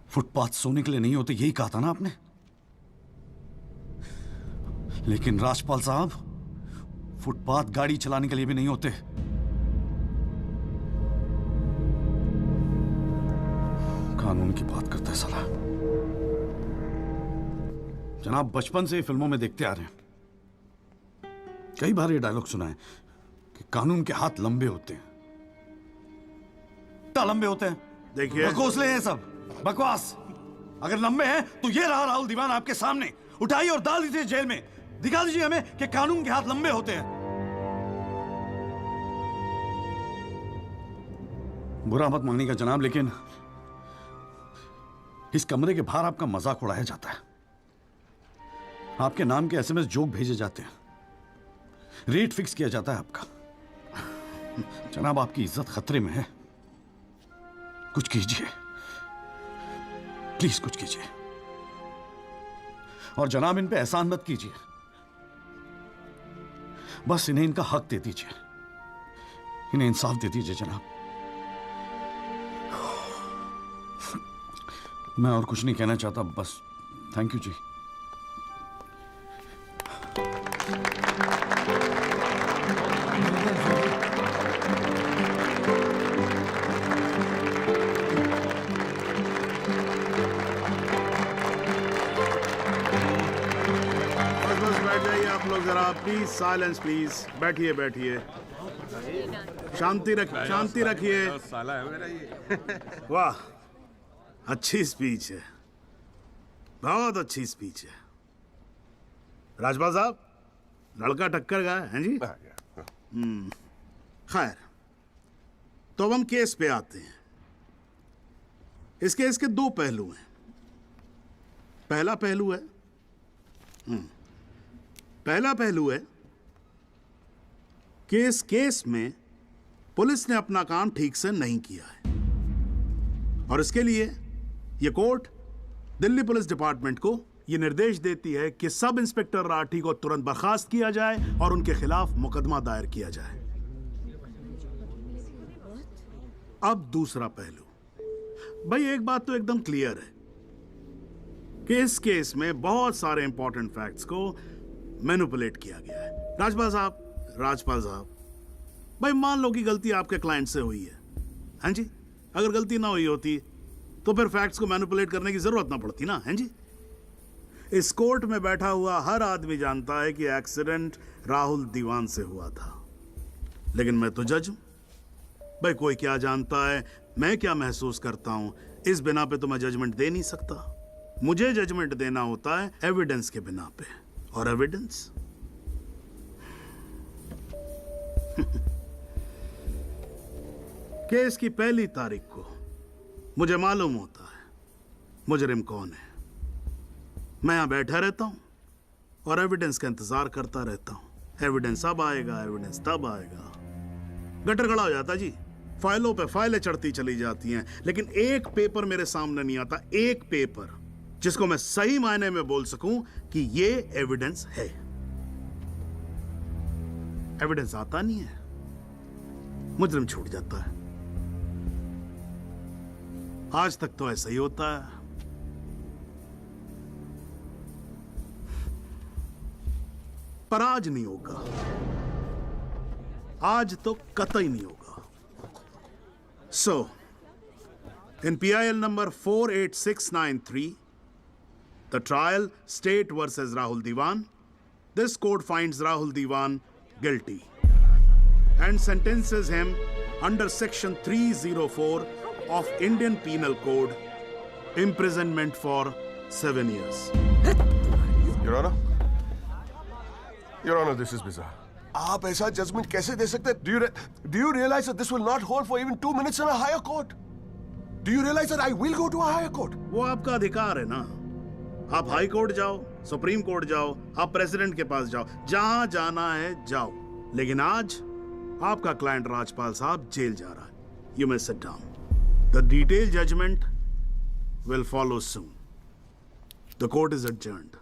फुटपाथ सोने के लिए नहीं होते, यही कहा था ना आपने. लेकिन राजपाल साहब फुटपाथ गाड़ी चलाने के लिए भी नहीं होते। कानून की बात करता है साला। जनाब, बचपन से ही फिल्मों में देखते आ रहे हैं, कई बार ये डायलॉग सुना है कि कानून के हाथ लंबे होते हैं। क्या लंबे होते हैं? देखिए, घोंसले हैं सब, बकवास। अगर लंबे हैं तो ये रहा राहुल दीवान आपके सामने, उठाइए और डाल दीजिए जेल में। दिखा दीजिए हमें कि कानून के हाथ लंबे होते हैं। बुरा मत मानिएगा जनाब, लेकिन इस कमरे के बाहर आपका मजाक उड़ाया जाता है, आपके नाम के एसएमएस जोक भेजे जाते हैं, रेट फिक्स किया जाता है आपका। जनाब, आपकी इज्जत खतरे में है, कुछ कीजिए प्लीज, कुछ कीजिए। और जनाब, इन पे एहसान मत कीजिए, बस इन्हें इनका हक दे दीजिए, इन्हें इंसाफ दे दीजिए जनाब। मैं और कुछ नहीं कहना चाहता, बस थैंक यू जी। बस बैठ जाइए आप लोग जरा, प्लीज साइलेंस प्लीज। बैठिए बैठिए, शांति रखिए। वाह, अच्छी स्पीच है, बहुत अच्छी स्पीच है। राजपाल साहब, लड़का टक्कर गया है जी। खैर, तो अब हम केस पे आते हैं। इस केस के दो पहलू हैं। पहला पहलू है कि इस केस में पुलिस ने अपना काम ठीक से नहीं किया है, और इसके लिए ये कोर्ट दिल्ली पुलिस डिपार्टमेंट को ये निर्देश देती है कि सब इंस्पेक्टर राठी को तुरंत बर्खास्त किया जाए और उनके खिलाफ मुकदमा दायर किया जाए। अब दूसरा पहलू, भाई एक बात तो एकदम क्लियर है कि इस केस में बहुत सारे इंपॉर्टेंट फैक्ट्स को मैनिपुलेट किया गया है। राजपाल साहब, भाई मान लो कि गलती आपके क्लाइंट से हुई है, हैं जी। अगर गलती ना हुई होती तो फिर फैक्ट्स को मैनिपुलेट करने की जरूरत ना पड़ती ना, हैं जी। इस कोर्ट में बैठा हुआ हर आदमी जानता है कि एक्सीडेंट राहुल दीवान से हुआ था, लेकिन मैं तो जज हूं। भाई कोई क्या जानता है, मैं क्या महसूस करता हूं, इस बिना पे तो मैं जजमेंट दे नहीं सकता। मुझे जजमेंट देना होता है एविडेंस के बिना पे, और एविडेंस केस की पहली तारीख को मुझे मालूम होता है मुजरिम कौन है। मैं यहां बैठा रहता हूं और एविडेंस का इंतजार करता रहता हूं। एविडेंस अब आएगा, एविडेंस तब आएगा। गटर खड़ा हो जाता जी, फाइलों पे फाइलें चढ़ती चली जाती हैं, लेकिन एक पेपर मेरे सामने नहीं आता, एक पेपर जिसको मैं सही मायने में बोल सकूं कि ये एविडेंस है। एविडेंस आता नहीं है, मुजरिम छूट जाता है। आज तक तो ऐसा ही होता है। पर आज नहीं होगा, आज तो कतई नहीं होगा। सो इन PIL number 48693, the trial State versus Rahul Diwan, this court finds Rahul Diwan guilty and sentences him under section 304 of Indian Penal Code, imprisonment for 7 years. Your Honor, this is bizarre. आप ऐसा जजमेंट कैसे दे सकते हैं? Do you realize that this will not hold for even 2 minutes in a higher court? Do you realize that I will go to a higher court? वो आपका अधिकार है ना। आप हाई कोर्ट जाओ, सुप्रीम कोर्ट जाओ, आप प्रेसिडेंट के पास जाओ, जहां जाना है जाओ। लेकिन आज आपका क्लाइंट राजपाल साहब जेल जा रहा है। You may sit down. The detailed judgment will follow soon. The court is adjourned.